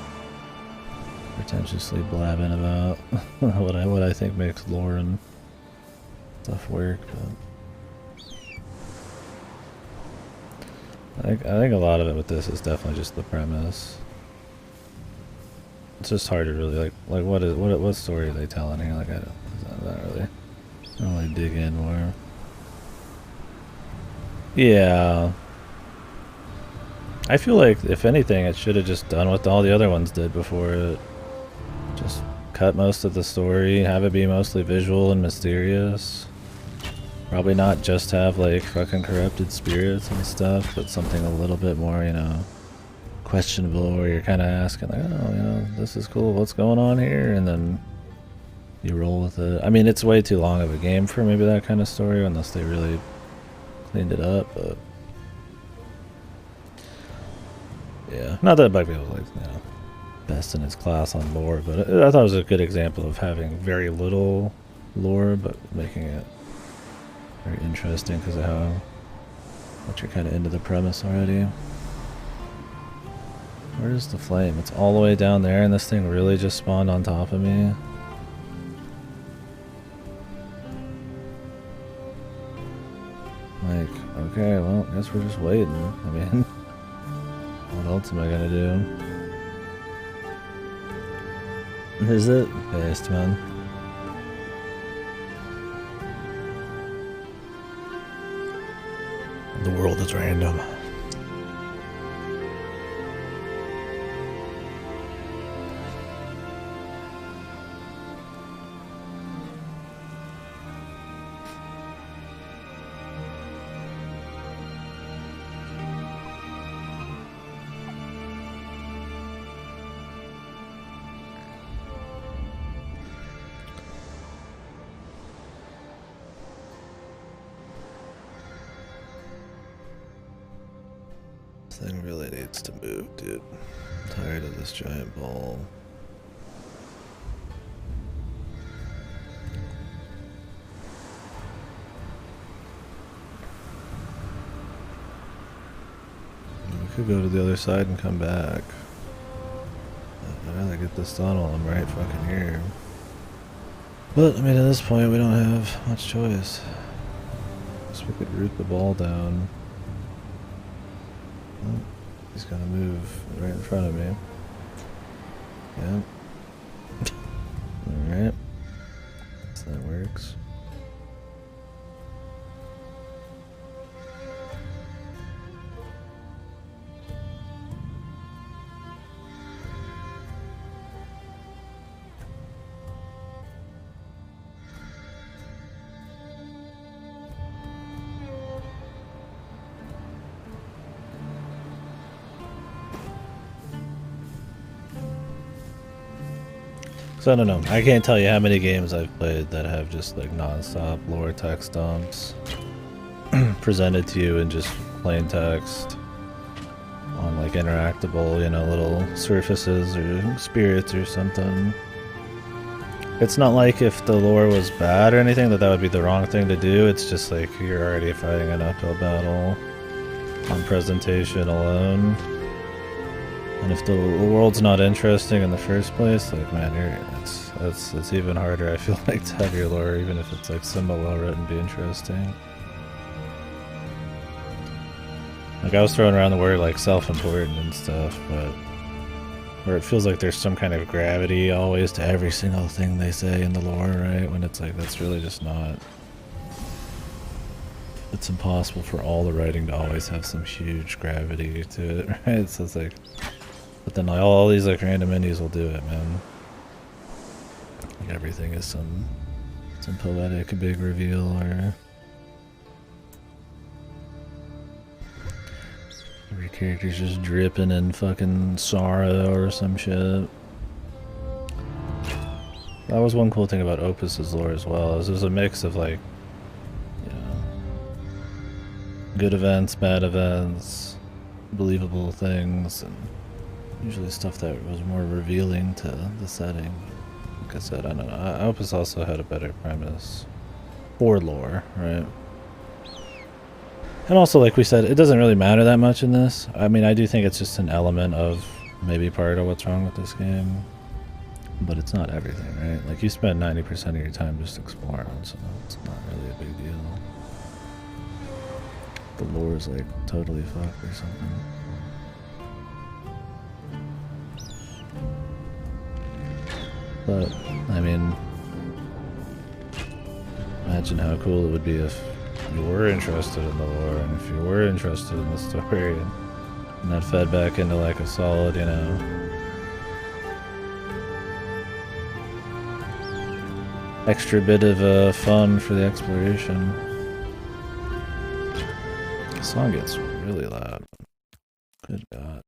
[SPEAKER 1] pretentiously blabbing about what I think makes lore and stuff work, but I think a lot of it with this is definitely just the premise. It's just hard to really like what story are they telling here? Like I don't really dig in more. Yeah. I feel like if anything, it should have just done what all the other ones did before it. Just cut most of the story, have it be mostly visual and mysterious. Probably not just have like fucking corrupted spirits and stuff, but something a little bit more, you know, questionable, where you're kind of asking like, oh, you know, this is cool, what's going on here, and then you roll with it. I mean, it's way too long of a game for maybe that kind of story, unless they really cleaned it up. But yeah, not that Bugbear was like, you know, best in its class on lore, but I thought it was a good example of having very little lore, but making it very interesting because of how much you're kind of into the premise already. Where's the flame? It's all the way down there, and this thing really just spawned on top of me. Like, okay, well, I guess we're just waiting. I mean, what else am I gonna do? Is it? Based, man. The world is random. Thing really needs to move, dude. I'm tired of this giant ball. We could go to the other side and come back. I'd rather get this done while I'm right fucking here. But, I mean, at this point, we don't have much choice. Guess we could root the ball down. Oh, he's gonna move right in front of me. Yep. Alright. So that works. So I don't know. I can't tell you how many games I've played that have just like non-stop lore text dumps presented to you in just plain text on like interactable, you know, little surfaces or spirits or something. It's not like if the lore was bad or anything that would be the wrong thing to do. It's just like you're already fighting an uphill battle on presentation alone. And if the world's not interesting in the first place, like, man, it's even harder, I feel like, to have your lore, even if it's like somewhat well written, be interesting. Like, I was throwing around the word like self-important and stuff, but where it feels like there's some kind of gravity always to every single thing they say in the lore, right? When it's like, that's really just not. It's impossible for all the writing to always have some huge gravity to it, right? So it's like. But then like, all these like random indies will do it, man. Like everything is some poetic big reveal, or every character's just dripping in fucking sorrow or some shit. That was one cool thing about Opus's lore as well. It was a mix of like, you know, good events, bad events, believable things, and usually stuff that was more revealing to the setting. Like I said, I don't know. Opus also had a better premise for lore, right? And also, like we said, it doesn't really matter that much in this. I mean, I do think it's just an element of maybe part of what's wrong with this game. But it's not everything, right? Like, you spend 90% of your time just exploring, so it's not really a big deal. The lore is, like, totally fucked or something. But, I mean, imagine how cool it would be if you were interested in the lore, and if you were interested in the story, and that fed back into like a solid, you know, extra bit of fun for the exploration. The song gets really loud. Good God.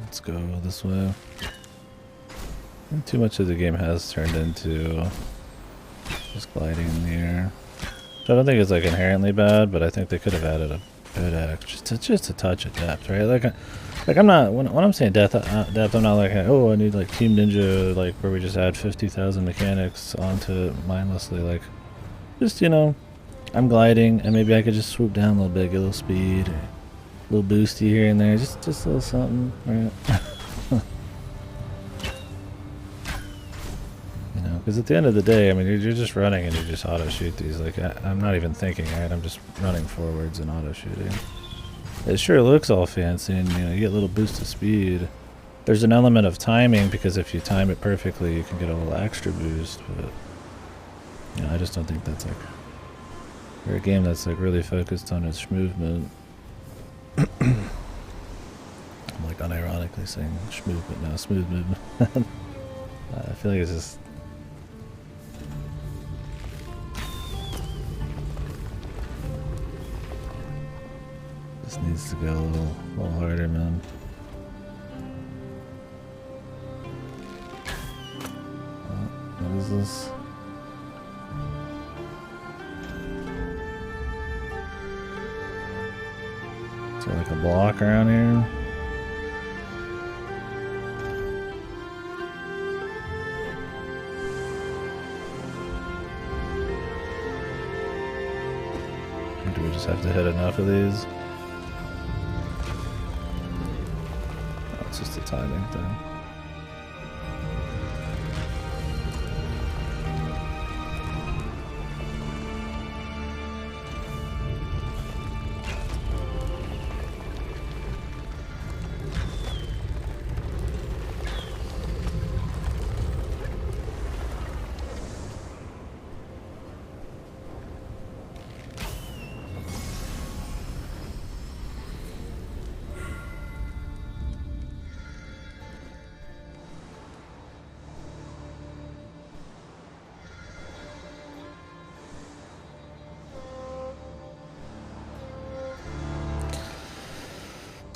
[SPEAKER 1] Let's go this way. Too much of the game has turned into just gliding in the air. So I don't think it's like inherently bad, but I think they could have added a bit just a touch of depth, right? Like I'm not when I'm saying depth, I'm not like, oh, I need like Team Ninja, like where we just add 50,000 mechanics onto it mindlessly. Like, just, you know, I'm gliding and maybe I could just swoop down a little bit, get a little speed. Or, little boosty here and there, just a little something, right? You know, because at the end of the day, I mean, you're just running and you just auto shoot these. Like, I'm not even thinking, right? I'm just running forwards and auto shooting. It sure looks all fancy, and you know, you get a little boost of speed. There's an element of timing, because if you time it perfectly, you can get a little extra boost. But you know, I just don't think that's like, for a game that's like really focused on its movement. I'm like unironically saying schmoove, but no, smooth movement. I feel like it's just needs to go a little harder, man. What is this? Is there like a block around here? Or do we just have to hit enough of these? Oh, it's just a timing thing.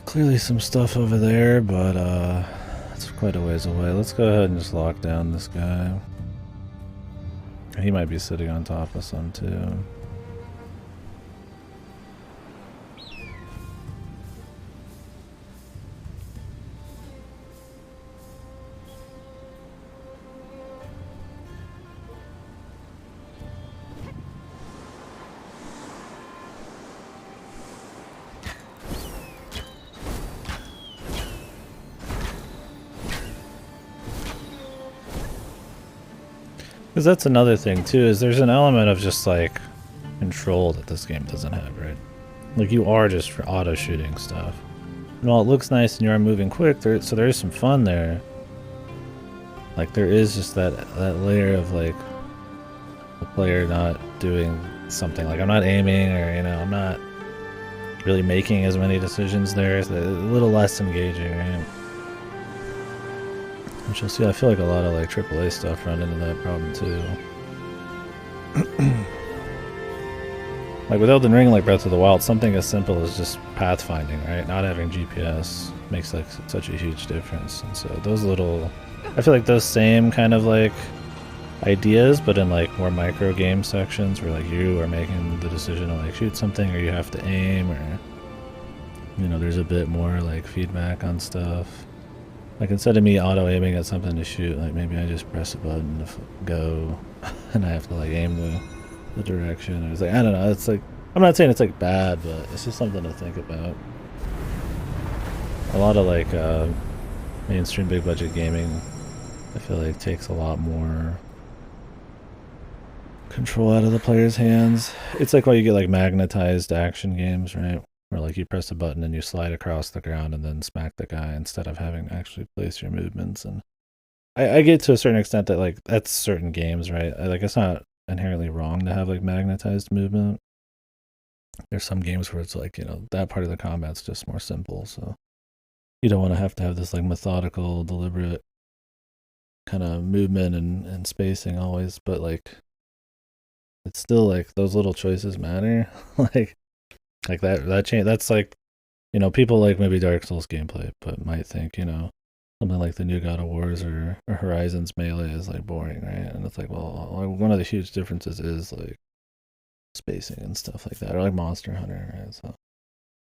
[SPEAKER 1] Clearly some stuff over there, but it's quite a ways away. Let's go ahead and just lock down this guy. He might be sitting on top of some too. Because that's another thing too, is there's an element of just like control that this game doesn't have, right? Like you are just auto shooting stuff. And while it looks nice and you are moving quick, so there is some fun there. Like there is just that layer of like the player not doing something. Like I'm not aiming, or you know, I'm not really making as many decisions there. It's a little less engaging, right? Which you'll see, I feel like a lot of like AAA stuff run into that problem too. Like with Elden Ring, like Breath of the Wild, something as simple as just pathfinding, right? Not having GPS makes like such a huge difference. And so those little, I feel like those same kind of like ideas, but in like more micro game sections where like you are making the decision to like shoot something, or you have to aim, or you know, there's a bit more like feedback on stuff. Like instead of me auto aiming at something to shoot, like maybe I just press a button to go, and I have to like aim the direction. It's like, I don't know. It's like, I'm not saying it's like bad, but it's just something to think about. A lot of like mainstream big budget gaming, I feel like takes a lot more control out of the player's hands. It's like why you get like magnetized action games, right? Where like you press a button and you slide across the ground and then smack the guy instead of having to actually place your movements. And I get to a certain extent that like that's certain games, right? Like it's not inherently wrong to have like magnetized movement. There's some games where it's like, you know, that part of the combat's just more simple, so you don't want to have this like methodical, deliberate kind of movement and spacing always, but like it's still like those little choices matter. like that change, that's like, you know, people like maybe Dark Souls gameplay but might think, you know, something like the new God of Wars or Horizon's melee is like boring, right? And it's like, well, one of the huge differences is like spacing and stuff like that, or like Monster Hunter, right? So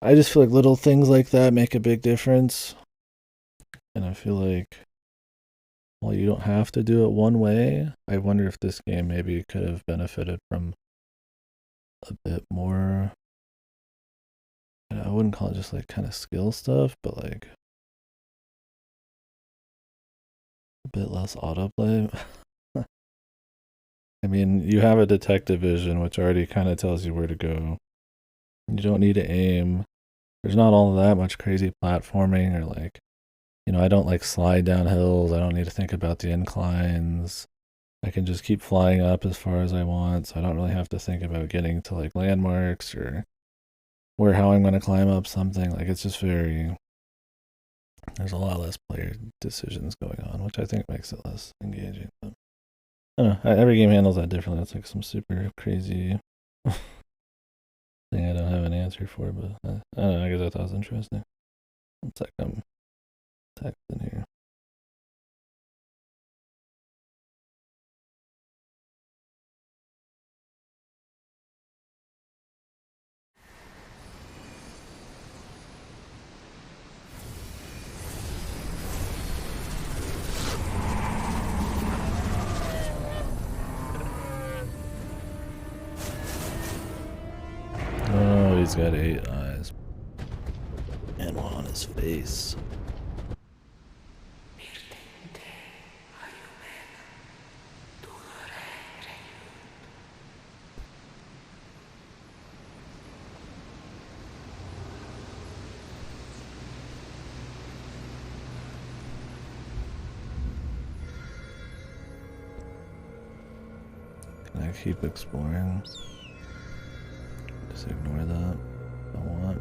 [SPEAKER 1] I just feel like little things like that make a big difference. And I feel like while you don't have to do it one way, I wonder if this game maybe could have benefited from a bit more, you know, I wouldn't call it just like kind of skill stuff, but like a bit less autoplay. I mean, you have a detective vision, which already kind of tells you where to go. You don't need to aim. There's not all that much crazy platforming, or like, you know, I don't like slide down hills. I don't need to think about the inclines. I can just keep flying up as far as I want, so I don't really have to think about getting to like landmarks or how I'm going to climb up something. Like it's just very, there's a lot less player decisions going on, which I think makes it less engaging. But I don't know, every game handles that differently. That's like some super crazy thing I don't have an answer for, but I don't know, I guess I thought it was interesting. It's like I'm texting here. Oh, he's got 8 eyes. And one on his face. Can I keep exploring? Just ignore that. Don't want.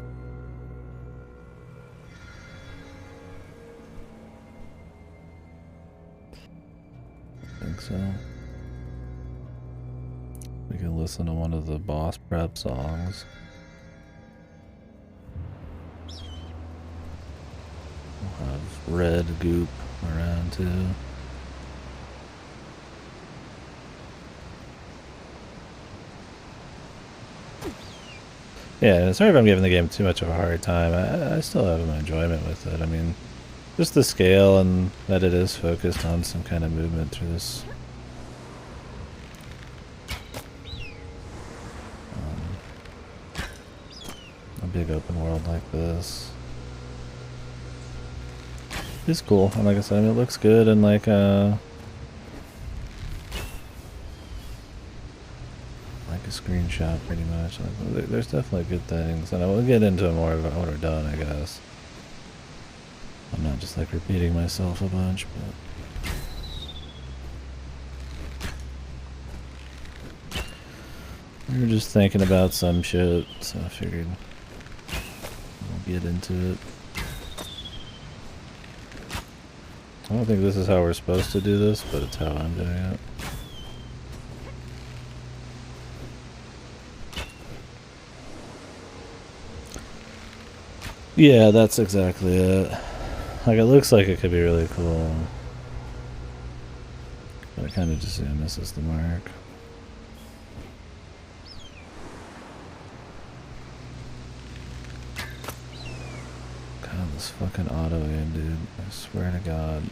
[SPEAKER 1] I think so. We can listen to one of the boss prep songs. We'll have red goop around too. Yeah, sorry if I'm giving the game too much of a hard time. I still have my enjoyment with it. I mean, just the scale and that it is focused on some kind of movement through this. A big open world like this. It's cool. And like I said, I mean, it looks good and like a screenshot pretty much. Like, there's definitely good things, and I will get into more of it when we're done, I guess. I'm not just like repeating myself a bunch, but we were just thinking about some shit, so I figured we'll get into it. I don't think this is how we're supposed to do this, but it's how I'm doing it. Yeah, that's exactly it. Like, it looks like it could be really cool. But it kind of just misses the mark. God, this fucking auto aim, dude. I swear to God.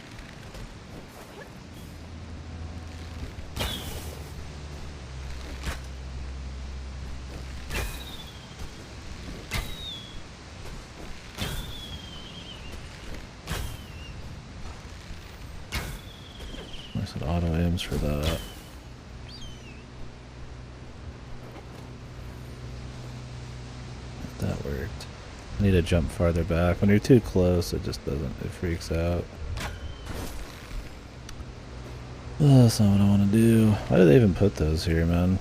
[SPEAKER 1] I said auto aims for that. That worked. I need to jump farther back. When you're too close, it just doesn't, it freaks out. Oh, that's not what I want to do. Why do they even put those here, man?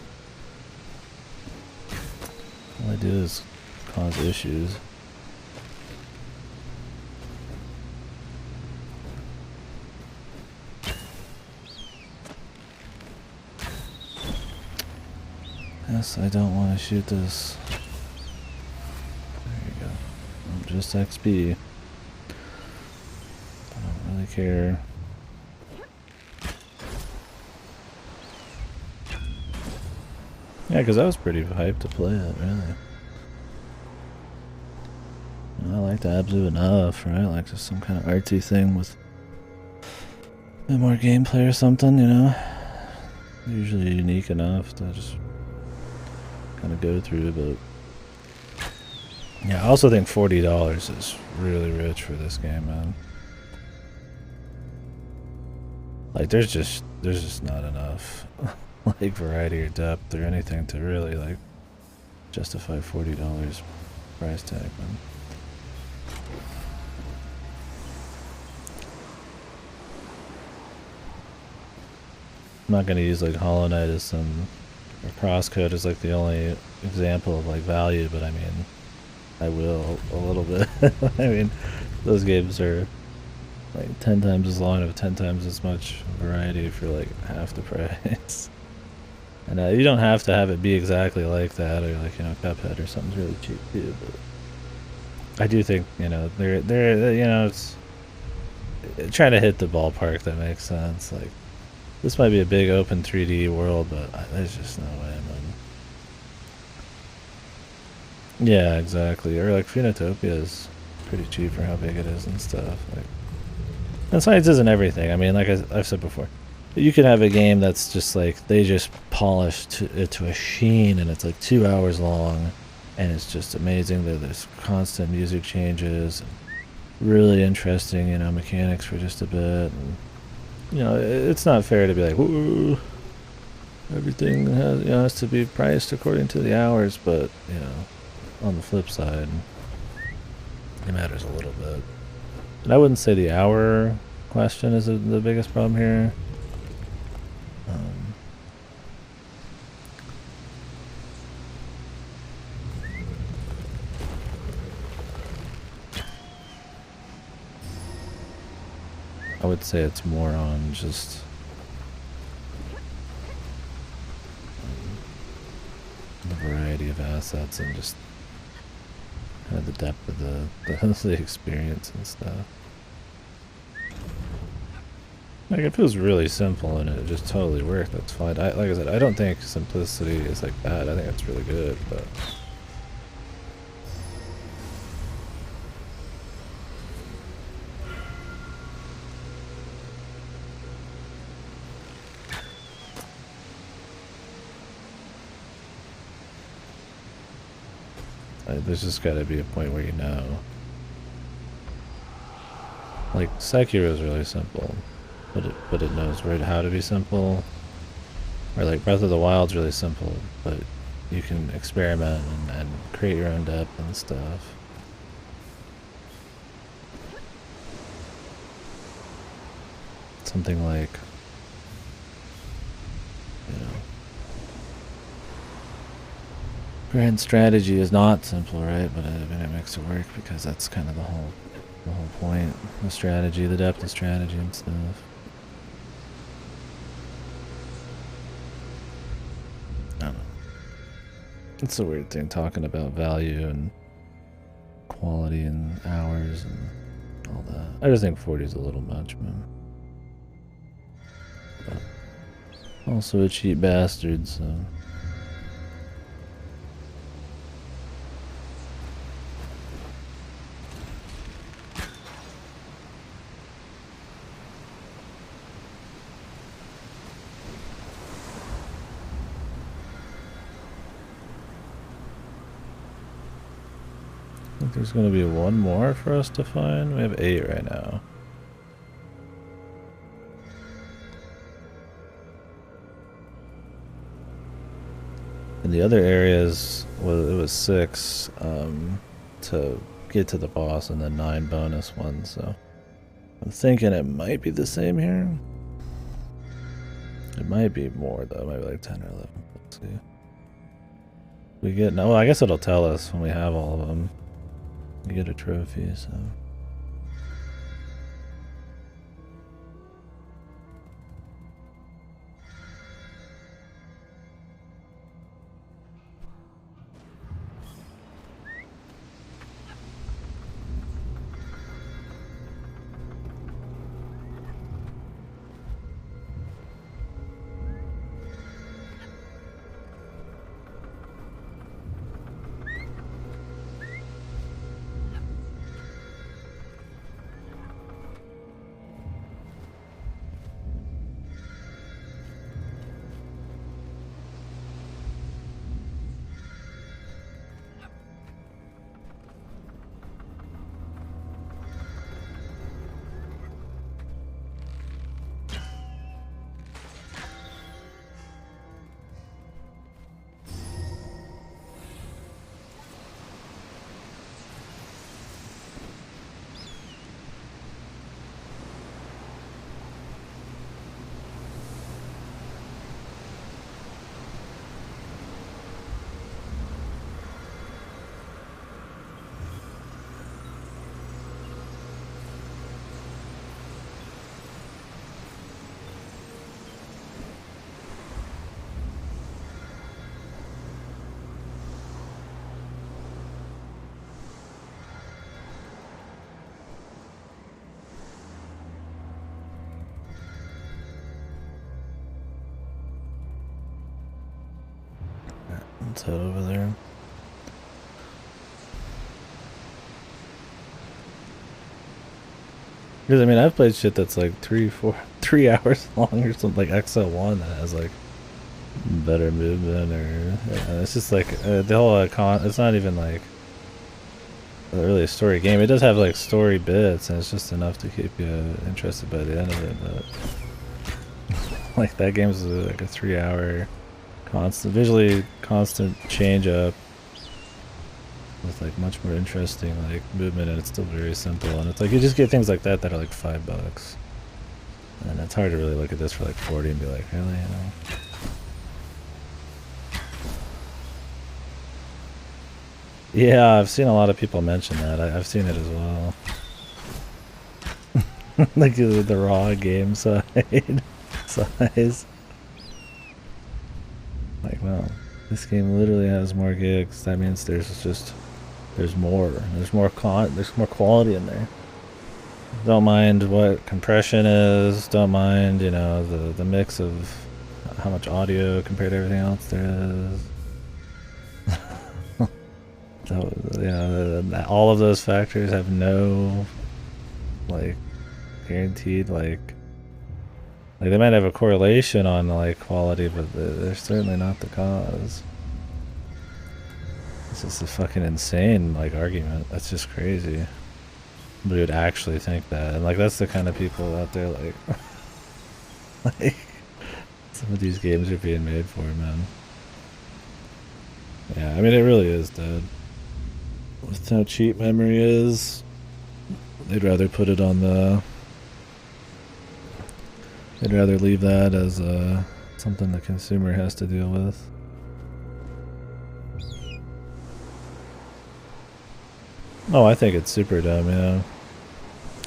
[SPEAKER 1] All I do is cause issues. Yes, I don't want to shoot this. There you go. Just XP. I don't really care. Yeah, because I was pretty hyped to play it, really. I liked Abzu enough, right? Like just some kind of artsy thing with a bit more gameplay or something, you know? Usually unique enough to just kind of go through, but yeah, I also think $40 is really rich for this game, man. Like there's just not enough like variety or depth or anything to really like justify $40 price tag, man. I'm not gonna use like Hollow Knight as some, or Crosscode as like the only example of like value, but I mean, I will a little bit. I mean, those games are like 10 times as long, of 10 times as much variety for like half the price. And you don't have to have it be exactly like that, or like, you know, Cuphead or something's really cheap too. But I do think, you know, they're you know, it's trying to hit the ballpark that makes sense. Like this might be a big open 3D world, but there's just no way, man. Yeah, exactly. Or like Phoenotopia is pretty cheap for how big it is and stuff. Like, and science isn't everything. I mean, like I've said before, you can have a game that's just like they just polished it to a sheen, and it's like 2 hours long, and it's just amazing. There's constant music changes, and really interesting, you know, mechanics for just a bit. And, you know, it's not fair to be like, whoa, everything has, you know, has to be priced according to the hours, but you know, on the flip side, it matters a little bit. And I wouldn't say the hour question is the biggest problem here. I would say it's more on just the variety of assets and just kind of the depth of the experience and stuff. Like, if it was really simple and it just totally worked, that's fine. Like I said, I don't think simplicity is like bad. I think it's really good, but there's just got to be a point where you know. Like Sekiro is really simple, but it knows right how to be simple. Or like Breath of the Wild's really simple, but you can experiment and create your own depth and stuff. Something like, you know, Grand Strategy is not simple, right? But I mean, it makes it work because that's kind of the whole The whole point, the strategy, the depth of strategy and stuff. I don't know. It's a weird thing talking about value and quality and hours and all that. I just think 40 is a little much, man. But also a cheap bastard, so. I think there's going to be one more for us to find. We have 8 right now. In the other areas, well, it was 6 to get to the boss, and then 9 bonus ones. So I'm thinking it might be the same here. It might be more though. It might be like 10 or 11. Let's see. We get no. Well, I guess it'll tell us when we have all of them. We get a trophy, so. Let's head over there. Because I mean, I've played shit that's like 3 hours long or something, like XL1 that has like better movement, or it's just like the whole it's not even like really a story game. It does have like story bits, and it's just enough to keep you interested by the end of it. But like that game's like a 3-hour visually constant change up with like much more interesting like movement, and it's still very simple. And it's like you just get things like that are like $5, and it's hard to really look at this for like 40 and be like, really, you know. Yeah, I've seen a lot of people mention that. I've seen it as well. Like the raw game size. Like, well, this game literally has more gigs. That means there's more quality in there. Don't mind what compression is. Don't mind, you know, the mix of how much audio compared to everything else there is. So, you know, all of those factors have no, like, guaranteed, like they might have a correlation on, like, quality, but they're certainly not the cause. It's just a fucking insane, like, argument. That's just crazy. Nobody would actually think that. And, like, that's the kind of people out there, like, like, some of these games are being made for, man. Yeah, I mean, it really is, dude. With how cheap memory is, they'd rather put it on the... They'd rather leave that as something the consumer has to deal with. Oh, I think it's super dumb, yeah.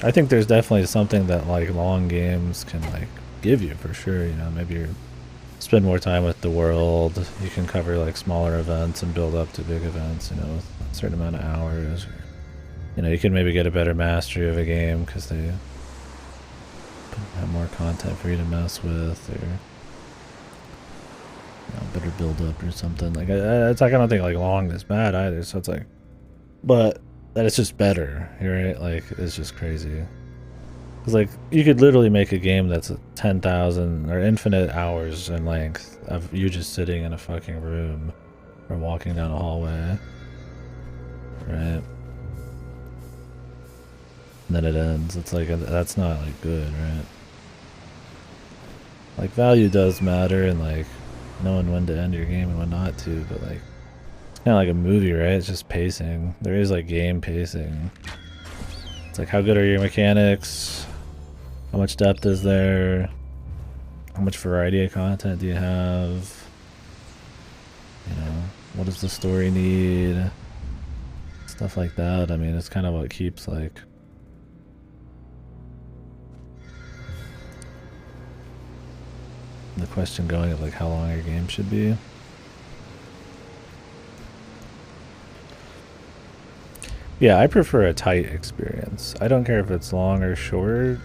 [SPEAKER 1] I think there's definitely something that like long games can like give you for sure. You know, maybe you spend more time with the world. You can cover like smaller events and build up to big events. You know, with a certain amount of hours. Or, you know, you can maybe get a better mastery of a game because they have more content for you to mess with, or you know, better build up or something. Like it's like I don't think like long is bad either. So it's like, but that it's just better, right? Like it's just crazy. Cause like you could literally make a game that's 10,000 or infinite hours in length of you just sitting in a fucking room or walking down a hallway, right? And then it ends. It's like that's not like good, right? Like value does matter, and like knowing when to end your game and when not to, but like it's kind of like a movie, right? It's just pacing. There is like game pacing. It's like how good are your mechanics? How much depth is there? How much variety of content do you have? You know, what does the story need? Stuff like that. I mean, it's kind of what keeps like the question going of like how long your game should be. Yeah, I prefer a tight experience. I don't care if it's long or short,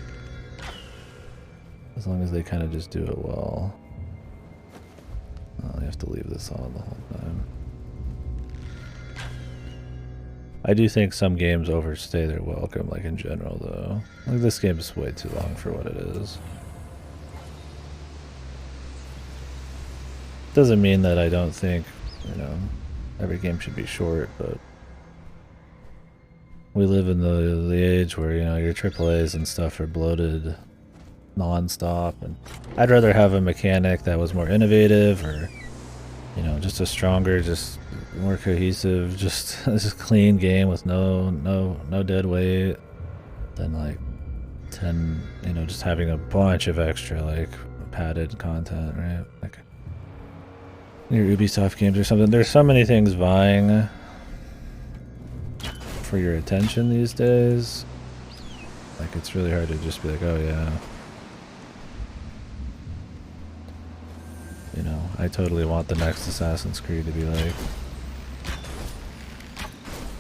[SPEAKER 1] as long as they kind of just do it well. Oh, you have to leave this on the whole time. I do think some games overstay their welcome, like in general though. Like this game is way too long for what it is. Doesn't mean that I don't think, you know, every game should be short, but we live in the age where, you know, your AAAs and stuff are bloated non-stop, and I'd rather have a mechanic that was more innovative, or you know, just a stronger, just more cohesive, just clean game with no dead weight, than like 10, you know, just having a bunch of extra like padded content, right? Like your Ubisoft games or something. There's so many things vying for your attention these days. Like it's really hard to just be like, oh yeah, you know, I totally want the next Assassin's Creed to be like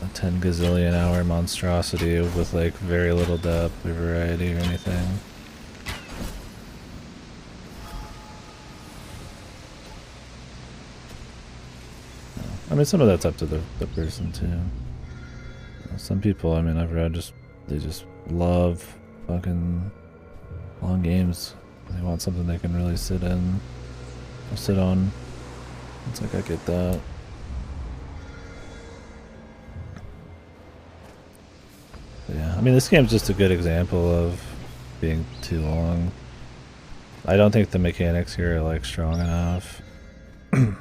[SPEAKER 1] a 10 gazillion hour monstrosity with like very little depth or variety or anything. I mean, some of that's up to the person too. Some people, I mean, I've read they just love fucking long games. They want something they can really sit in, or sit on. It's like, I get that. But yeah, I mean, this game's just a good example of being too long. I don't think the mechanics here are like strong enough. The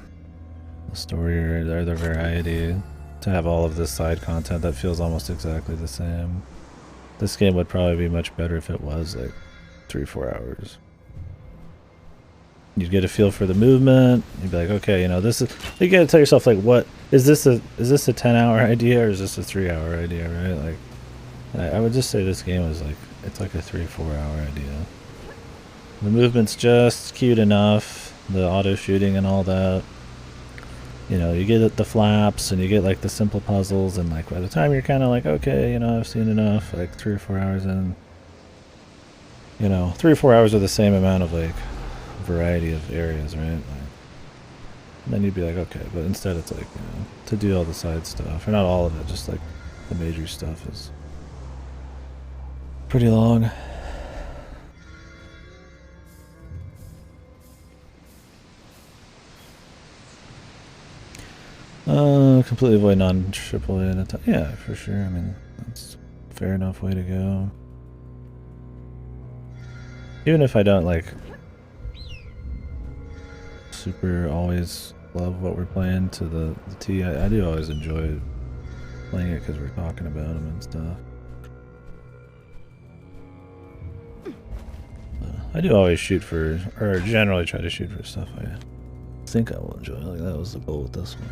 [SPEAKER 1] story or the variety to have all of this side content that feels almost exactly the same. This game would probably be much better if it was like 3-4 hours. You'd get a feel for the movement. You'd be like, okay, you know, this is. You gotta tell yourself like, what is this a 10-hour idea or is this a 3-hour idea, right? Like, I would just say this game is like, it's like a 3-4 hour idea. The movement's just cute enough. The auto shooting and all that. You know, you get the flaps and you get like the simple puzzles, and like by the time you're kind of like, okay, you know, I've seen enough, like 3 or 4 hours in, you know, 3 or 4 hours are the same amount of like variety of areas, right? Like, and then you'd be like, okay, but instead it's like, you know, to do all the side stuff, or not all of it, just like the major stuff is pretty long. Completely avoid non-AAA. Yeah, for sure. I mean, that's a fair enough way to go. Even if I don't like super always love what we're playing to the T, I do always enjoy playing it because we're talking about them and stuff. I do always shoot for, or generally try to shoot for stuff I think I will enjoy. Like that was the goal with this one.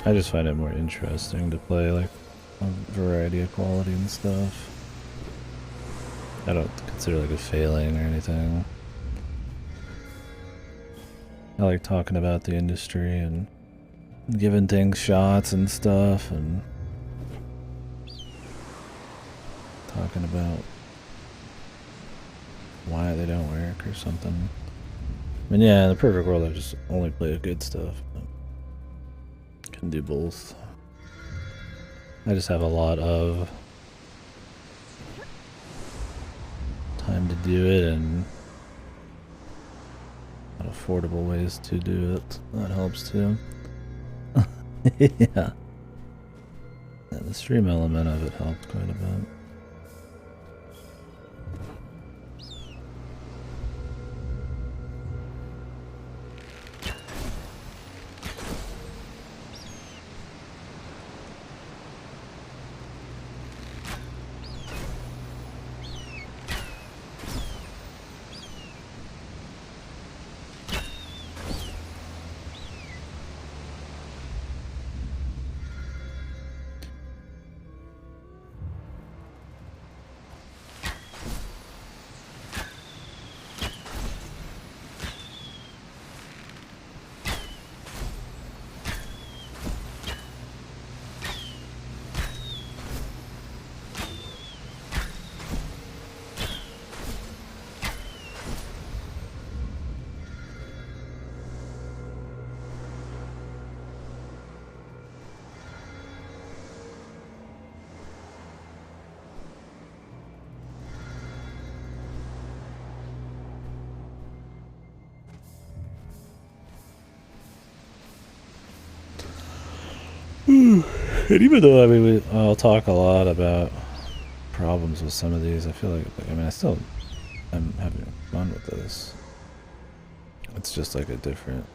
[SPEAKER 1] I just find it more interesting to play like a variety of quality and stuff. I don't consider like a failing or anything. I like talking about the industry and giving things shots and stuff and talking about why they don't work or something. I mean, yeah, in the perfect world I just only play the good stuff. But can do both. I just have a lot of time to do it and affordable ways to do it. That helps too. Yeah. Yeah, the stream element of it helped quite a bit. And even though, I mean, I'll talk a lot about problems with some of these, I feel like I mean, I'm having fun with this. It's just like a different,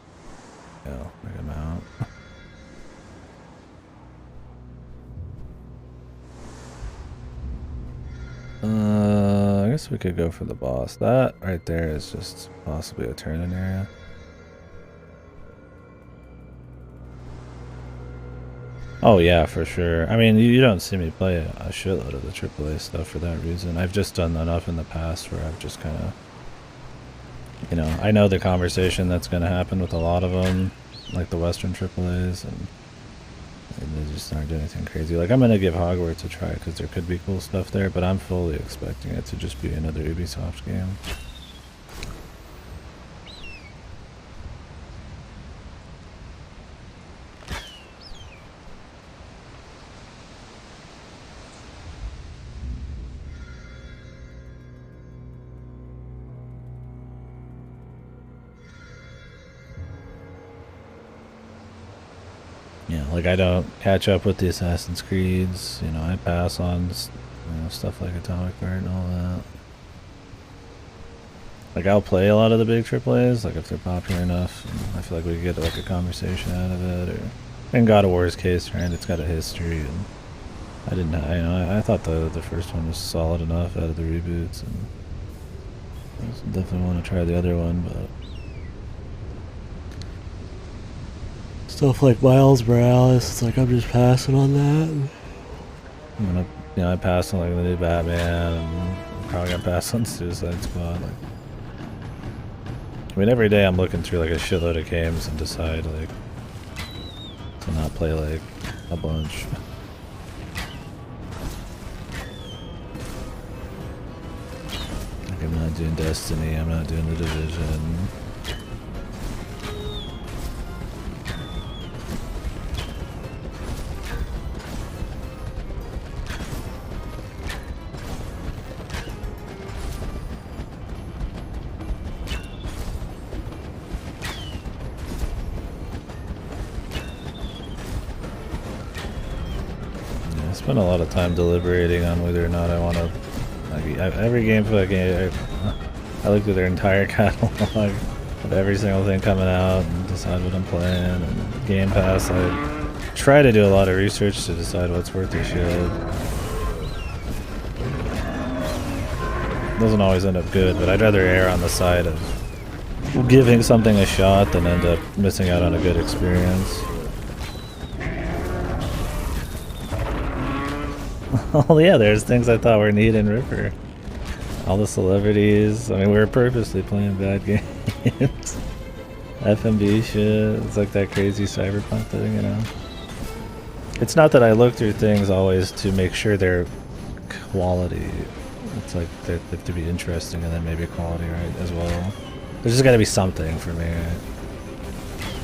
[SPEAKER 1] you know, like amount. I guess we could go for the boss. That right there is just possibly a turn-in area. Oh yeah, for sure. I mean, you don't see me play a shitload of the AAA stuff for that reason. I've just done enough in the past where I've just kind of, you know, I know the conversation that's going to happen with a lot of them, like the Western AAAs, and they just aren't doing anything crazy. Like, I'm going to give Hogwarts a try because there could be cool stuff there, but I'm fully expecting it to just be another Ubisoft game. Yeah, like I don't catch up with the Assassin's Creeds, you know, I pass on, you know, stuff like Atomic Heart and all that. Like, I'll play a lot of the big AAAs, like if they're popular enough, and I feel like we could get like a conversation out of it, or in God of War's case, right, it's got a history, and I didn't, you know, I thought the first one was solid enough out of the reboots, and I definitely want to try the other one, but stuff like Miles Morales, it's like I'm just passing on that. I'm gonna, you know, I passed on like the new Batman, and I'm probably gonna pass on Suicide Squad. Like, I mean, every day I'm looking through like a shitload of games and decide like to not play like a bunch. Like, I'm not doing Destiny, I'm not doing The Division. I spend a lot of time deliberating on whether or not I want to. Like, every game fucking. I look at their entire catalog of every single thing coming out and decide what I'm playing. And Game Pass, I try to do a lot of research to decide what's worth a shit. Doesn't always end up good, but I'd rather err on the side of giving something a shot than end up missing out on a good experience. Oh yeah, there's things I thought were neat in Ripper. All the celebrities. I mean, we were purposely playing bad games. FMB shit. It's like that crazy cyberpunk thing, you know? It's not that I look through things always to make sure they're quality. It's like they have to be interesting and then maybe quality, right, as well. There's just gotta be something for me,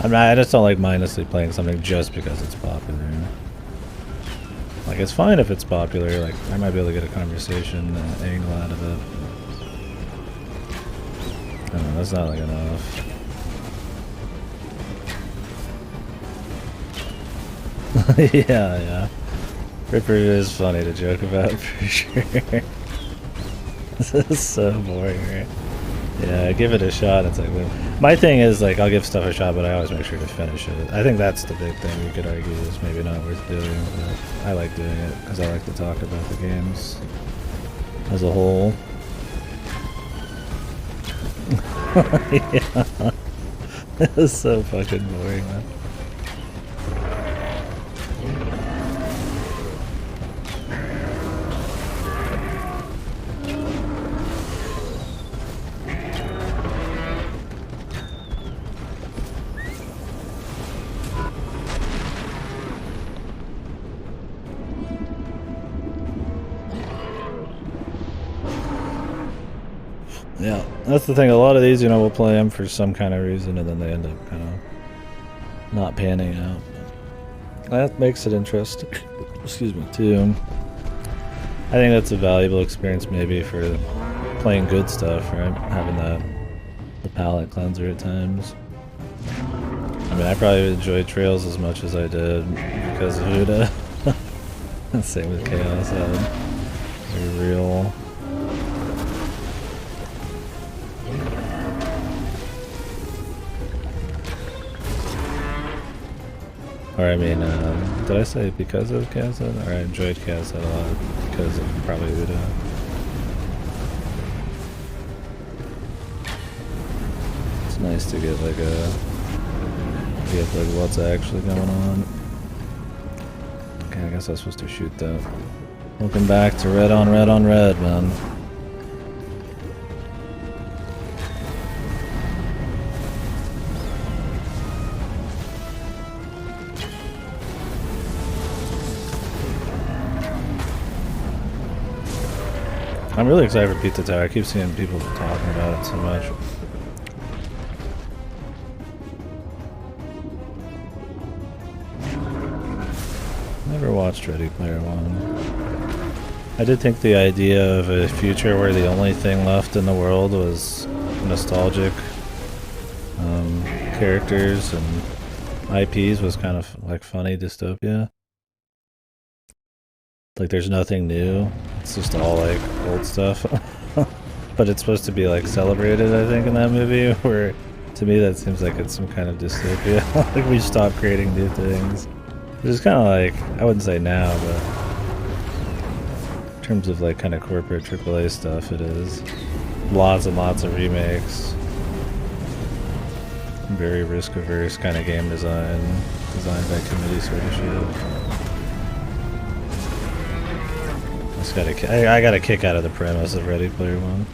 [SPEAKER 1] right? I just don't like mindlessly playing something just because it's popular. Like, it's fine if it's popular, like, I might be able to get a conversation angle out of it. I don't know, that's not like enough. yeah. Ripper is funny to joke about, for sure. This is so boring, right? Yeah, give it a shot. It's like, my thing is, like, I'll give stuff a shot, but I always make sure to finish it. I think that's the big thing you could argue is maybe not worth doing, but I like doing it because I like to talk about the games as a whole. Yeah. It's so fucking boring, man. Yeah, that's the thing. A lot of these, you know, we'll play them for some kind of reason, and then they end up kind of not panning out. That makes it interesting. Excuse me, too. I think that's a valuable experience, maybe, for playing good stuff, right? Having the palate cleanser at times. I mean, I probably enjoyed Trails as much as I did because of Huda. Same with Chaos. Very real. Or I mean, did I say because of Chaos? Or I enjoyed Chaos a lot because of probably Uda. It's nice to get like what's actually going on. Okay, I guess I was supposed to shoot that. Welcome back to Red on Red on Red, man. I'm really excited for Pizza Tower. I keep seeing people talking about it so much. Never watched Ready Player One. I did think the idea of a future where the only thing left in the world was nostalgic characters and IPs was kind of like funny dystopia. Like there's nothing new. It's just all like old stuff. But it's supposed to be like celebrated, I think, in that movie, where to me that seems like it's some kind of dystopia. Like we stop creating new things. Which is kind of like, I wouldn't say now, but in terms of like kind of corporate AAA stuff, it is. Lots and lots of remakes. Very risk-averse kind of game design. Designed by committee sort of shit. I got a kick out of the premise of Ready Player One.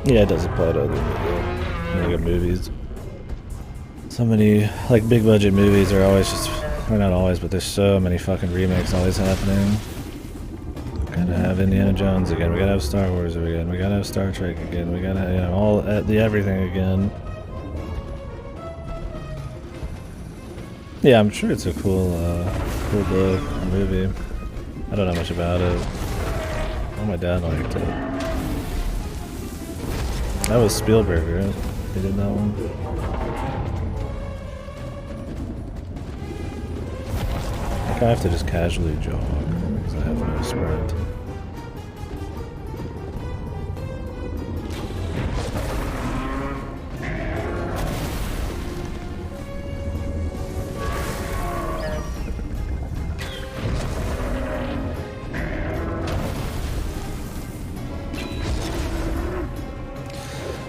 [SPEAKER 1] Yeah, it does apply to other movies. So many like big budget movies are always just, or not always, but there's so many fucking remakes always happening. Gotta have Indiana Jones again. We gotta have Star Wars again. We gotta have Star Trek again. We gotta have, you know, all the everything again. Yeah, I'm sure it's a cool book, movie. I don't know much about it. Oh, my dad liked it. That was Spielberg, right? They did that one. I think I have to just casually jog because I have no sprint.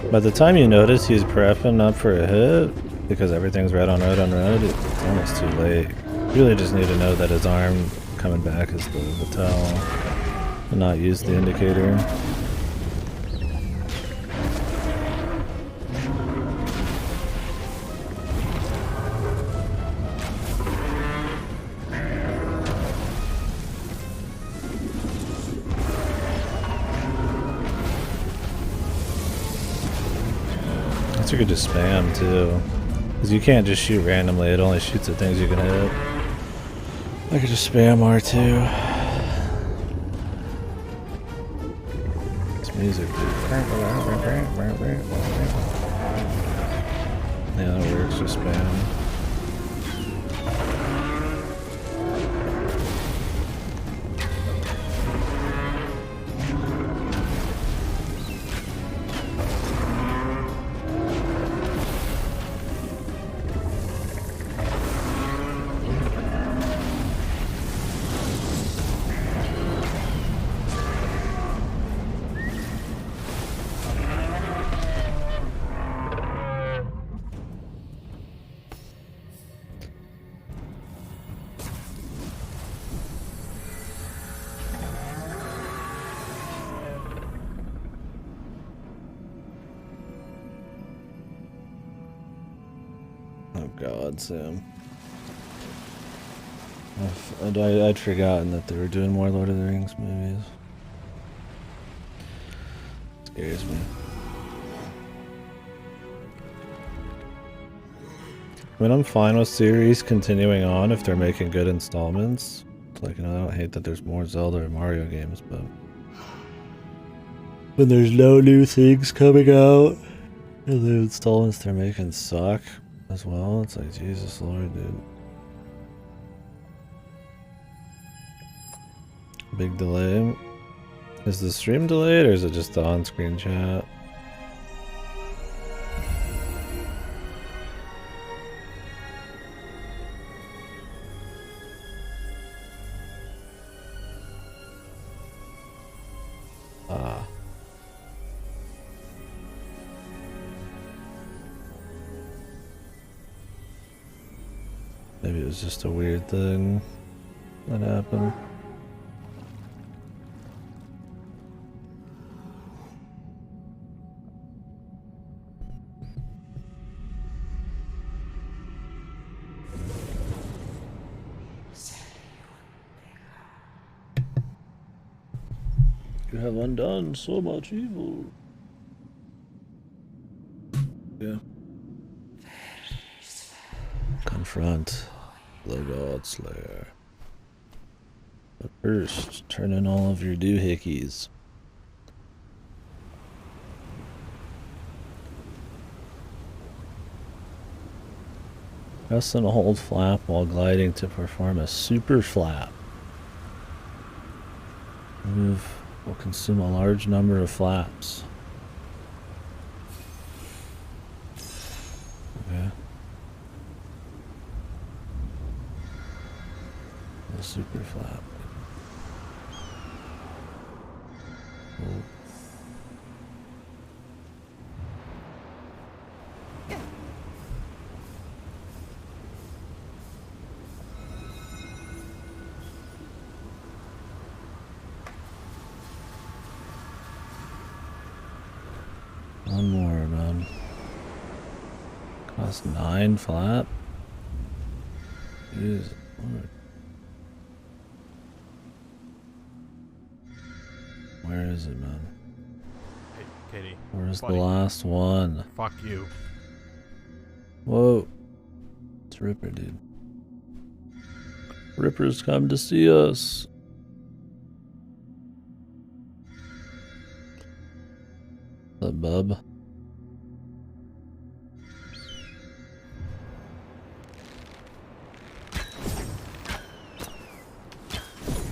[SPEAKER 1] By the time you notice he's prepping up for a hit, because everything's red on red on red, it's almost too late. You really just need to know that his arm coming back is the tell, and not use the indicator. You could just spam too, because you can't just shoot randomly. It only shoots at things you can hit. I could just spam R2. This music, dude. Yeah, that works. Just spam. God, Sam. I'd forgotten that they were doing more Lord of the Rings movies. Scares me. I mean, I'm fine with series continuing on if they're making good installments. It's like, you know, I don't hate that there's more Zelda or Mario games, but when there's no new things coming out and the installments they're making suck as well, it's like, Jesus Lord, dude. Big delay. Is the stream delayed or is it just the on-screen chat? Maybe it was just a weird thing that happened. You have undone so much evil. Yeah. Confront the God Slayer. But first, turn in all of your doohickeys. Press and hold flap while gliding to perform a super flap. Move will consume a large number of flaps. Okay. A super flap. Oh. One more, man. Cost 9 flap. Jesus Lord. Where is it, man?
[SPEAKER 3] Hey, Katie.
[SPEAKER 1] Where's the last one?
[SPEAKER 3] Fuck you.
[SPEAKER 1] Whoa. It's Ripper, dude. Ripper's come to see us. The bub.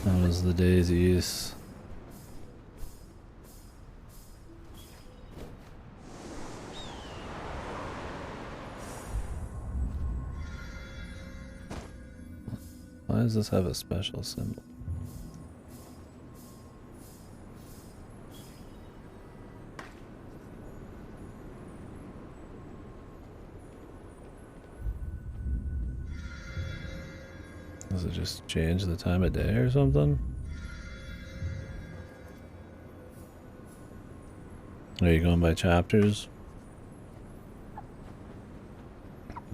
[SPEAKER 1] That was the daisies. Why does this have a special symbol? Does it just change the time of day or something? Are you going by chapters?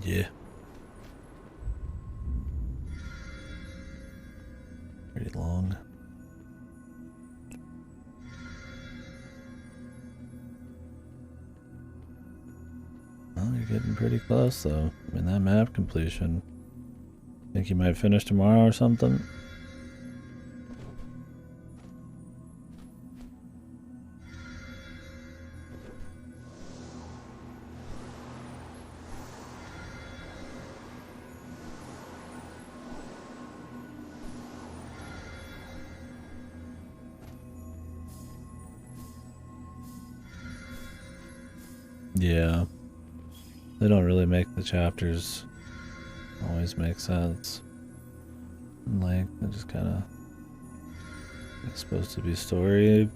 [SPEAKER 1] Yeah. Pretty long. Well, you're getting pretty close though. I mean, that map completion. Think you might finish tomorrow or something? Yeah. They don't really make the chapters always make sense. Like, they're just kind of supposed to be story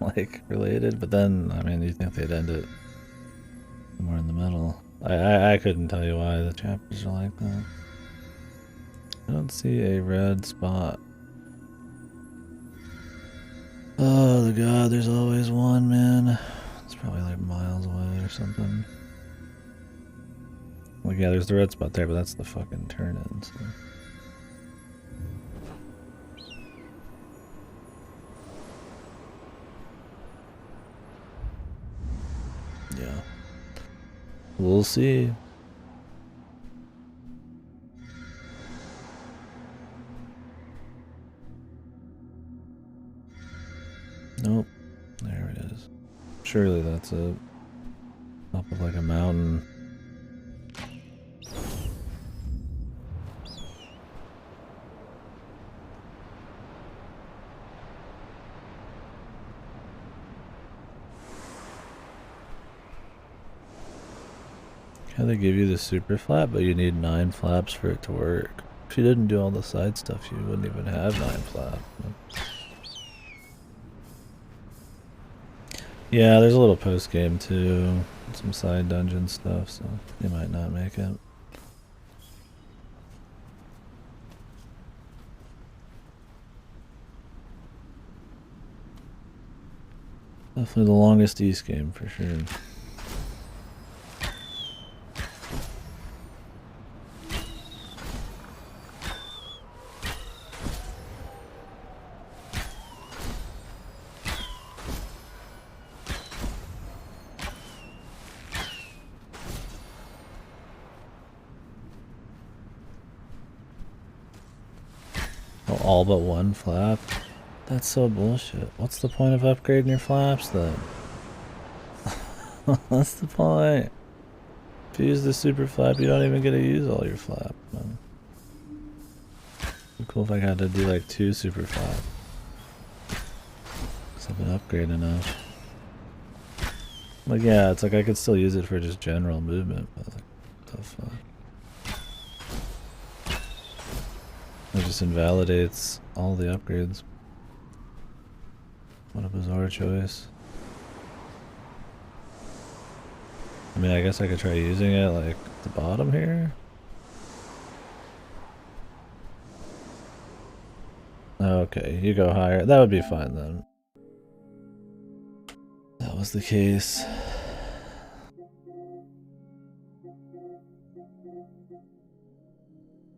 [SPEAKER 1] like related, but then I mean, you think they'd end it somewhere in the middle. I couldn't tell you why the chapters are like that. I don't see a red spot. Oh the god, there's always one, man. It's probably like miles away or something. Well, yeah, there's the red spot there, but that's the fucking turn-in, so. Yeah. We'll see. Nope. There it is. Surely that's it. Up of like a mountain. Yeah, they give you the super flap, but you need 9 flaps for it to work. If you didn't do all the side stuff, you wouldn't even have 9 flap. Yeah, there's a little post game too, some side dungeon stuff, so you might not make it. Definitely the longest East game for sure. Oh, all but 1 flap? That's so bullshit. What's the point of upgrading your flaps then? What's the point? If you use the super flap, you don't even get to use all your flap. Man. It'd be cool if I had to do like 2 super flap. Cause I've been upgrading enough. Like yeah, it's like I could still use it for just general movement, but like, what the fuck? It just invalidates all the upgrades. What a bizarre choice. I mean, I guess I could try using it like at the bottom here. Okay, you go higher. That would be fine then. That was the case.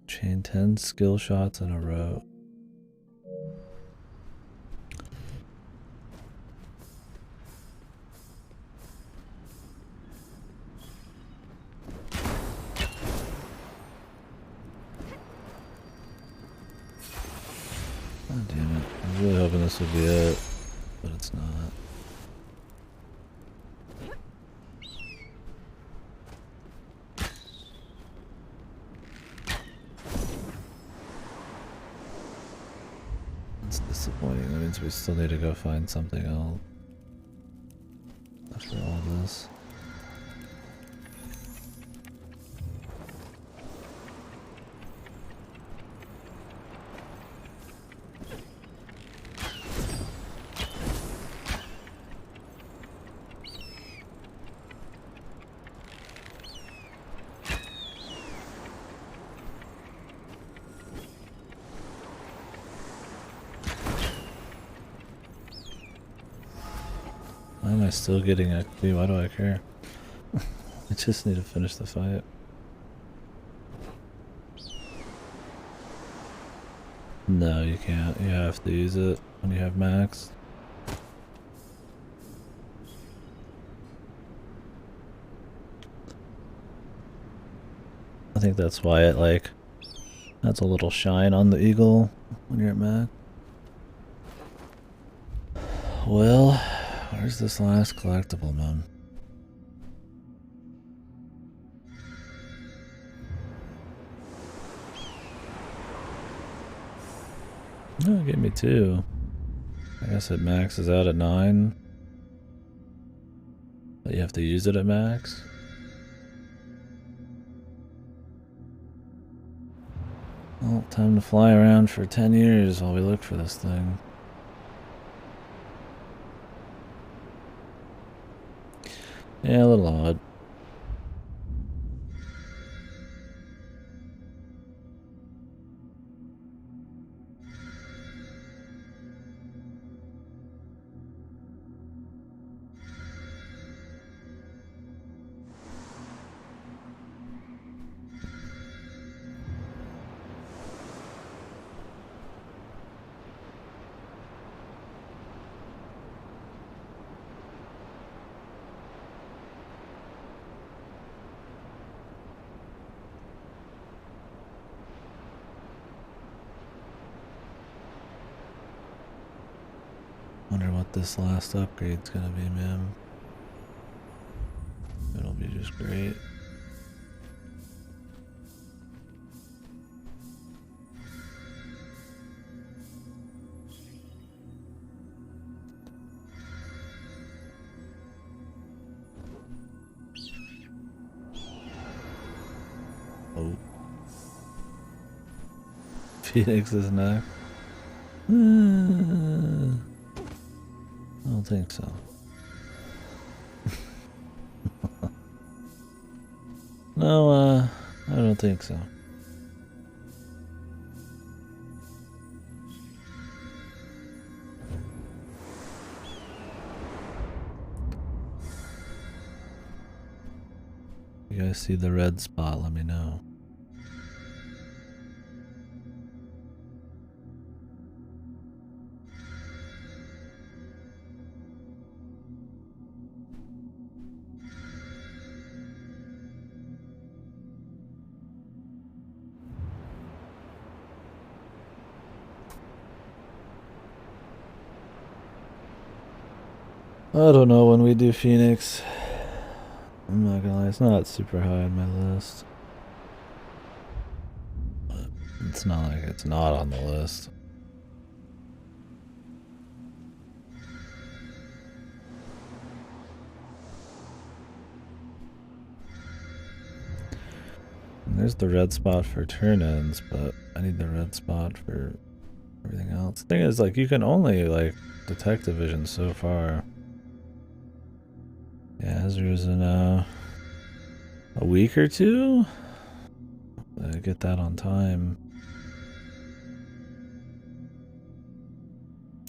[SPEAKER 1] Chain 10 skill shots in a row. Oh, damn it. I was really hoping this would be it, but it's not. It's disappointing. That means we still need to go find something else after all this. I still getting XP? Why do I care? I just need to finish the fight. No, you can't. You have to use it when you have max. I think that's why it like that's a little shine on the eagle when you're at max. Well, where's this last collectible, man? Oh, it gave me 2. I guess it maxes out at 9. But you have to use it at max. Well, time to fly around for 10 years while we look for this thing. Yeah, a little odd. Wonder what this last upgrade's gonna be, man. It'll be just great. Oh. Phoenix is next. I don't think so. No, I don't think so. You guys see the red spot, let me know. I don't know when we do Phoenix. I'm not gonna lie, it's not super high on my list. But it's not like it's not on the list. And there's the red spot for turn-ins, but I need the red spot for everything else. The thing is, like, you can only, like, detect division so far. Yeah, Ezra's in a week or two? Get that on time.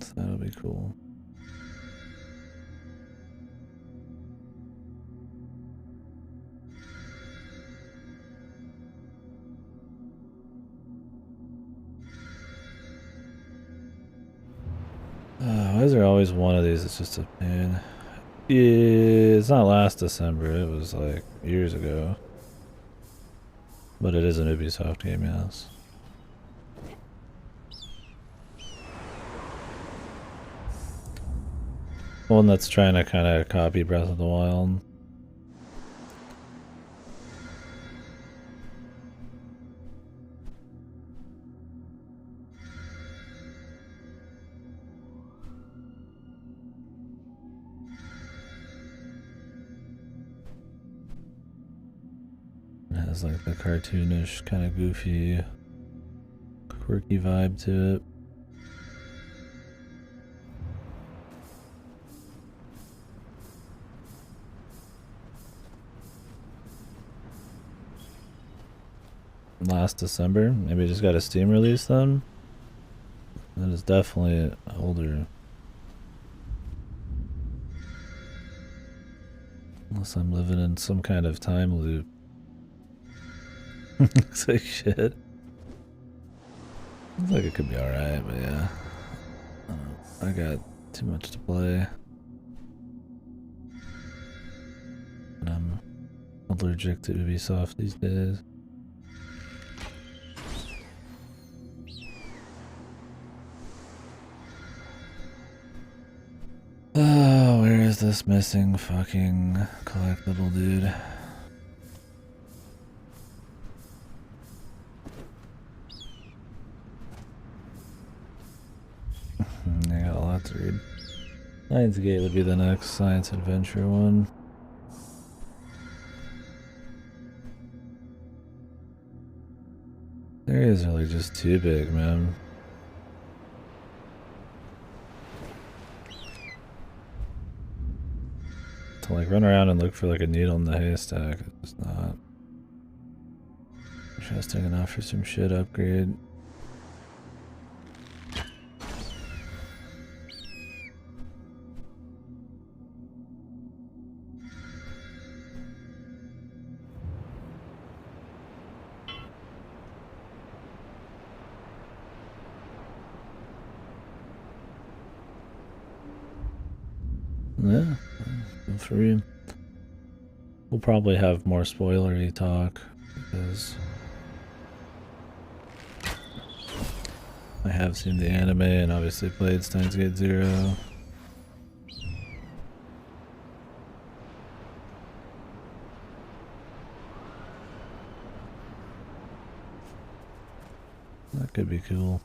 [SPEAKER 1] So that'll be cool. Why is there always one of these? It's just a pain. Yeah, it's not last December. It was like years ago. But it is an Ubisoft game, yes. One that's trying to kind of copy Breath of the Wild. It has like the cartoonish, kind of goofy, quirky vibe to it. Last December? Maybe it just got a Steam release then? That is definitely older. Unless I'm living in some kind of time loop. Looks like shit. Looks like it could be alright, but yeah. I got too much to play. And I'm allergic to Ubisoft these days. Oh, where is this missing fucking collectible dude? I got a lot to read. Lions Gate would be the next science adventure one. Areas are like just too big, man. To like run around and look for like a needle in the haystack is not interesting enough for some shit upgrade. Yeah, feel free. We'll probably have more spoilery talk because I have seen the anime and obviously played Steins Gate Zero. That could be cool.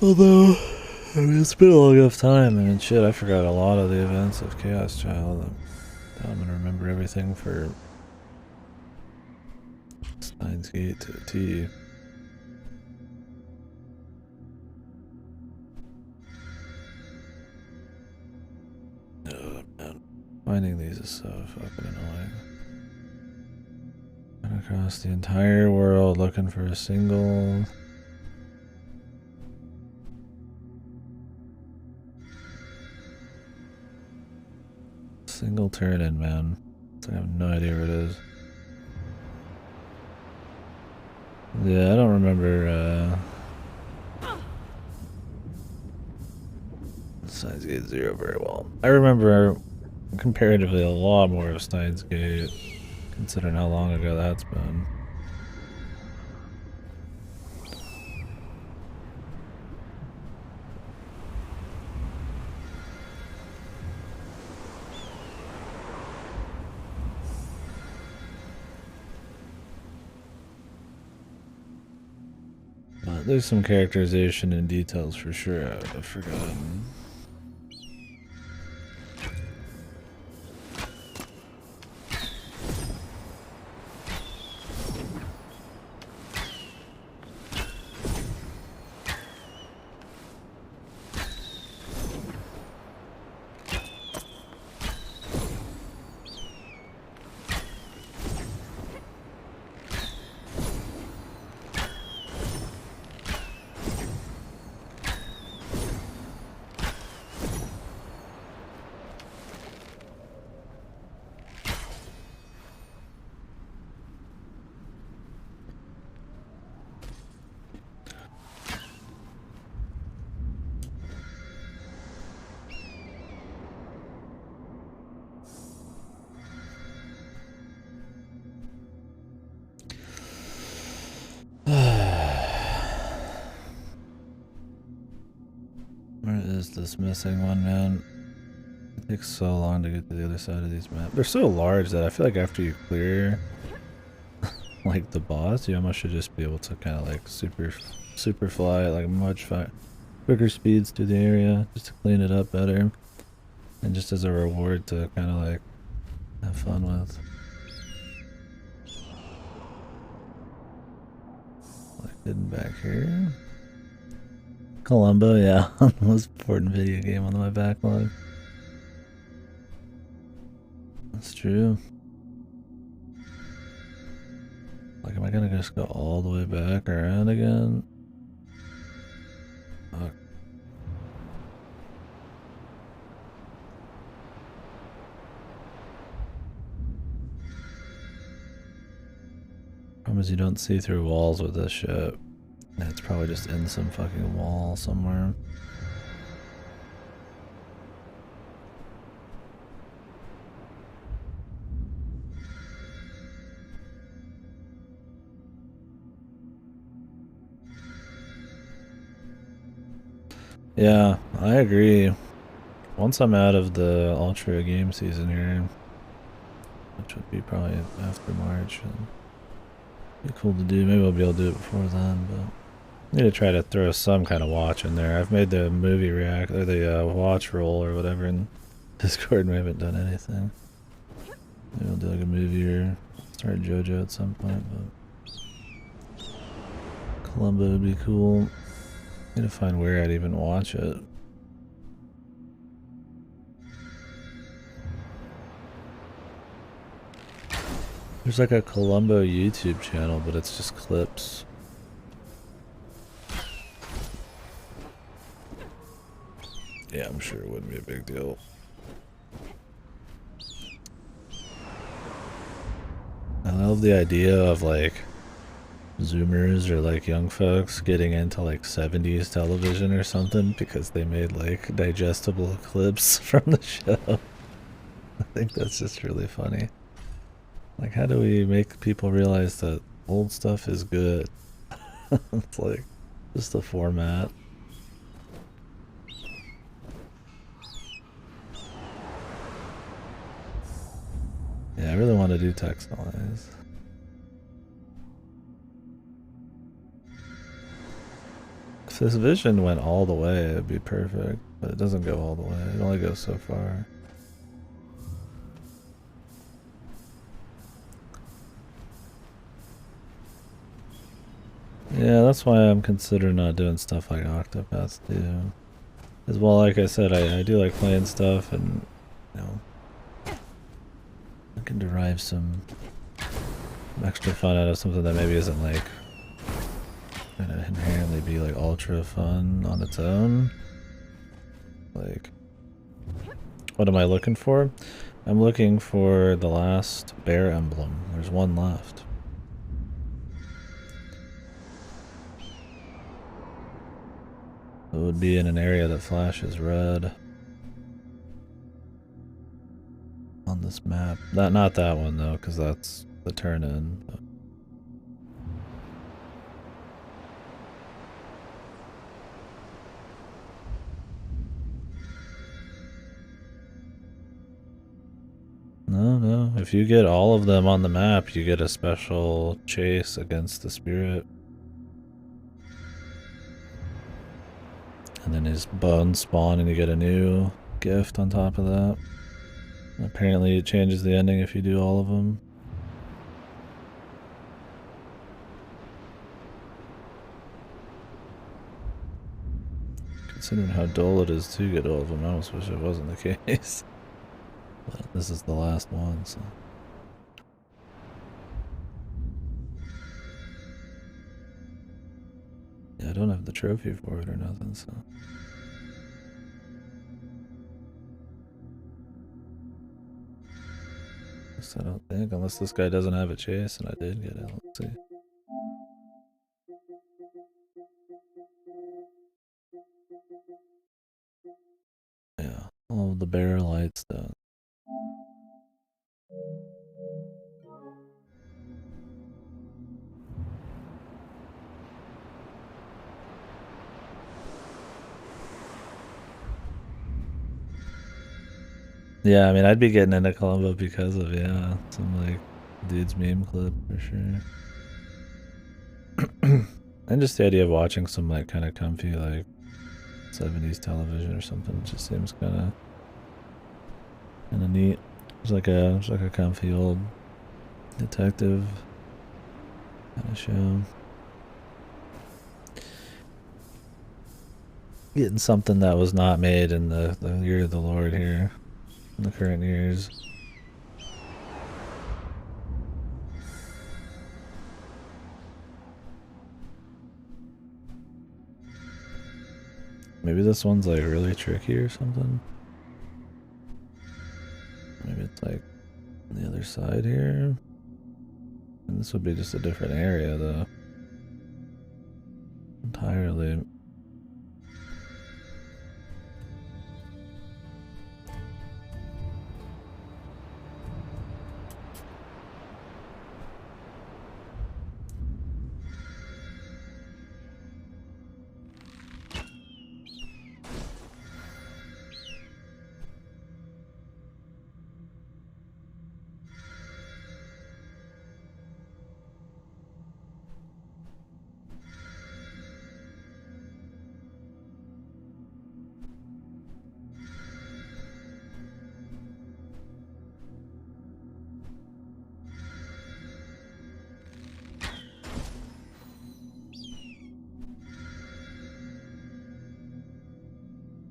[SPEAKER 1] Although, I mean, it's been a long enough time, and shit, I forgot a lot of the events of Chaos Child. I'm gonna remember everything for Steins Gate to a T. Oh, man. Finding these is so fucking annoying. Going across the entire world looking for a single... single turn-in, man. I have no idea where it is. Yeah, I don't remember, Steins Gate Zero very well. I remember comparatively a lot more of Steins Gate, considering how long ago that's been. But there's some characterization and details for sure I've forgotten. Where is this missing one, man? It takes so long to get to the other side of these maps. They're so large that I feel like after you clear like the boss, you almost should just be able to kind of like super fly at like much quicker speeds through the area just to clean it up better, and just as a reward to kind of like have fun with. Like hidden back here. Columbo, yeah, the most important video game on my backlog. That's true. Like, am I gonna just go all the way back around again? Fuck. Problem is you don't see through walls with this shit. It's probably just in some fucking wall somewhere. Yeah, I agree. Once I'm out of the Ultra game season here, which would be probably after March, and be cool to do. Maybe I'll be able to do it before then, but I need to try to throw some kind of watch in there. I've made the movie react or the watch roll or whatever in Discord, and we haven't done anything. Maybe I'll do like a movie or start JoJo at some point, but Columbo would be cool. Need to find where I'd even watch it. There's like a Columbo YouTube channel, but it's just clips. Yeah, I'm sure it wouldn't be a big deal. I love the idea of like Zoomers or like young folks getting into like 70s television or something because they made like digestible clips from the show. I think that's just really funny. Like, how do we make people realize that old stuff is good? It's like just the format. Yeah, I really want to do textiles. If this vision went all the way, it'd be perfect. But it doesn't go all the way. It only goes so far. Yeah, that's why I'm considering not doing stuff like Octopath too. As well, like I said, I do like playing stuff, and you know, I can derive some extra fun out of something that maybe isn't like gonna inherently be like ultra fun on its own. Like, what am I looking for? I'm looking for the last bear emblem. There's one left. It would be in an area that flashes red on this map. Not that one though, because that's the turn in. But no. If you get all of them on the map, you get a special chase against the spirit. And then his bones spawn and you get a new gift on top of that. And apparently it changes the ending if you do all of them. Considering how dull it is to get all of them, I almost wish it wasn't the case. But this is the last one, so. Yeah, I don't have the trophy for it or nothing, so. I don't think, unless this guy doesn't have a chase, and I did get it. Let's see. Yeah, all of the bear lights done. Yeah, I mean, I'd be getting into Columbo because of, yeah, some, like, dude's meme clip, for sure. And just the idea of watching some, like, kind of comfy, like, 70s television or something just seems kind of neat. It's like a comfy old detective kind of show. Getting something that was not made in the year of the Lord here. In the current years. Maybe this one's like really tricky or something. Maybe it's like on the other side here. And this would be just a different area, though. Entirely.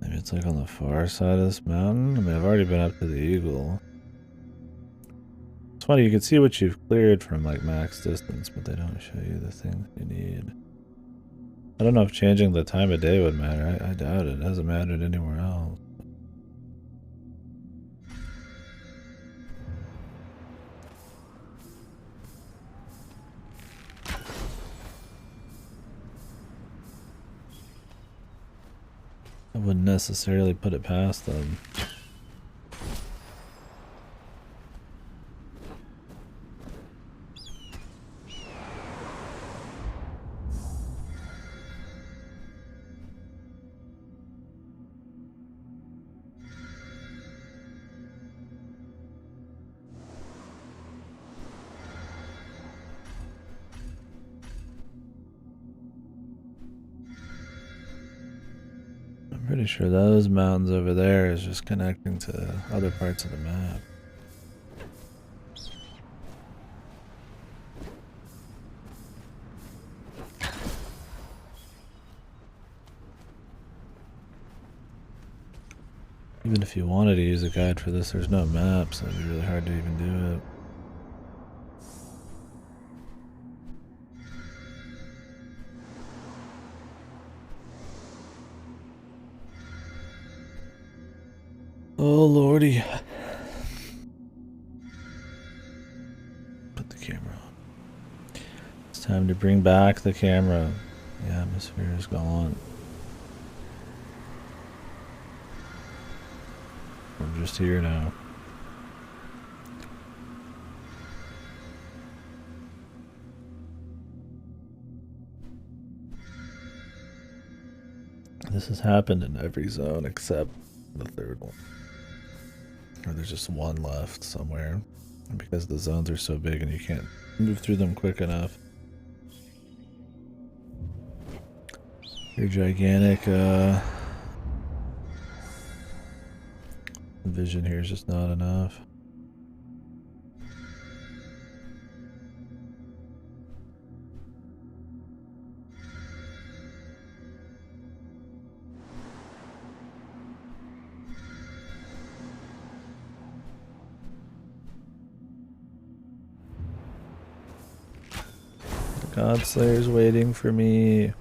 [SPEAKER 1] Maybe it's like on the far side of this mountain. I mean, I've already been up to the Eagle. It's funny, you can see what you've cleared from like max distance, but they don't show you the things you need. I don't know if changing the time of day would matter. I doubt it. It hasn't mattered anywhere else. I wouldn't necessarily put it past them. I'm pretty sure those mountains over there is just connecting to other parts of the map. Even if you wanted to use a guide for this, there's no map, so it'd be really hard to even do it. Oh lordy. Put the camera on. It's time to bring back the camera. The atmosphere is gone. We're just here now. This has happened in every zone except the third one. Or there's just one left somewhere. And because the zones are so big and you can't move through them quick enough. Your gigantic vision here is just not enough. Godslayer's waiting for me.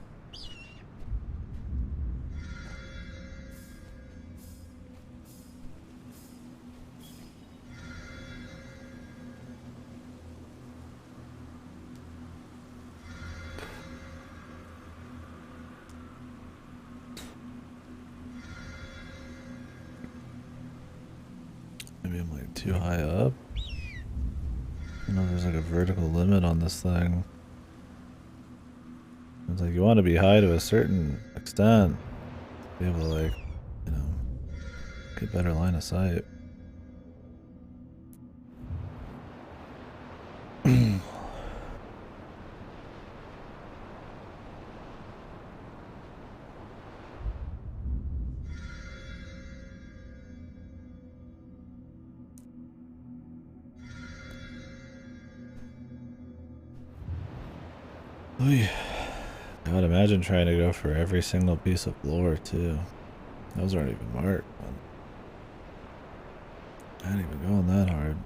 [SPEAKER 1] Maybe I'm like too high up. I know there's like a vertical limit on this thing. It's like you want to be high to a certain extent to be able to, like, you know, get better line of sight. Oy. I would imagine trying to go for every single piece of lore too. Those aren't even marked. I ain't even going that hard.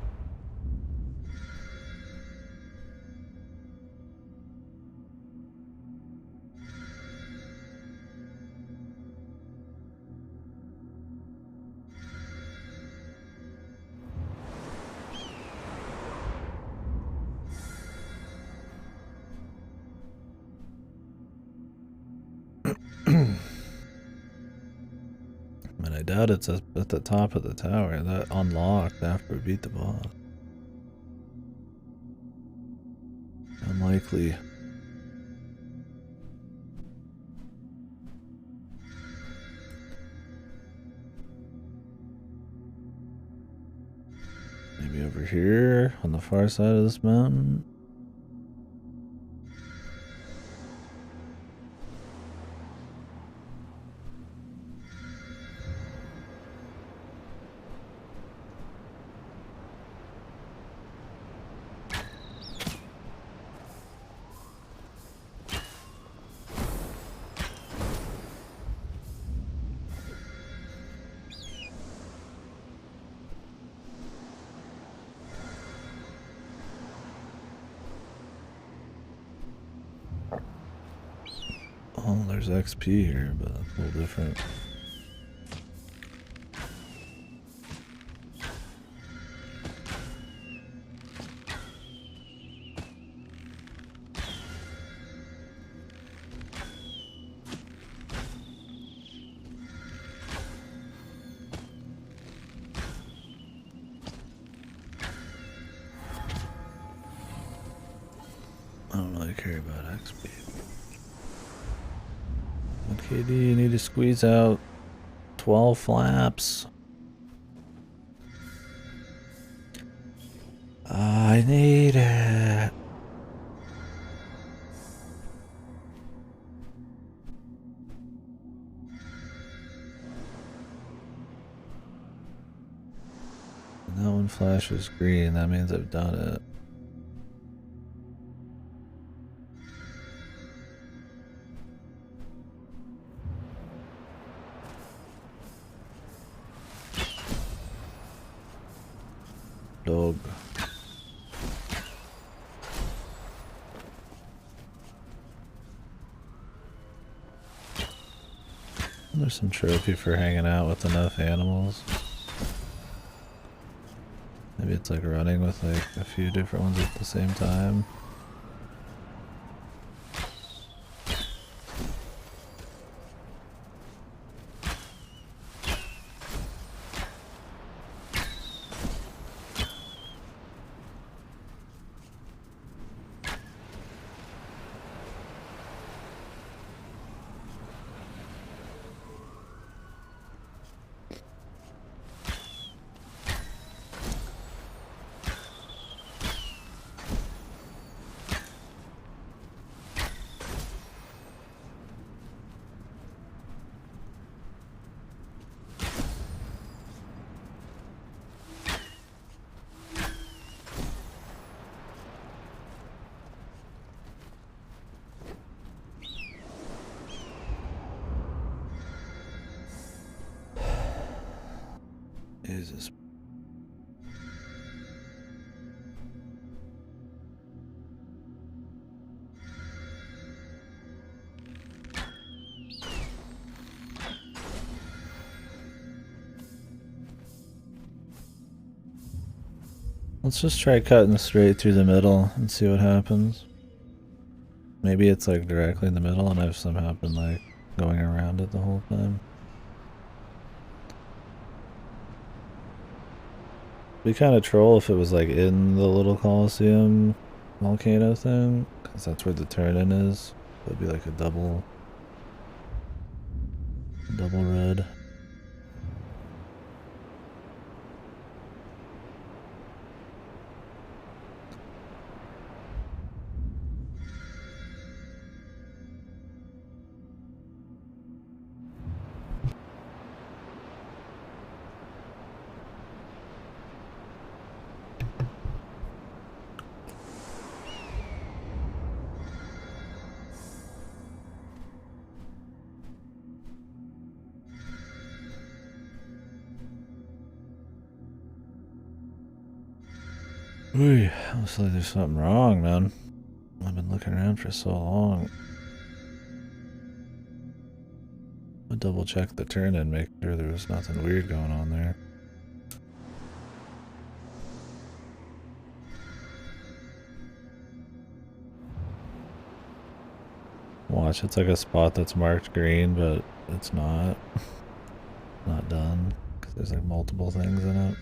[SPEAKER 1] doubt it's at the top of the tower. That unlocked after we beat the boss. Unlikely. Maybe over here on the far side of this mountain. Oh, there's XP here, but a little different. I don't really care about XP. What KD, you need to squeeze out 12 flaps. I need it. And that one flashes green, that means I've done it. Dog. There's some trophy for hanging out with enough animals. Maybe it's like running with like a few different ones at the same time. Jesus. Let's just try cutting straight through the middle and see what happens. Maybe it's like directly in the middle and I've somehow been like going around it the whole time. We kind of troll if it was like in the little Coliseum volcano thing, because that's where the turn-in is. It'd be like a double red. Ooh, looks like there's something wrong, man. I've been looking around for so long. I'll double check the turn and make sure there was nothing weird going on there. Watch, it's like a spot that's marked green, but it's not. not done because there's like multiple things in it.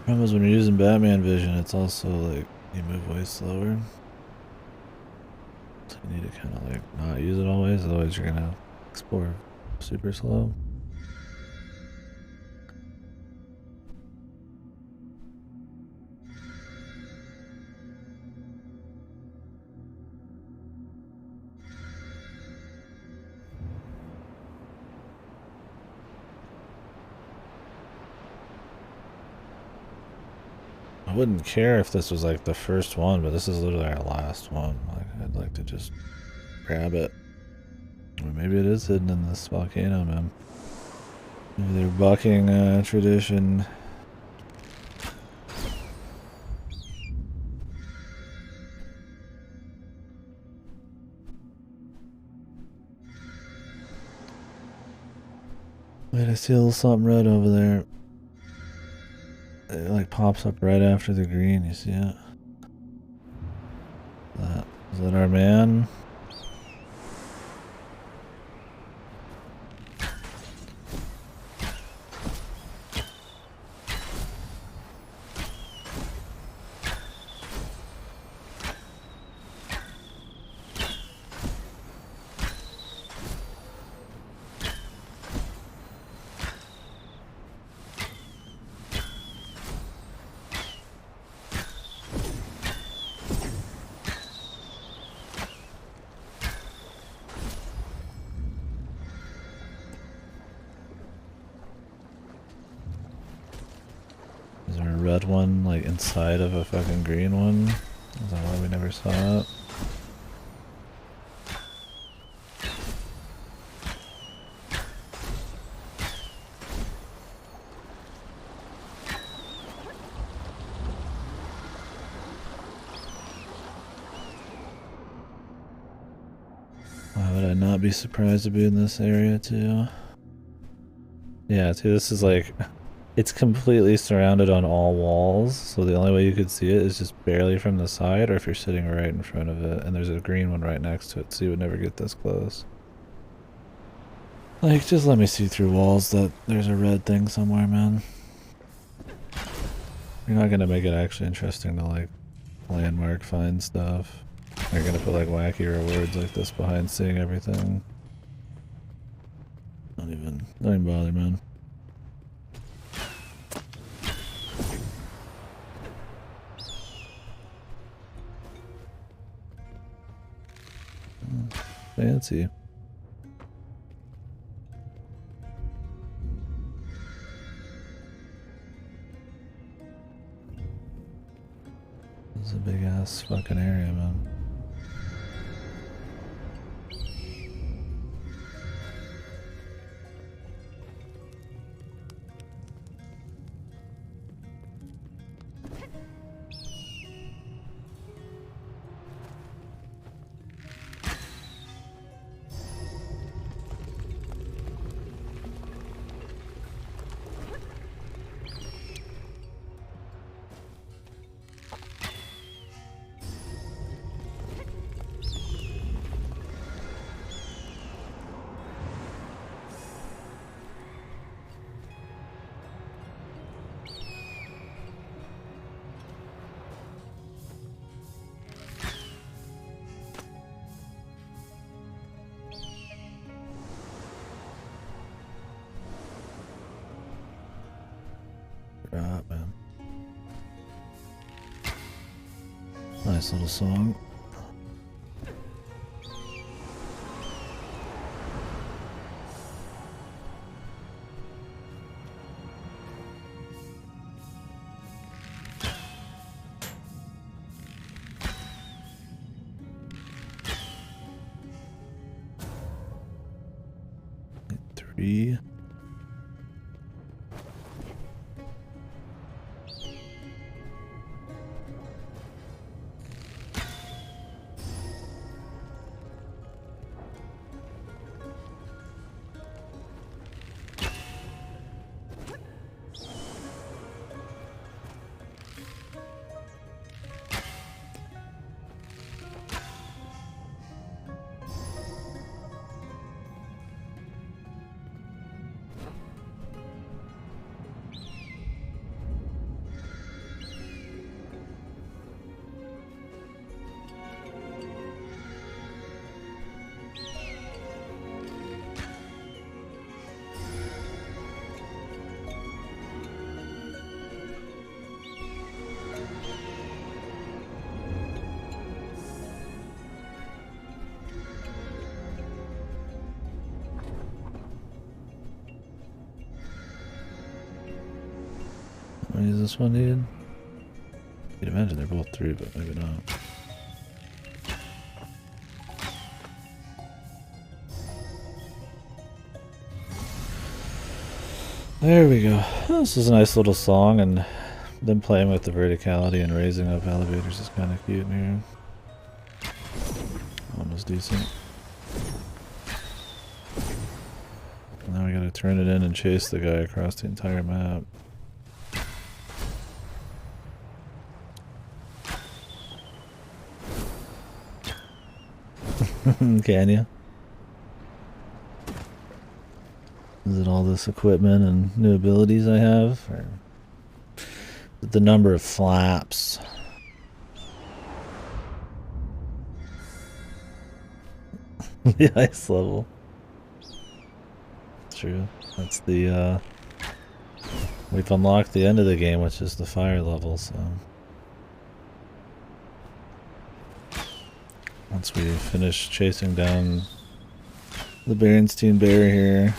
[SPEAKER 1] Problem is when you're using Batman vision, it's also like you move way slower. So you need to kind of like not use it always, otherwise you're gonna explore super slow. I wouldn't care if this was like the first one, but this is literally our last one. Like, I'd like to just grab it. Or maybe it is hidden in this volcano, man. Maybe they're bucking tradition. Wait, I see a little something red over there. It like pops up right after the green, you see it? Is that our man? Is there a red one like inside of a fucking green one? Is that why we never saw it? Why would I not be surprised to be in this area too? Yeah, too, this is like, it's completely surrounded on all walls, so the only way you could see it is just barely from the side, or if you're sitting right in front of it, and there's a green one right next to it, so you would never get this close. Like, just let me see through walls that there's a red thing somewhere, man. You're not gonna make it actually interesting to, like, landmark find stuff. You're gonna put, like, wacky rewards like this behind seeing everything. Don't even bother, man. Fancy. This is a big ass fucking area, man. drop, man. Nice little song. Three. What is this one needed? You'd imagine they're both 3, but maybe not. There we go. This is a nice little song, and them playing with the verticality and raising up elevators is kind of cute in here. One was decent. Now we gotta turn it in and chase the guy across the entire map. Can you? Is it all this equipment and new abilities I have? Or the number of flaps? The ice level. True. That's the, we've unlocked the end of the game, which is the fire level, so. Once we finish chasing down the Berenstein Bear here.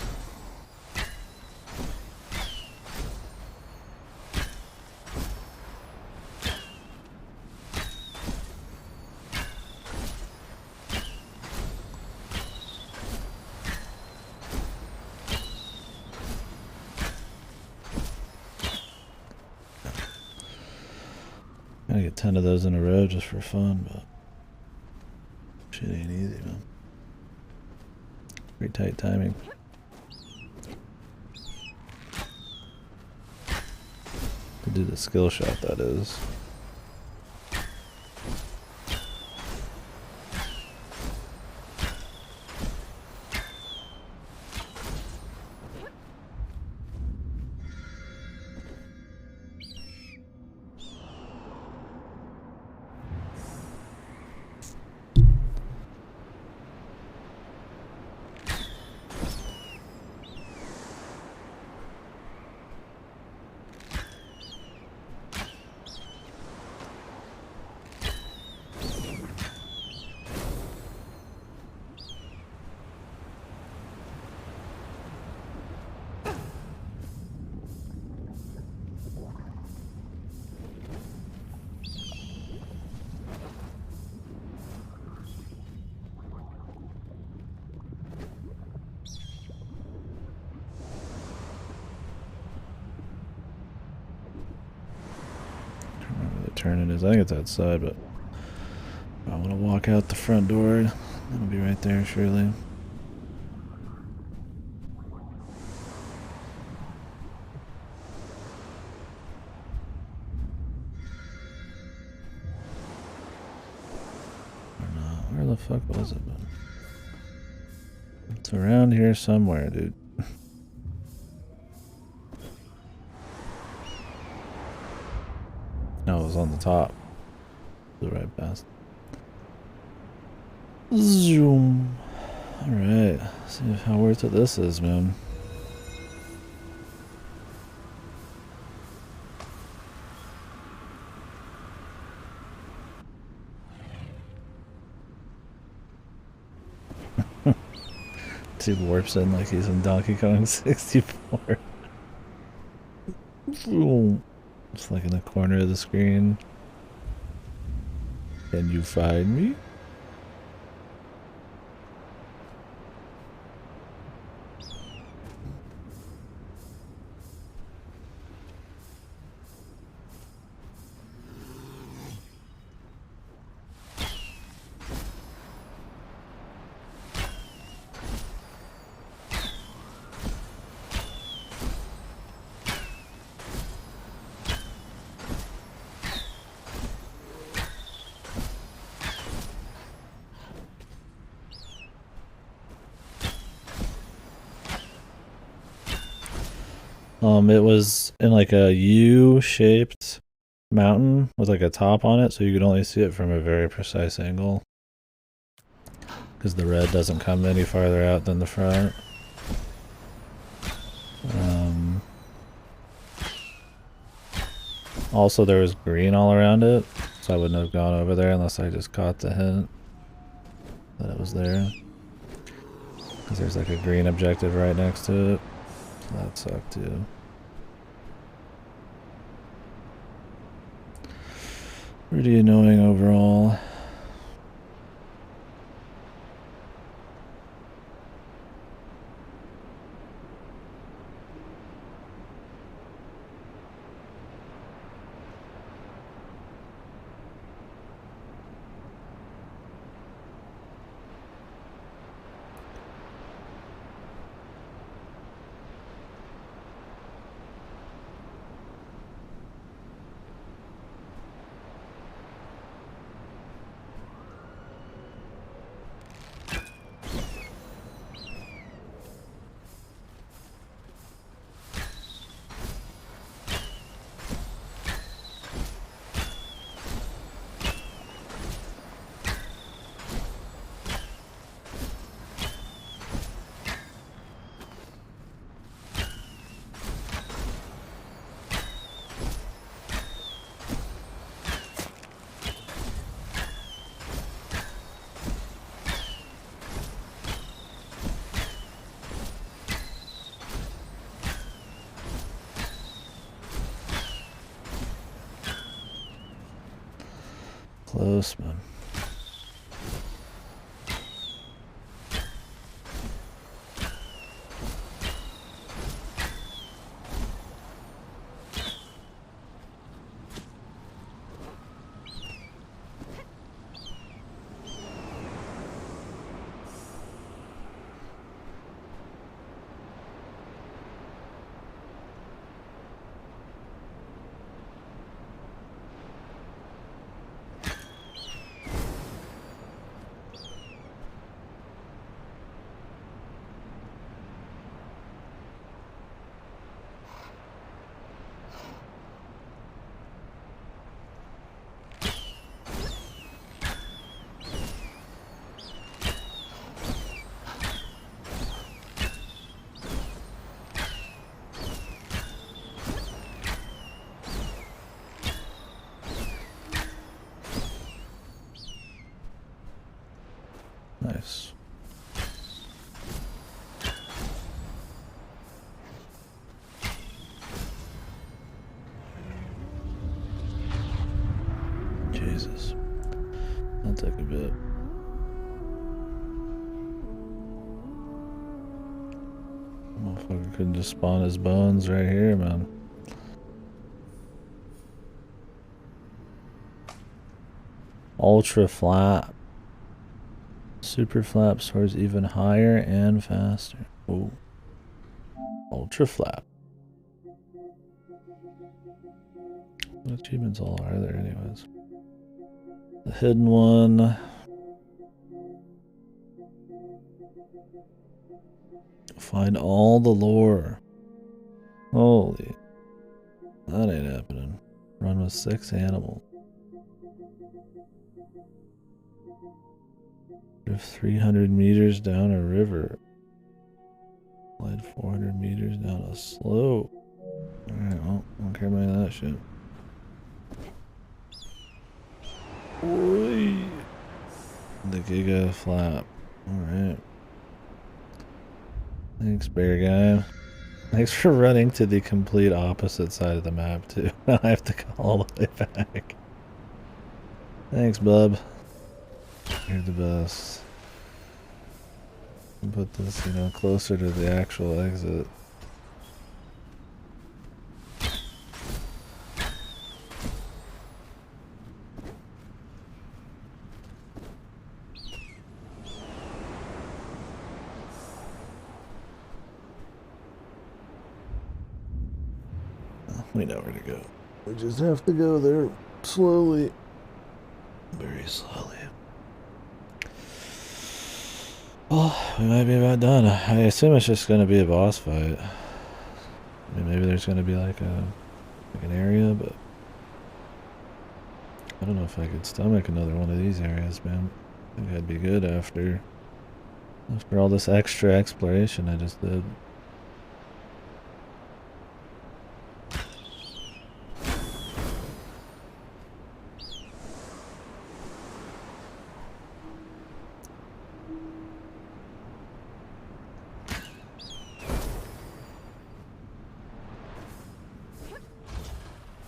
[SPEAKER 1] Gotta get 10 of those in a row just for fun, but shit ain't easy, man. Pretty tight timing. To do the skill shot, that is. Turn it is. I think it's outside, but I want to walk out the front door. It'll be right there, surely. Or not. Where the fuck was it? It's around here somewhere, dude. No, it was on the top. Flew right past. Zoom. Alright. See how worth it this is, man. He warps in like he's in Donkey Kong 64. Boom. It's like in the corner of the screen. Can you find me? It was in like a U-shaped mountain with like a top on it, so you could only see it from a very precise angle. Because the red doesn't come any farther out than the front. Also, there was green all around it, so I wouldn't have gone over there unless I just caught the hint that it was there. Because there's like a green objective right next to it. So that sucked too. Pretty annoying overall. Close, man. Nice. Jesus. That took a bit. Motherfucker couldn't just spawn his bones right here, man. Ultra flap. Super flap soars even higher and faster. Ooh. Ultra flap. What achievements all are there anyways? The hidden one. Find all the lore. Holy. That ain't happening. Run with 6 animals. Drift 300 meters down a river. Slide 400 meters down a slope. Alright, well, I don't care about that shit. Oy. The Giga Flap. Alright. Thanks, bear guy. Thanks for running to the complete opposite side of the map, too. Now I have to go all the way back. Thanks, bub. You're the best. Put this, you know, closer to the actual exit. We know where to go. We just have to go there slowly. Very slowly. Well, we might be about done. I assume it's just going to be a boss fight. I mean, maybe there's going to be like an area, but I don't know if I could stomach another one of these areas, man. I think I'd be good after all this extra exploration I just did.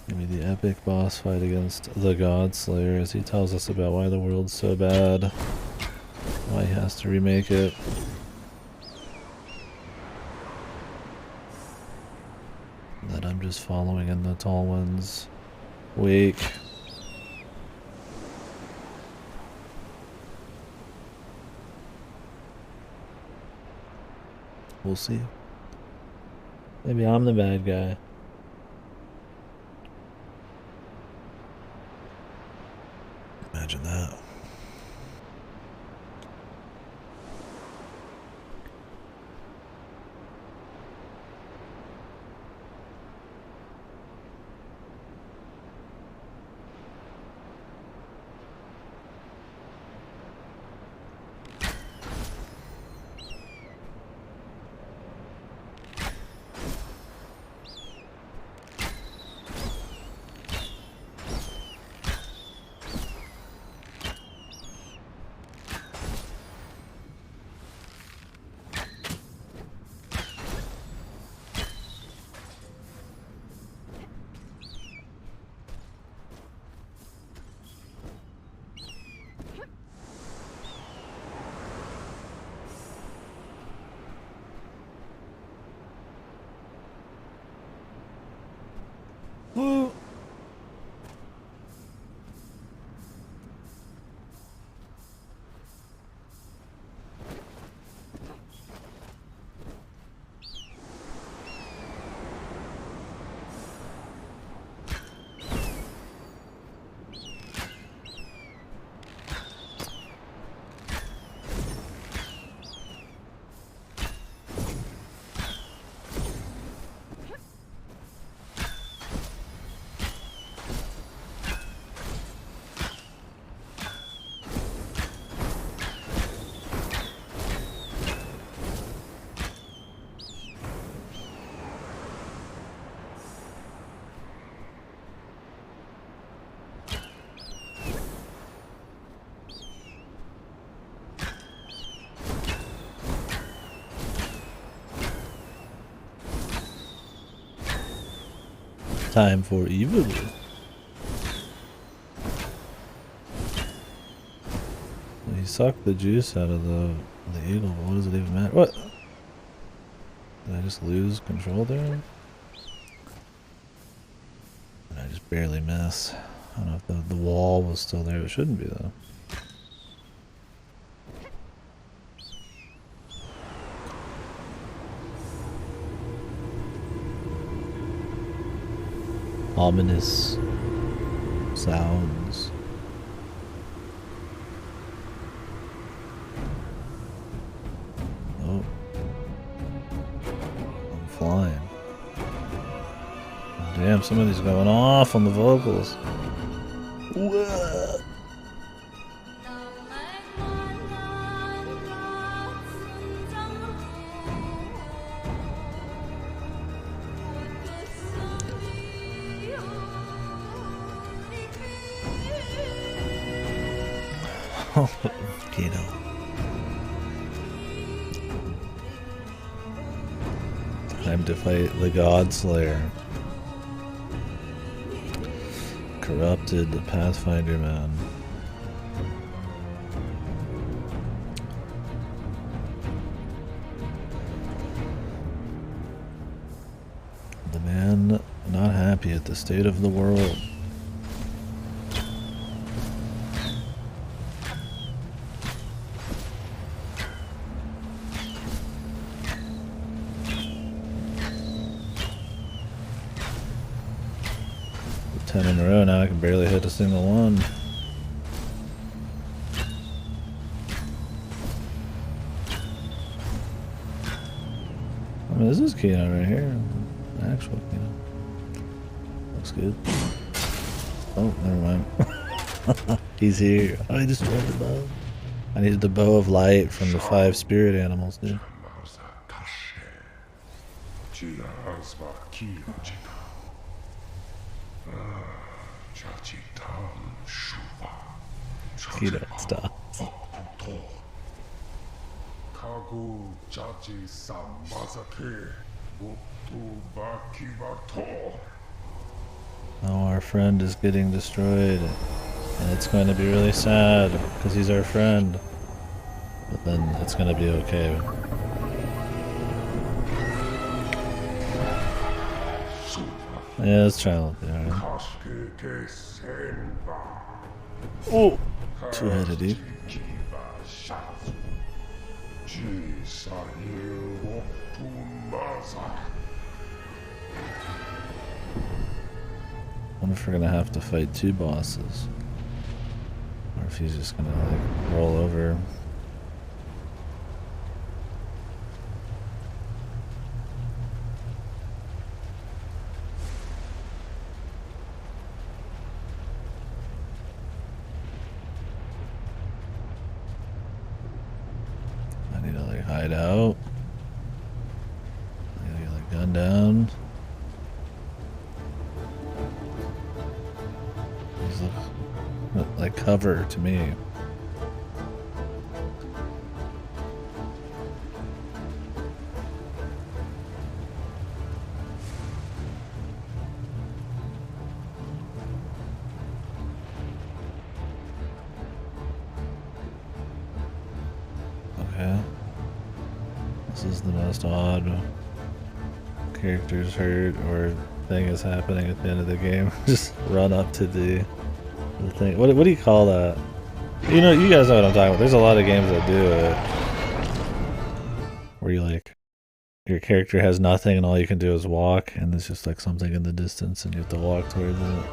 [SPEAKER 1] Give me the epic boss fight against the God Slayer as he tells us about why the world's so bad, why he has to remake it. That I'm just following in the Tall One's wake. We'll see. Maybe I'm the bad guy. Imagine that. Woo! Time for evil. He sucked the juice out of the eagle, but what does it even matter? What? Did I just lose control there? Did I just barely miss? I don't know if the wall was still there. It shouldn't be though. Ominous sounds. Oh. I'm flying. Damn, somebody's going off on the vocals. Whoa. Time to fight the God Slayer. Corrupted Pathfinder man. The man not happy at the state of the world. Ten in a row now, I can barely hit a single one. I mean, this is Kino right here. Actual Kino. Looks good. Oh, never mind. He's here. Oh, he destroyed the bow. I needed the bow of light from the 5 spirit animals, dude. Kino, stop. Oh, our friend is getting destroyed. And it's going to be really sad, because he's our friend. But then it's going to be okay. Yeah, let's try a little bit, alright. Oh! Two-headed, dude. I wonder if we're gonna have to fight 2 bosses. Or if he's just gonna, like, roll over. I need to, like, hide out. I gotta get, like, gun down. These look like cover to me. Okay. This is the most odd characters hurt or thing is happening at the end of the game. Just run up to the thing. What do you call that? You know, you guys know what I'm talking about. There's a lot of games that do it. Where you like your character has nothing and all you can do is walk and there's just like something in the distance and you have to walk towards it.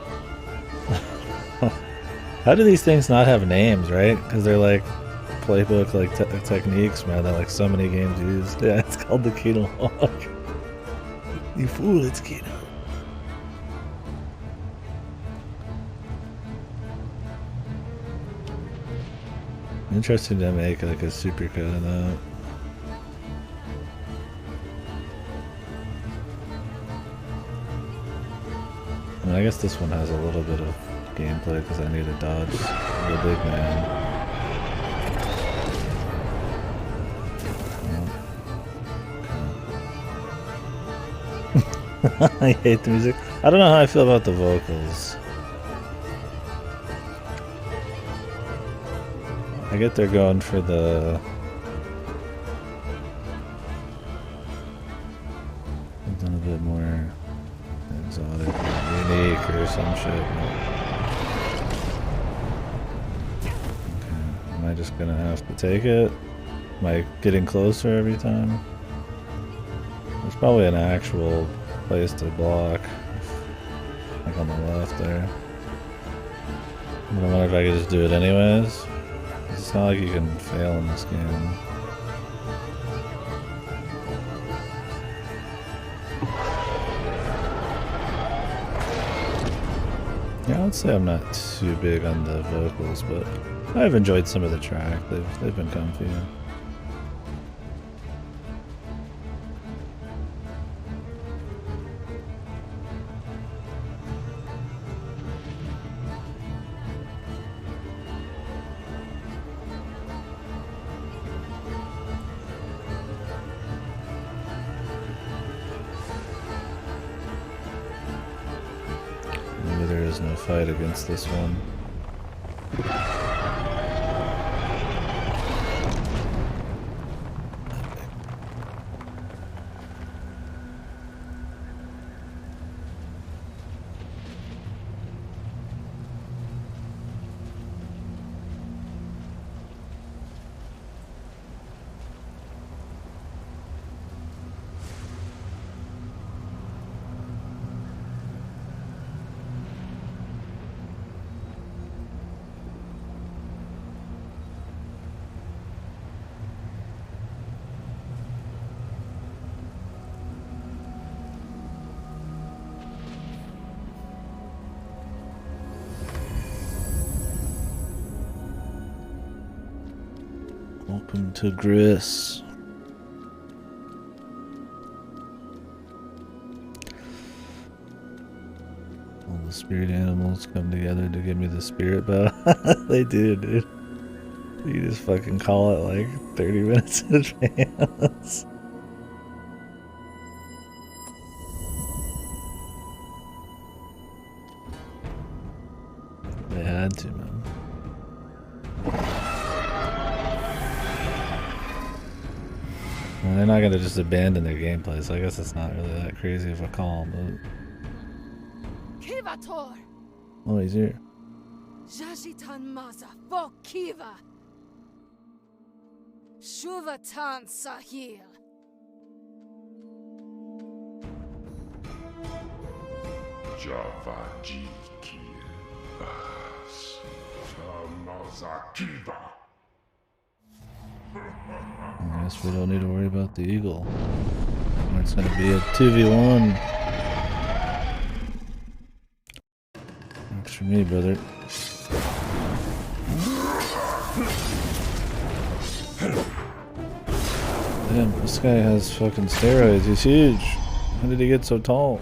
[SPEAKER 1] How do these things not have names, right? Because they're like playbook like techniques, man, that like so many games use. Yeah, it's called the Kino walk. You fool, it's Kino. Interesting to make like a supercut of that. I mean, I guess this one has a little bit of gameplay because I need to dodge the big man. I hate the music. I don't know how I feel about the vocals. I get they're going for the something a bit more exotic, unique, or some shit. Okay, am I just gonna have to take it? Am I getting closer every time? There's probably an actual place to block, like on the left there. But I wonder if I could just do it anyways. It's not like you can fail in this game. Yeah, I'd say I'm not too big on the vocals, but I've enjoyed some of the track. They've been comfy. there is no fight against this one. Welcome to Gris. All the spirit animals come together to give me the spirit bow. They do, dude. You just fucking call it like 30 minutes in advance. They had to, man. And they're not gonna just abandon their gameplay, so I guess it's not really that crazy of a call, but... Oh, he's here.
[SPEAKER 4] Jajitan Maza Kiva Shuvatan Sahil
[SPEAKER 2] KDkill Vas Tamazakiva.
[SPEAKER 1] I guess we don't need to worry about the eagle. It's gonna be a 2v1. Works for me, brother. Damn, this guy has fucking steroids. He's huge. How did he get so tall?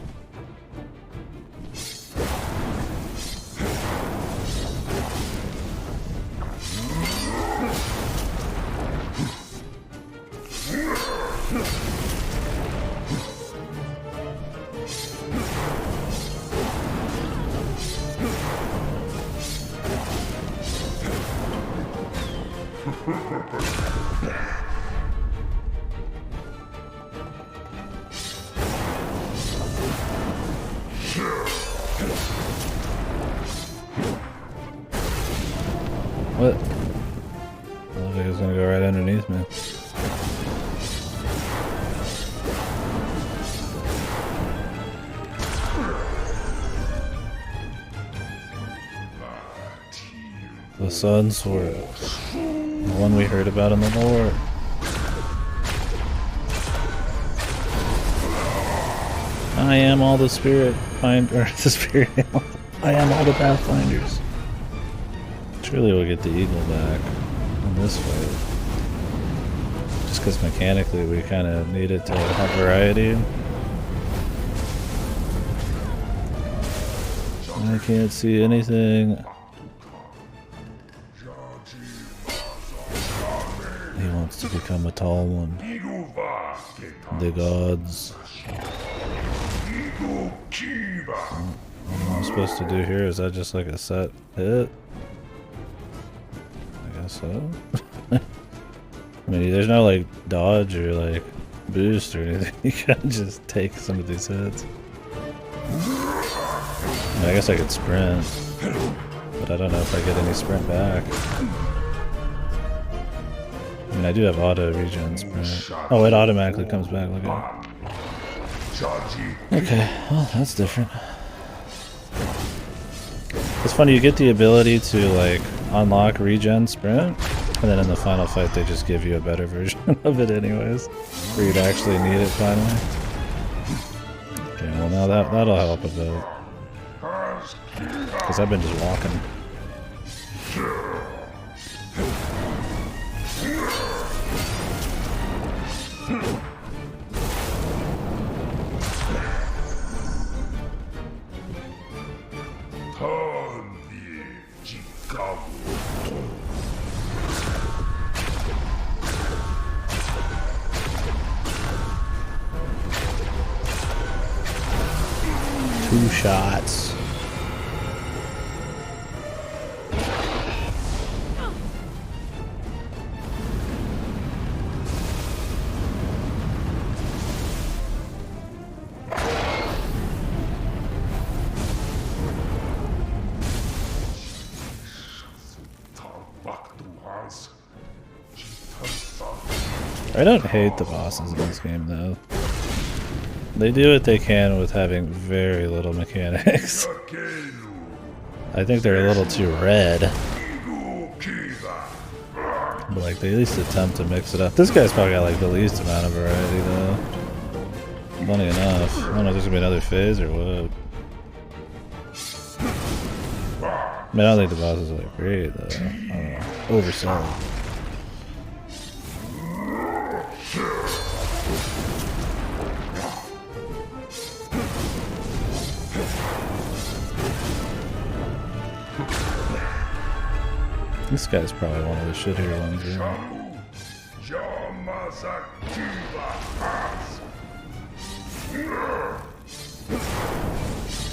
[SPEAKER 1] What? I thought he was gonna go right underneath me. The Sun Sword. The one we heard about in the lore. I am all the spirit the spirit. I am all the pathfinders. Surely we'll get the eagle back in this fight. Just because mechanically we kind of needed to have variety. I can't see anything. He wants to become a tall one. The gods. What am I supposed to do here? Is that just like a set hit? I guess so. I mean, there's no like dodge or like boost or anything. You can just take some of these hits. I mean, I guess I could sprint, but I don't know if I get any sprint back. I mean, I do have auto regen sprint. Oh, it automatically comes back. Look at it. Okay, well, that's different. It's funny, you get the ability to like unlock regen sprint, and then in the final fight they just give you a better version of it anyways, for you to actually need it finally. Okay, well now that'll help a bit. Because I've been just walking. Two shots. I don't hate the bosses in this game though. They do what they can with having very little mechanics. I think they're a little too red. But like they at least attempt to mix it up. This guy's probably got like the least amount of variety though. Funny enough. I don't know if there's gonna be another phase or what. I mean, I don't think the bosses are like great though. I don't know. Oversold. This guy's probably one of the shittier ones, yeah. I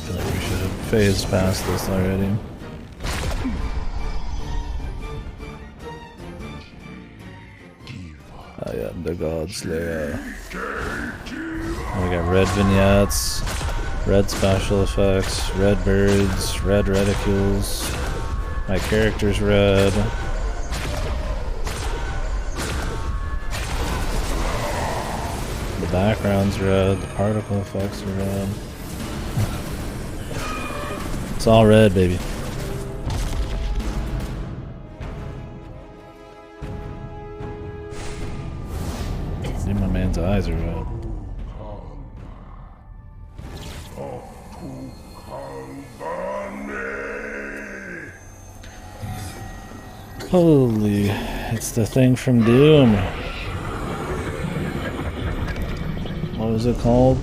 [SPEAKER 1] feel like we should have phased past this already. Oh yeah, the God Slayer. We got red vignettes, red special effects, red birds, red reticules. My character's red. The background's red, the particle effects are red. It's all red, baby. See, my man's eyes are red. Holy, it's the thing from Doom. What was it called?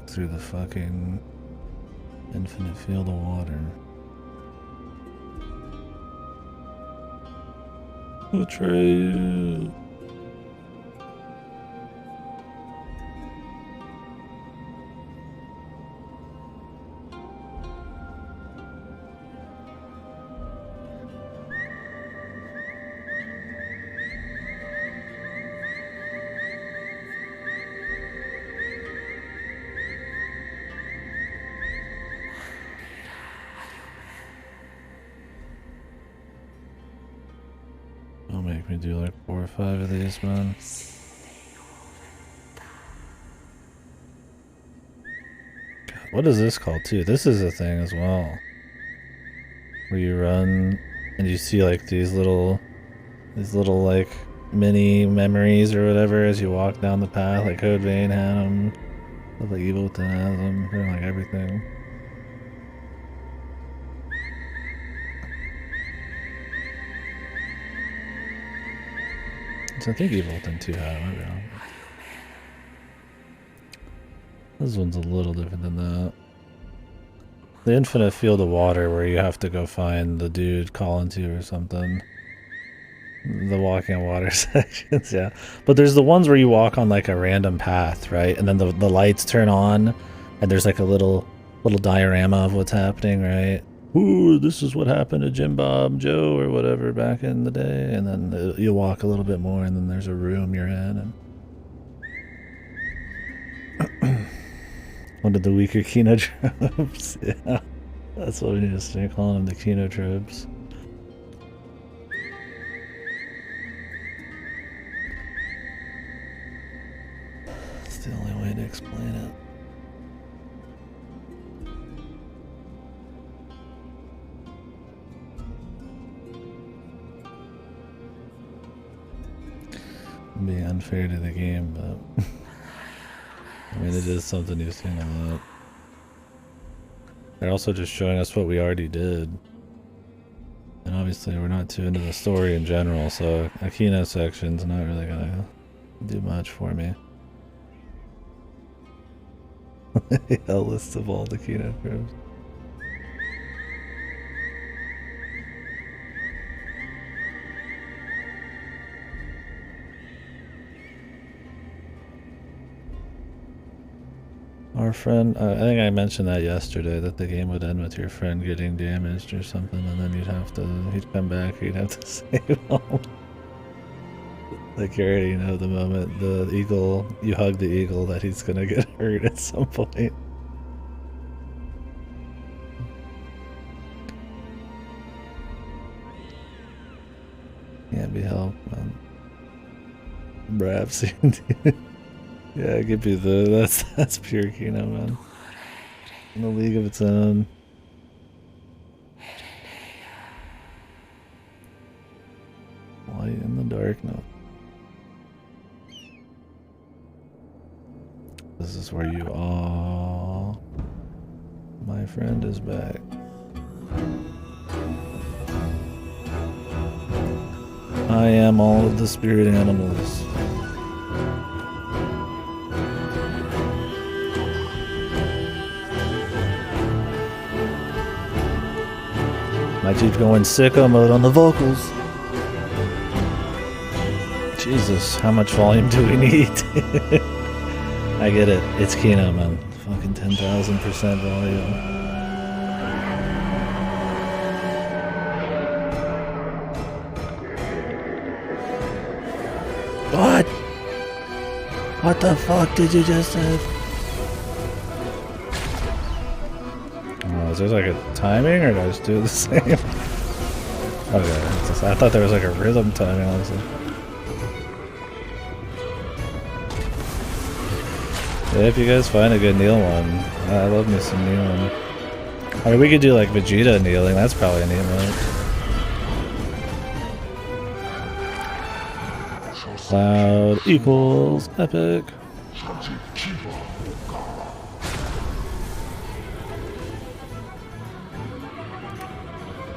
[SPEAKER 1] Through the fucking infinite field of water. Betrayed. Don't make me do like 4 or 5 of these, man. God, what is this called too? This is a thing as well. Where you run and you see like these little like mini memories or whatever as you walk down the path. Like Code Vein had them. Like Evilton has them. They're like everything. So I think Evilton 2 had them, maybe. This one's a little different than that. The infinite field of water where you have to go find the dude calling to you or something. The walking on water sections, yeah. But there's the ones where you walk on like a random path, right? And then the lights turn on and there's like a little diorama of what's happening, right? Ooh, this is what happened to Jim Bob Joe or whatever back in the day. And then you walk a little bit more and then there's a room you're in. And one of the weaker Kino tropes. Yeah, that's what we need to start calling them, the Kino tropes. It's the only way to explain it. Be unfair to the game, but I mean, it is something you've seen a lot. They're also just showing us what we already did. And obviously we're not too into the story in general, so a Kino section's not really gonna do much for me. A list of all the Kino tropes. Our friend, I think I mentioned that yesterday, that the game would end with your friend getting damaged or something, and then he'd come back, you'd have to save him. Like, you already know the moment the eagle, you hug the eagle, that he's gonna get hurt at some point. Can't be helped, man. Perhaps. Yeah, give you that's pure Kino, man. In a league of its own. Light in the dark, no. This is where you are. My friend is back. I am all of the spirit animals. My dude going sicko mode on the vocals. Jesus, how much volume do we need? I get it. It's Kino, man. Fucking 10,000% volume. What? What the fuck did you just say? Oh, is there like a timing, or do I just do the same? Okay, I thought there was like a rhythm timing, honestly. Yeah, if you guys find a good kneel one, I love me some kneeling. I mean, we could do like Vegeta kneeling, that's probably a kneel, right? Cloud equals epic.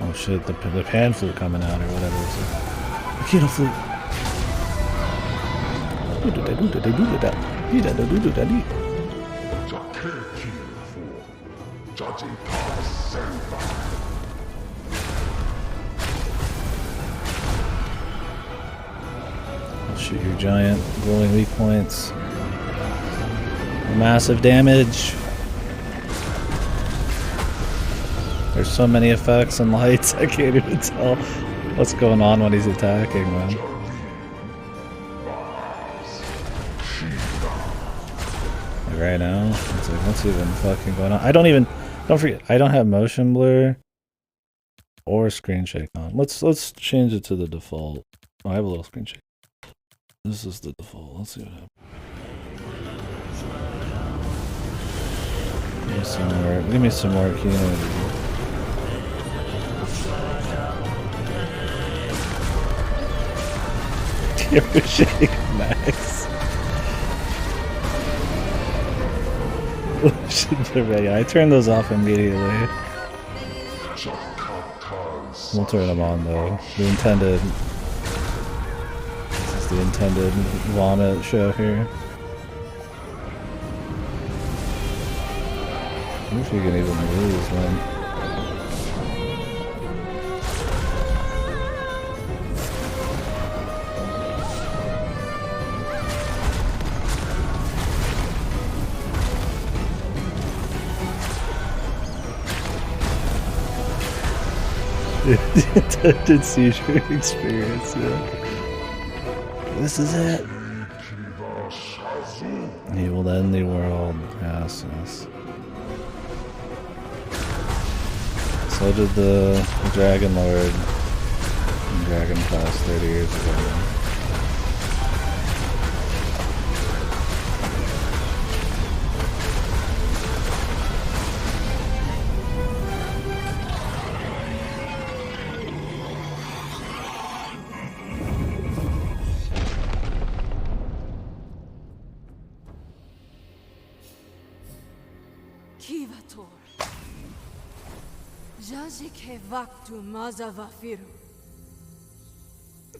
[SPEAKER 1] Oh shit, the pan flute coming out or whatever it is. The Kino flute. Shoot your giant glowing weak points. Massive damage. There's so many effects and lights, I can't even tell what's going on when he's attacking, man. Like right now, it's like, what's even fucking going on? Don't forget, I don't have motion blur or screen shake on. Let's change it to the default. Oh, I have a little screen shake. This is the default. Let's see what happens. Give me some more Kino. Shake max. I turned those off immediately. We'll turn them on though. The intended vomit show here. I wonder if you can even lose, man. Intended seizure experience, yeah. This is it. He will end the world. Yes, yes. So did the Dragon Lord in Dragon Quest 30 years ago.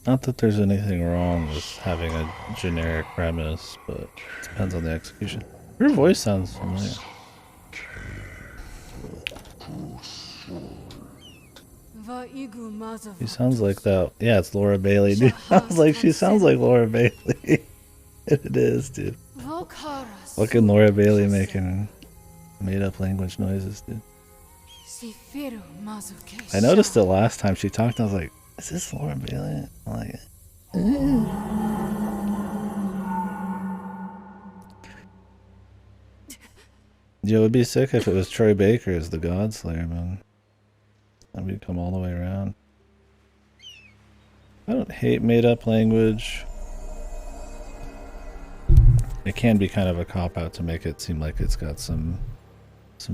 [SPEAKER 1] Not that there's anything wrong with having a generic premise, but it depends on the execution. Her voice sounds familiar. She sounds like that. Yeah, it's Laura Bailey, dude. I was like, she sounds like Laura Bailey. It is, dude. Fucking Laura Bailey making made up language noises, dude.
[SPEAKER 4] Sifiru mazuke.
[SPEAKER 1] I noticed it last time she talked. I was like, is this Laura Bailey? I'm like, Yo, it would be sick if it was Troy Baker as the Godslayer, man. And we'd come all the way around. I don't hate made up language. It can be kind of a cop-out to make it seem like it's got some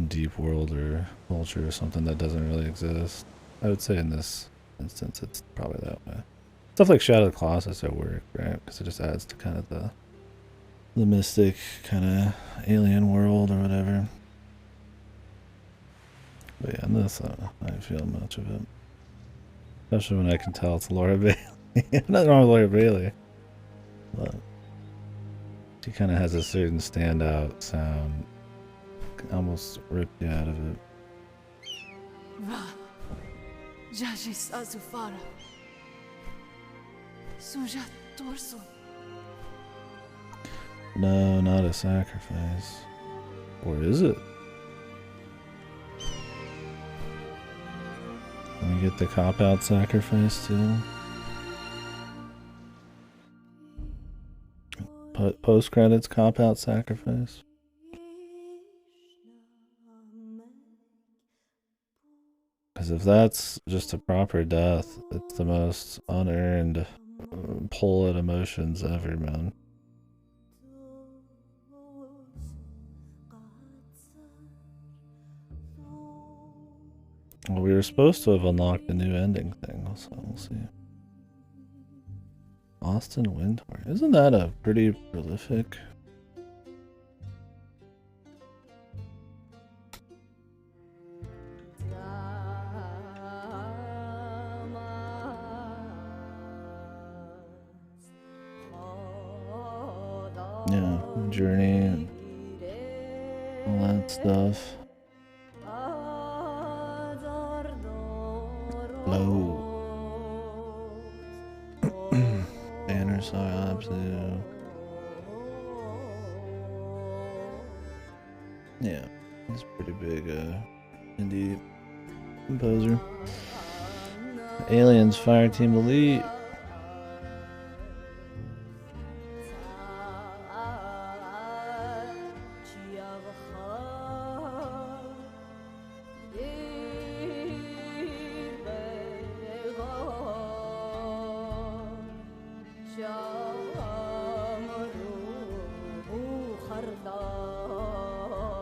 [SPEAKER 1] deep world or culture or something that doesn't really exist. I would say in this instance it's probably that way. Stuff like Shadow of the Colossus at work, right? Because it just adds to kind of the mystic kind of alien world or whatever. But yeah, in this I don't feel much of it. Especially when I can tell it's Laura Bailey. Nothing wrong with Laura Bailey. But she kind of has a certain standout sound. Almost ripped you out of it.
[SPEAKER 4] Ra. Jajis azufara. Suja torso.
[SPEAKER 1] No, not a sacrifice. Or is it? Can we get the cop-out sacrifice too? Post-credits cop-out sacrifice? Because if that's just a proper death, it's the most unearned pull at emotions ever, man. Well, we were supposed to have unlocked the new ending thing, so we'll see. Austin Wintour. Isn't that a pretty prolific... Yeah, Journey and all that stuff. Low. Banner saw Abzu. Yeah, he's a pretty big indie composer. Aliens Fireteam Elite.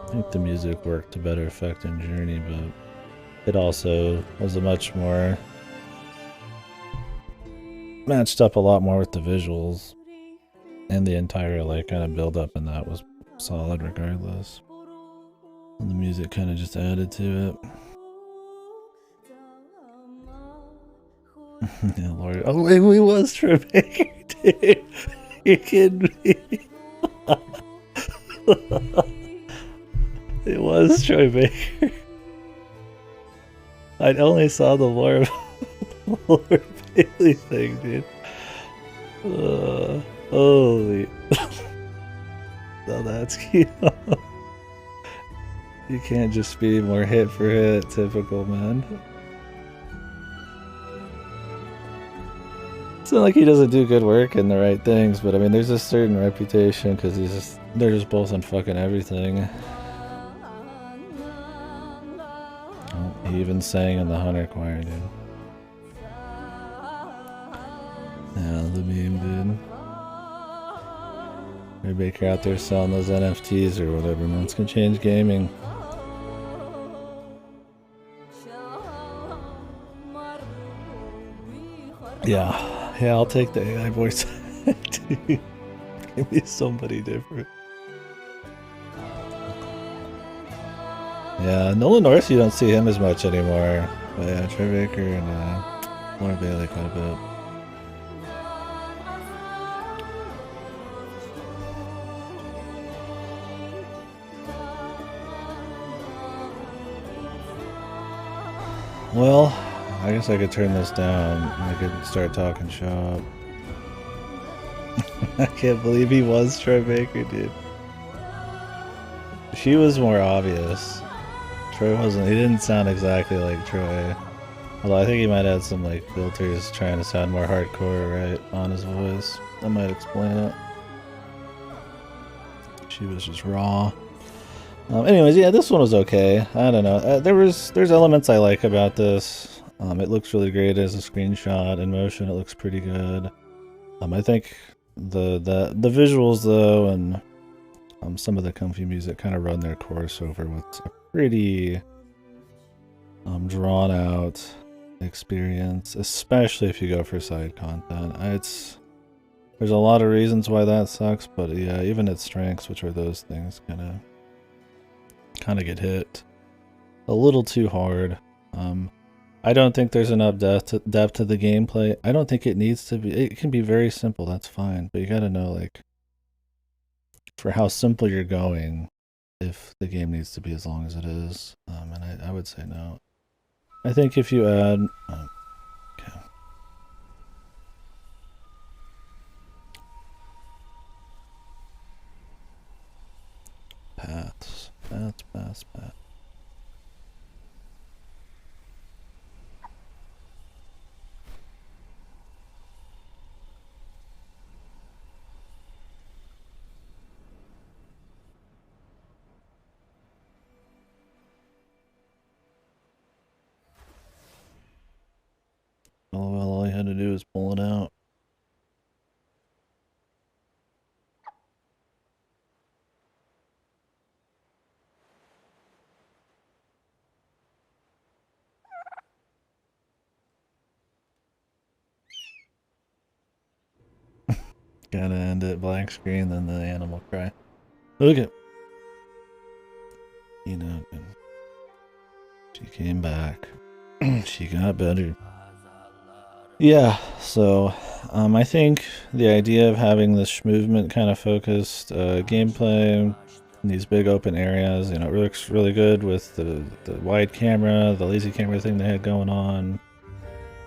[SPEAKER 1] I think the music worked to better effect in Journey, but it also was a much more matched up a lot more with the visuals, and the entire like kind of build up in that was solid regardless. And the music kind of just added to it. Yeah, Lord. Oh wait, we was Troy Baker, dude. You're kidding me. It was Troy Baker. I only saw the Laura Bailey thing, dude. Holy. No, that's cute. You can't just be more hit for hit, typical, man. It's not like he doesn't do good work and the right things, but I mean, there's a certain reputation because they're just both on fucking everything. He even sang in the Hunter Choir, dude. Yeah, the meme, dude. Ray Baker out there selling those NFTs or whatever, man. It's gonna change gaming. Yeah, I'll take the AI voice. Dude, give me somebody different. Yeah, Nolan North, you don't see him as much anymore. But yeah, Troy Baker and Laura Bailey quite a bit. Well, I guess I could turn this down. I could start talking shop. I can't believe he was Troy Baker, dude. She was more obvious. Troy wasn't. He didn't sound exactly like Troy. Although I think he might add some like filters trying to sound more hardcore, right, on his voice. That might explain it. She was just raw. Anyways, yeah, this one was okay. I don't know. There's elements I like about this. It looks really great as a screenshot. In motion, it looks pretty good. I think the visuals though, and some of the comfy music kind of run their course over what's a pretty drawn out experience, especially if you go for side content. There's a lot of reasons why that sucks, but yeah, even its strengths, which are those things, kind of get hit a little too hard. I don't think there's enough depth to the gameplay. I don't think it needs to be. It can be very simple, that's fine, but you gotta know, like, for how simple you're going, if the game needs to be as long as it is. And I would say no. I think if you add okay. Paths. Paths. Oh, well, all you had to do is pull it out. Gotta end it black screen, then the animal cry. Okay. You know, she came back. She got better. Yeah, so I think the idea of having this movement kind of focused gameplay in these big open areas, you know, it looks really good with the wide camera, the lazy camera thing they had going on.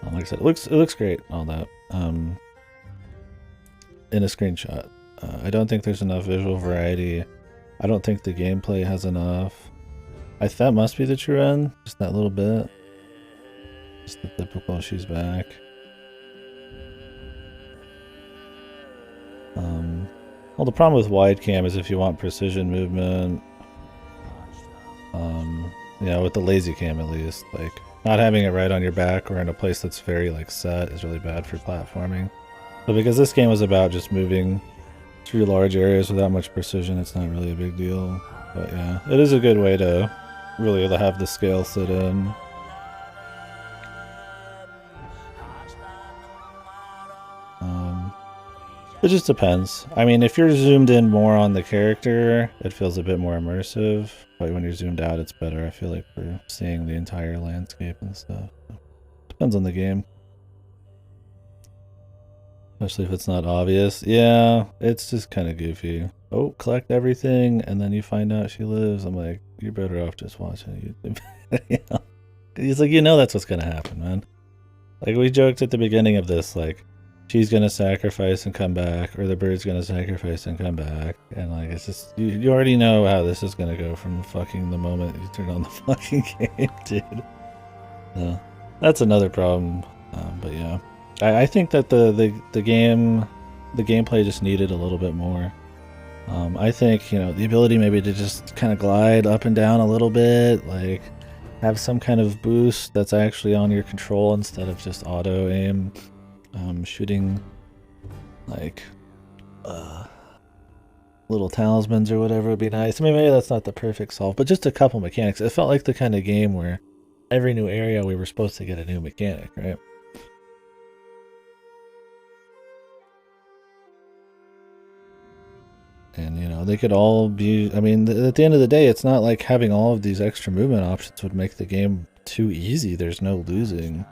[SPEAKER 1] Like I said, it looks great, all that. In a screenshot. I don't think there's enough visual variety. I don't think the gameplay has enough. That must be the true end, just that little bit. Just the typical she's back. Well, the problem with wide cam is if you want precision movement, yeah, with the lazy cam at least, like not having it right on your back or in a place that's very like set is really bad for platforming. But because this game was about just moving through large areas without much precision, it's not really a big deal. But yeah, it is a good way to really have the scale sit in. It just depends. I mean, if you're zoomed in more on the character, it feels a bit more immersive. But when you're zoomed out, it's better, I feel like, for seeing the entire landscape and stuff. Depends on the game. Especially if it's not obvious. Yeah, it's just kind of goofy. Oh, collect everything, and then you find out she lives. I'm like, you're better off just watching YouTube. You know? He's like, you know that's what's going to happen, man. Like, we joked at the beginning of this, like, she's gonna sacrifice and come back, or the bird's gonna sacrifice and come back, and like it's just you already know how this is gonna go from fucking the moment you turn on the fucking game, dude. So that's another problem, but yeah, I think that the gameplay just needed a little bit more. I think, you know, the ability maybe to just kind of glide up and down a little bit, like have some kind of boost that's actually on your control instead of just auto aim. Shooting like little talismans or whatever would be nice. I mean, maybe that's not the perfect solve, but just a couple mechanics. It felt like the kind of game where every new area we were supposed to get a new mechanic, right? And, you know, they could all be, I mean, at the end of the day, it's not like having all of these extra movement options would make the game too easy. There's no losing.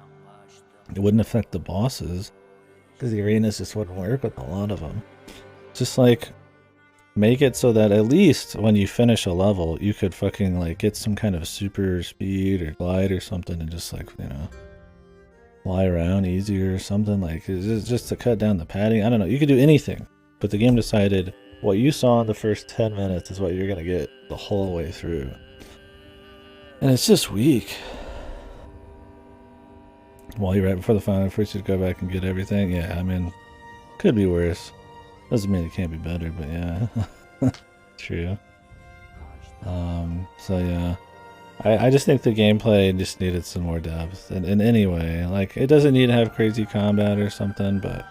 [SPEAKER 1] It wouldn't affect the bosses, because the arenas just wouldn't work with a lot of them. Just like make it so that at least when you finish a level, you could fucking like get some kind of super speed or glide or something and just like, you know, fly around easier or something, like just to cut down the padding. I don't know. You could do anything, but the game decided what you saw in the first 10 minutes is what you're gonna get the whole way through. And it's just weak. While you're right before the final, first you go back and get everything. Yeah, I mean, could be worse. Doesn't mean it can't be better, but yeah. True. So yeah. I just think the gameplay just needed some more depth in any way. Like, it doesn't need to have crazy combat or something, but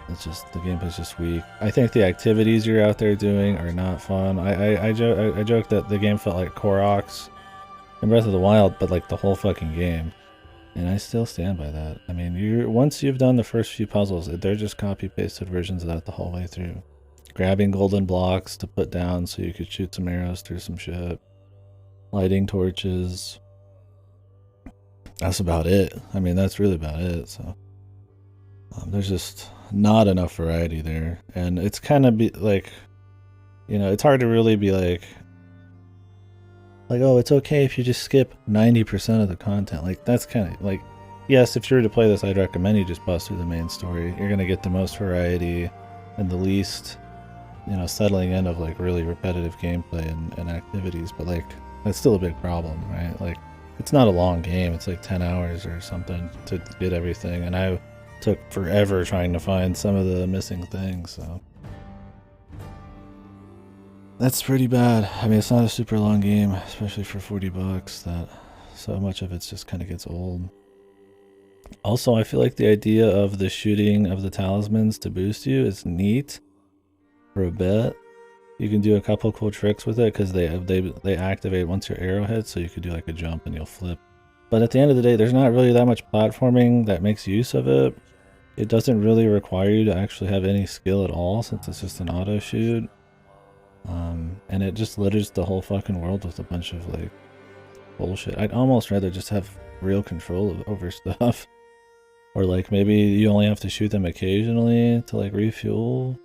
[SPEAKER 1] it's just, the gameplay's just weak. I think the activities you're out there doing are not fun. I joke that the game felt like Koroks in Breath of the Wild, but like the whole fucking game. And I still stand by that. I mean, once you've done the first few puzzles, they're just copy-pasted versions of that the whole way through. Grabbing golden blocks to put down so you could shoot some arrows through some shit. Lighting torches. That's about it. I mean, that's really about it. So there's just not enough variety there. And it's kind of like, you know, it's hard to really be like, oh, it's okay if you just skip 90% of the content. Like, that's kind of like, yes, if you were to play this, I'd recommend you just bust through the main story. You're going to get the most variety and the least, you know, settling in of like really repetitive gameplay and activities. But like, that's still a big problem, right? Like, it's not a long game. It's like 10 hours or something to get everything. And I took forever trying to find some of the missing things, so. That's pretty bad. I mean, it's not a super long game, especially for $40, that so much of it just kind of gets old. Also, I feel like the idea of the shooting of the talismans to boost you is neat for a bit. You can do a couple cool tricks with it because they activate once your arrow hits, so you could do like a jump and you'll flip. But at the end of the day, there's not really that much platforming that makes use of it. It doesn't really require you to actually have any skill at all, since it's just an auto shoot. And it just litters the whole fucking world with a bunch of like bullshit. I'd almost rather just have real control over stuff. Or like maybe you only have to shoot them occasionally to like refuel.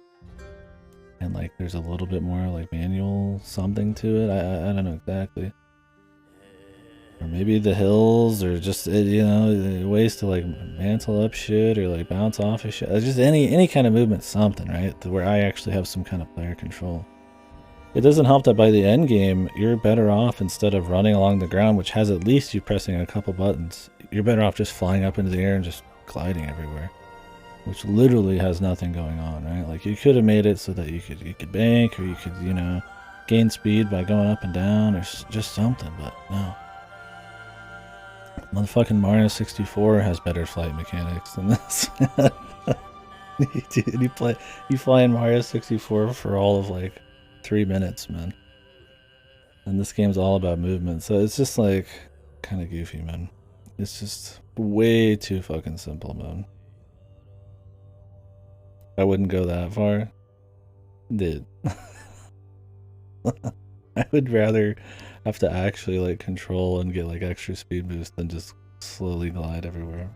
[SPEAKER 1] And like there's a little bit more like manual something to it. I don't know exactly. Or maybe the hills, or just, you know, ways to like mantle up shit or like bounce off of shit. Just any kind of movement, something, right? To where I actually have some kind of player control. It doesn't help that by the end game, you're better off, instead of running along the ground, which has at least you pressing a couple buttons, you're better off just flying up into the air and just gliding everywhere. Which literally has nothing going on, right? Like, you could have made it so that you could bank, or you could, you know, gain speed by going up and down, or just something, but no. Motherfucking Mario 64 has better flight mechanics than this. Dude, you fly in Mario 64 for all of like 3 minutes, man. And this game's all about movement, so it's just like kind of goofy, man. It's just way too fucking simple, man. I wouldn't go that far. Did. I would rather have to actually like control and get like extra speed boost than just slowly glide everywhere.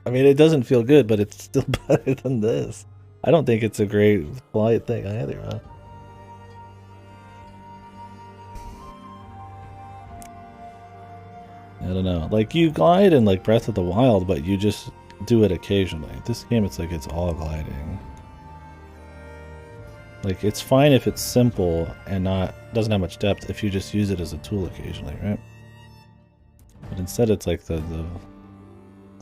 [SPEAKER 1] I mean, it doesn't feel good, but it's still better than this. I don't think it's a great flight thing either, man. I don't know. Like, you glide in like Breath of the Wild, but you just do it occasionally. This game, it's like it's all gliding. Like, it's fine if it's simple and doesn't have much depth if you just use it as a tool occasionally, right? But instead it's like the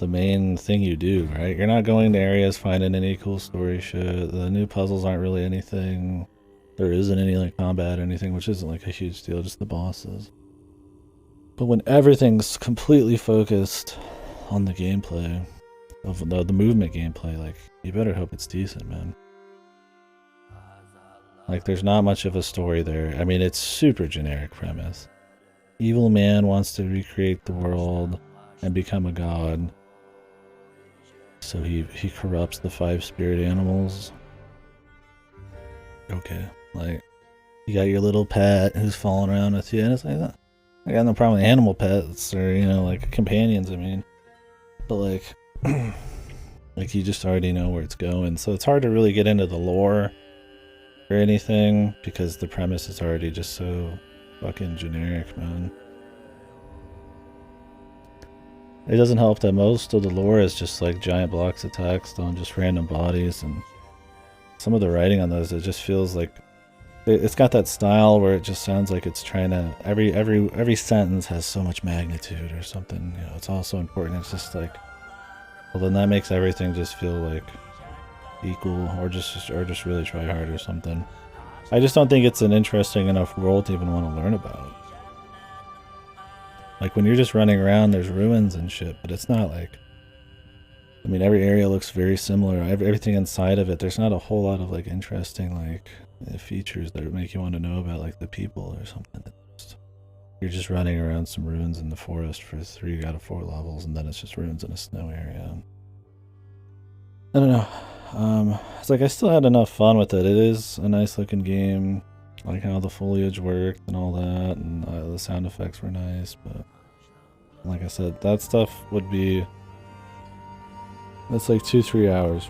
[SPEAKER 1] main thing you do, right? You're not going to areas finding any cool story shit. The new puzzles aren't really anything. There isn't any like combat or anything, which isn't like a huge deal, just the bosses. But when everything's completely focused on the gameplay, of the movement gameplay, like, you better hope it's decent, man. Like, there's not much of a story there. I mean, it's super generic premise. Evil man wants to recreate the world and become a god. So he corrupts the 5 spirit animals. Okay, like, you got your little pet who's following around with you, and it's like that. I got no problem with animal pets, or, you know, like companions, I mean. But like, like, you just already know where it's going, so it's hard to really get into the lore or anything, because the premise is already just so fucking generic, man. It doesn't help that most of the lore is just like giant blocks of text on just random bodies, and some of the writing on those, it just feels like it's got that style where it just sounds like it's trying to every sentence has so much magnitude or something. You know, it's all so important. It's just like, well, then that makes everything just feel like equal, or just really try hard or something. I just don't think it's an interesting enough world to even want to learn about. Like when you're just running around, there's ruins and shit, but it's not like, I mean, every area looks very similar. Everything inside of it, there's not a whole lot of like interesting like features that would make you want to know about like the people or something. You're just running around some ruins in the forest for 3 out of 4 levels, and then it's just ruins in a snow area. I don't know. It's like I still had enough fun with it. It is a nice looking game. I like how the foliage worked and all that, and the sound effects were nice, but like I said, that stuff would be, that's like 2-3 hours.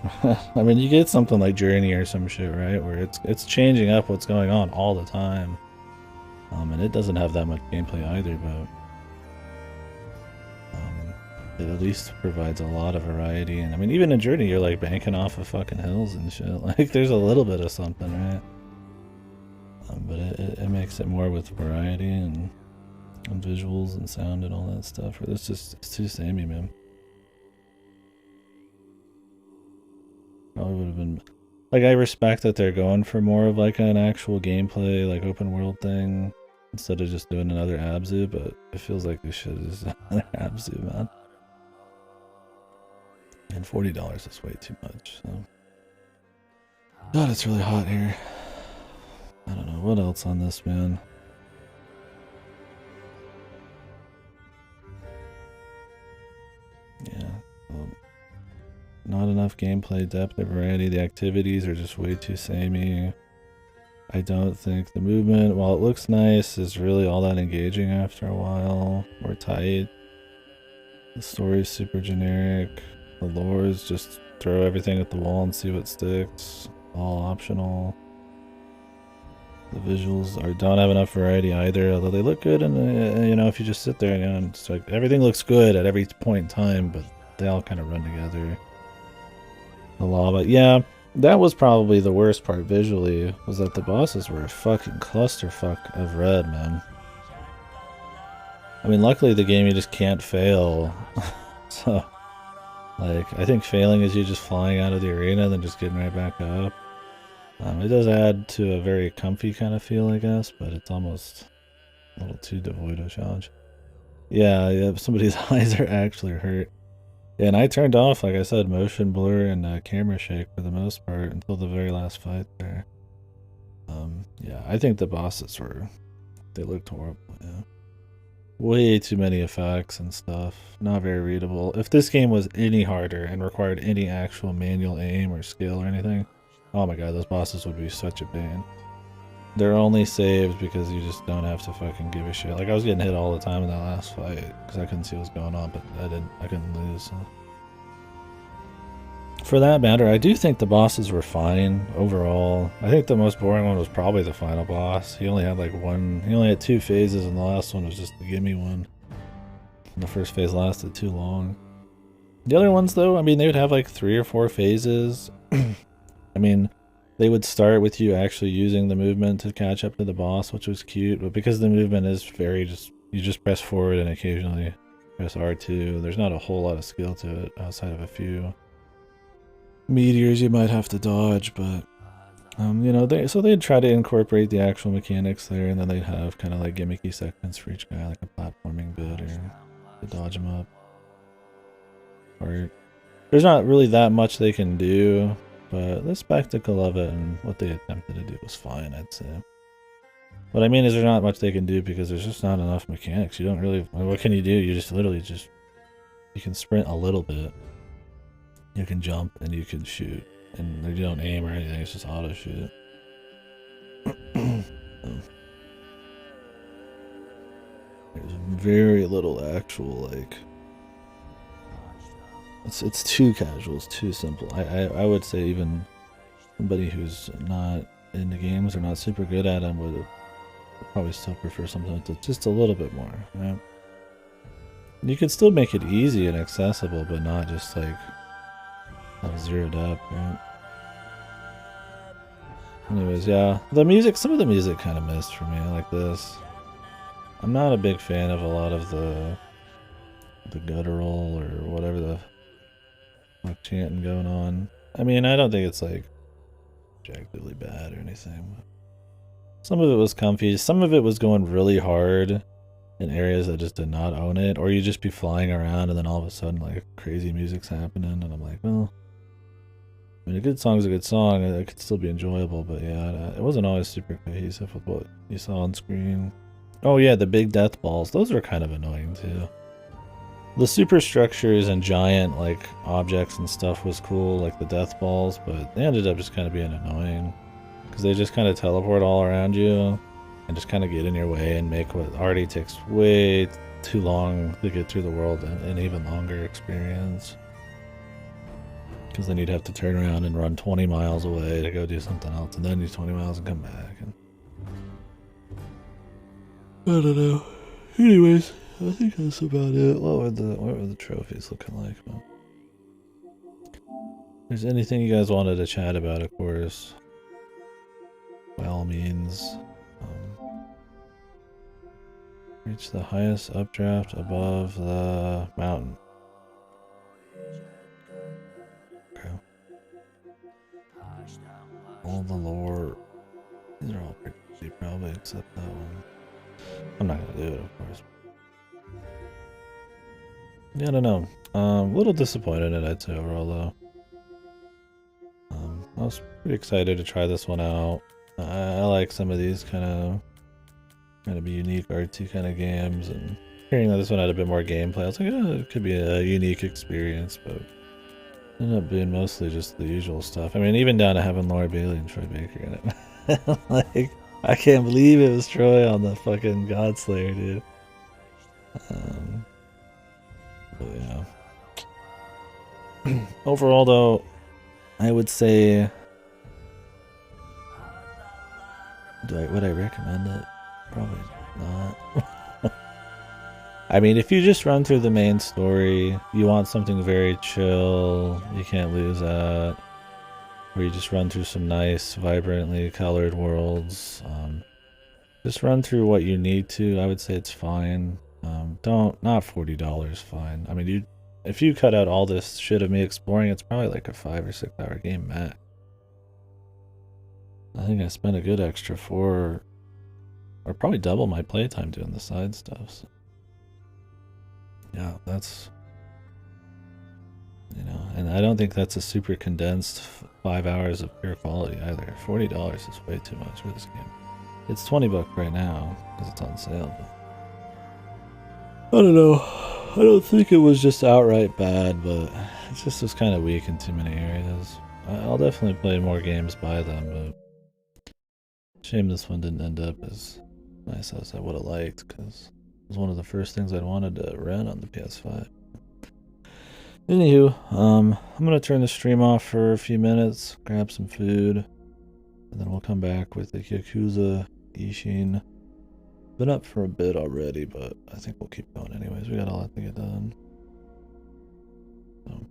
[SPEAKER 1] I mean, you get something like Journey or some shit, right, where it's changing up what's going on all the time, and it doesn't have that much gameplay either, but it at least provides a lot of variety. And I mean, even in Journey, you're like banking off of fucking hills and shit. Like, there's a little bit of something, right? But it makes it more with variety and visuals and sound and all that stuff. It's too samey, man. Probably would have been, like, I respect that they're going for more of like an actual gameplay, like open world thing, instead of just doing another Abzu, but it feels like this shit is another Abzu, man. And $40 is way too much, so. God, it's really hot here. I don't know, what else on this, man? Yeah. Not enough gameplay depth or variety. The activities are just way too samey. I don't think the movement, while it looks nice, is really all that engaging after a while. Or tight. The story's super generic. The lore is just throw everything at the wall and see what sticks. All optional. The visuals don't have enough variety either, although they look good, and you know, if you just sit there, you know, it's like everything looks good at every point in time, but they all kind of run together. The lava, yeah, that was probably the worst part visually, was that the bosses were a fucking clusterfuck of red, man. I mean, luckily the game you just can't fail. So, like, I think failing is you just flying out of the arena and then just getting right back up. It does add to a very comfy kind of feel, I guess, but it's almost a little too devoid of challenge. Yeah, somebody's eyes are actually hurt. Yeah, and I turned off, like I said, motion blur and camera shake for the most part until the very last fight there. Yeah, I think the bosses they looked horrible, yeah. Way too many effects and stuff. Not very readable. If this game was any harder and required any actual manual aim or skill or anything, oh my god, those bosses would be such a pain. They're only saved because you just don't have to fucking give a shit. Like, I was getting hit all the time in that last fight because I couldn't see what was going on, but I couldn't lose. So. For that matter, I do think the bosses were fine overall. I think the most boring one was probably the final boss. He only had like he only had 2 phases, and the last one was just the gimme one. And the first phase lasted too long. The other ones, though, I mean, they would have like 3 or 4 phases. I mean, they would start with you actually using the movement to catch up to the boss, which was cute, but because the movement is very you just press forward and occasionally press R2, there's not a whole lot of skill to it outside of a few meteors you might have to dodge, but you know, they'd try to incorporate the actual mechanics there, and then they'd have kind of like gimmicky segments for each guy, like a platforming bit or to dodge them up. Or there's not really that much they can do, but the spectacle of it and what they attempted to do was fine, I'd say. What I mean is there's not much they can do because there's just not enough mechanics. You don't really, what can you do? You just literally you can sprint a little bit. You can jump and you can shoot. And you don't aim or anything, it's just auto shoot. There's very little actual, like, it's too casual, it's too simple. I would say even somebody who's not into games or not super good at them would probably still prefer something that's just a little bit more, right? You can still make it easy and accessible, but not just like have zeroed up, right? Anyways, yeah. The music, some of the music kind of missed for me, like this. I'm not a big fan of a lot of the guttural or whatever the fuck chanting going on. I mean, I don't think it's like objectively bad or anything. But some of it was comfy. Some of it was going really hard in areas that just did not own it, or you just be flying around and then all of a sudden like crazy music's happening, and I'm like, well, I mean, a good song's a good song. It could still be enjoyable, but yeah, it wasn't always super cohesive with what you saw on screen. Oh yeah, the big death balls. Those were kind of annoying too. The superstructures and giant like objects and stuff was cool, like the death balls, but they ended up just kind of being annoying because they just kind of teleport all around you and just kind of get in your way and make what already takes way too long to get through the world an even longer experience. Because then you'd have to turn around and run 20 miles away to go do something else, and then do 20 miles and come back. And I don't know. Anyways, I think that's about it. What were the trophies looking like? Well, if there's anything you guys wanted to chat about, of course, by all means. Reach the highest updraft above the mountain. Okay. All the lore. These are all pretty easy, probably, except that one. I'm not gonna do it, of course. Yeah, I don't know. A little disappointed in it, I'd say, overall, though. I was pretty excited to try this one out. I like some of these kind of unique, artsy kind of games, and hearing that this one had a bit more gameplay, I was like, oh, it could be a unique experience, but it ended up being mostly just the usual stuff. I mean, even down to having Laura Bailey and Troy Baker in it. Like, I can't believe it was Troy on the fucking Godslayer, dude. But yeah. Overall, though, I would say, would I recommend it? Probably not. I mean, if you just run through the main story, you want something very chill, you can't lose that. Where you just run through some nice, vibrantly colored worlds. Just run through what you need to. I would say it's fine. Not $40 fine. I mean, if you cut out all this shit of me exploring, it's probably like a 5 or 6 hour game max. I think I spent a good extra 4 or probably double my playtime doing the side stuff. So. Yeah, that's, you know, and I don't think that's a super condensed 5 hours of pure quality either. $40 is way too much for this game. It's $20 right now because it's on sale. But I don't know. I don't think it was just outright bad, but it just was kind of weak in too many areas. I'll definitely play more games by them, but shame this one didn't end up as nice as I would have liked, because it was one of the first things I'd wanted to rent on the PS5. Anywho, I'm gonna turn the stream off for a few minutes, grab some food, and then we'll come back with the Yakuza Ishin. Been up for a bit already, but I think we'll keep going anyways. We got a lot to get done. So,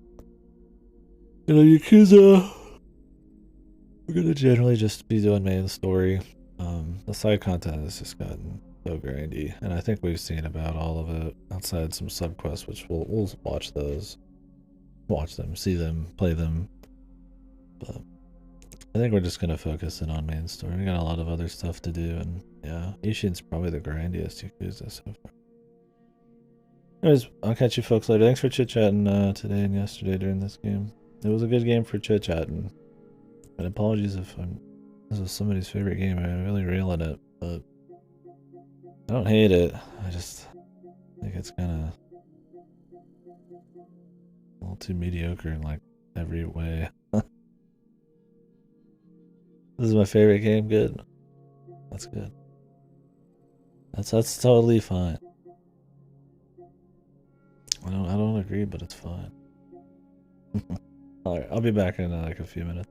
[SPEAKER 1] you know, Yakuza, we're gonna generally just be doing main story. The side content has just gotten so grindy, and I think we've seen about all of it outside some subquests, which we'll watch those, watch them, see them, play them. But I think we're just gonna focus in on main story. We got a lot of other stuff to do, and yeah, Ishin's probably the grindiest Yakuza so far. Anyways, I'll catch you folks later. Thanks for chit-chatting today and yesterday during this game. It was a good game for chit-chatting. And apologies if this is somebody's favorite game. I'm really reeling it, but I don't hate it. I just think it's kind of a little too mediocre in like every way. This is my favorite game. Good. That's good. That's totally fine. I don't agree, but it's fine. All right, I'll be back in like a few minutes.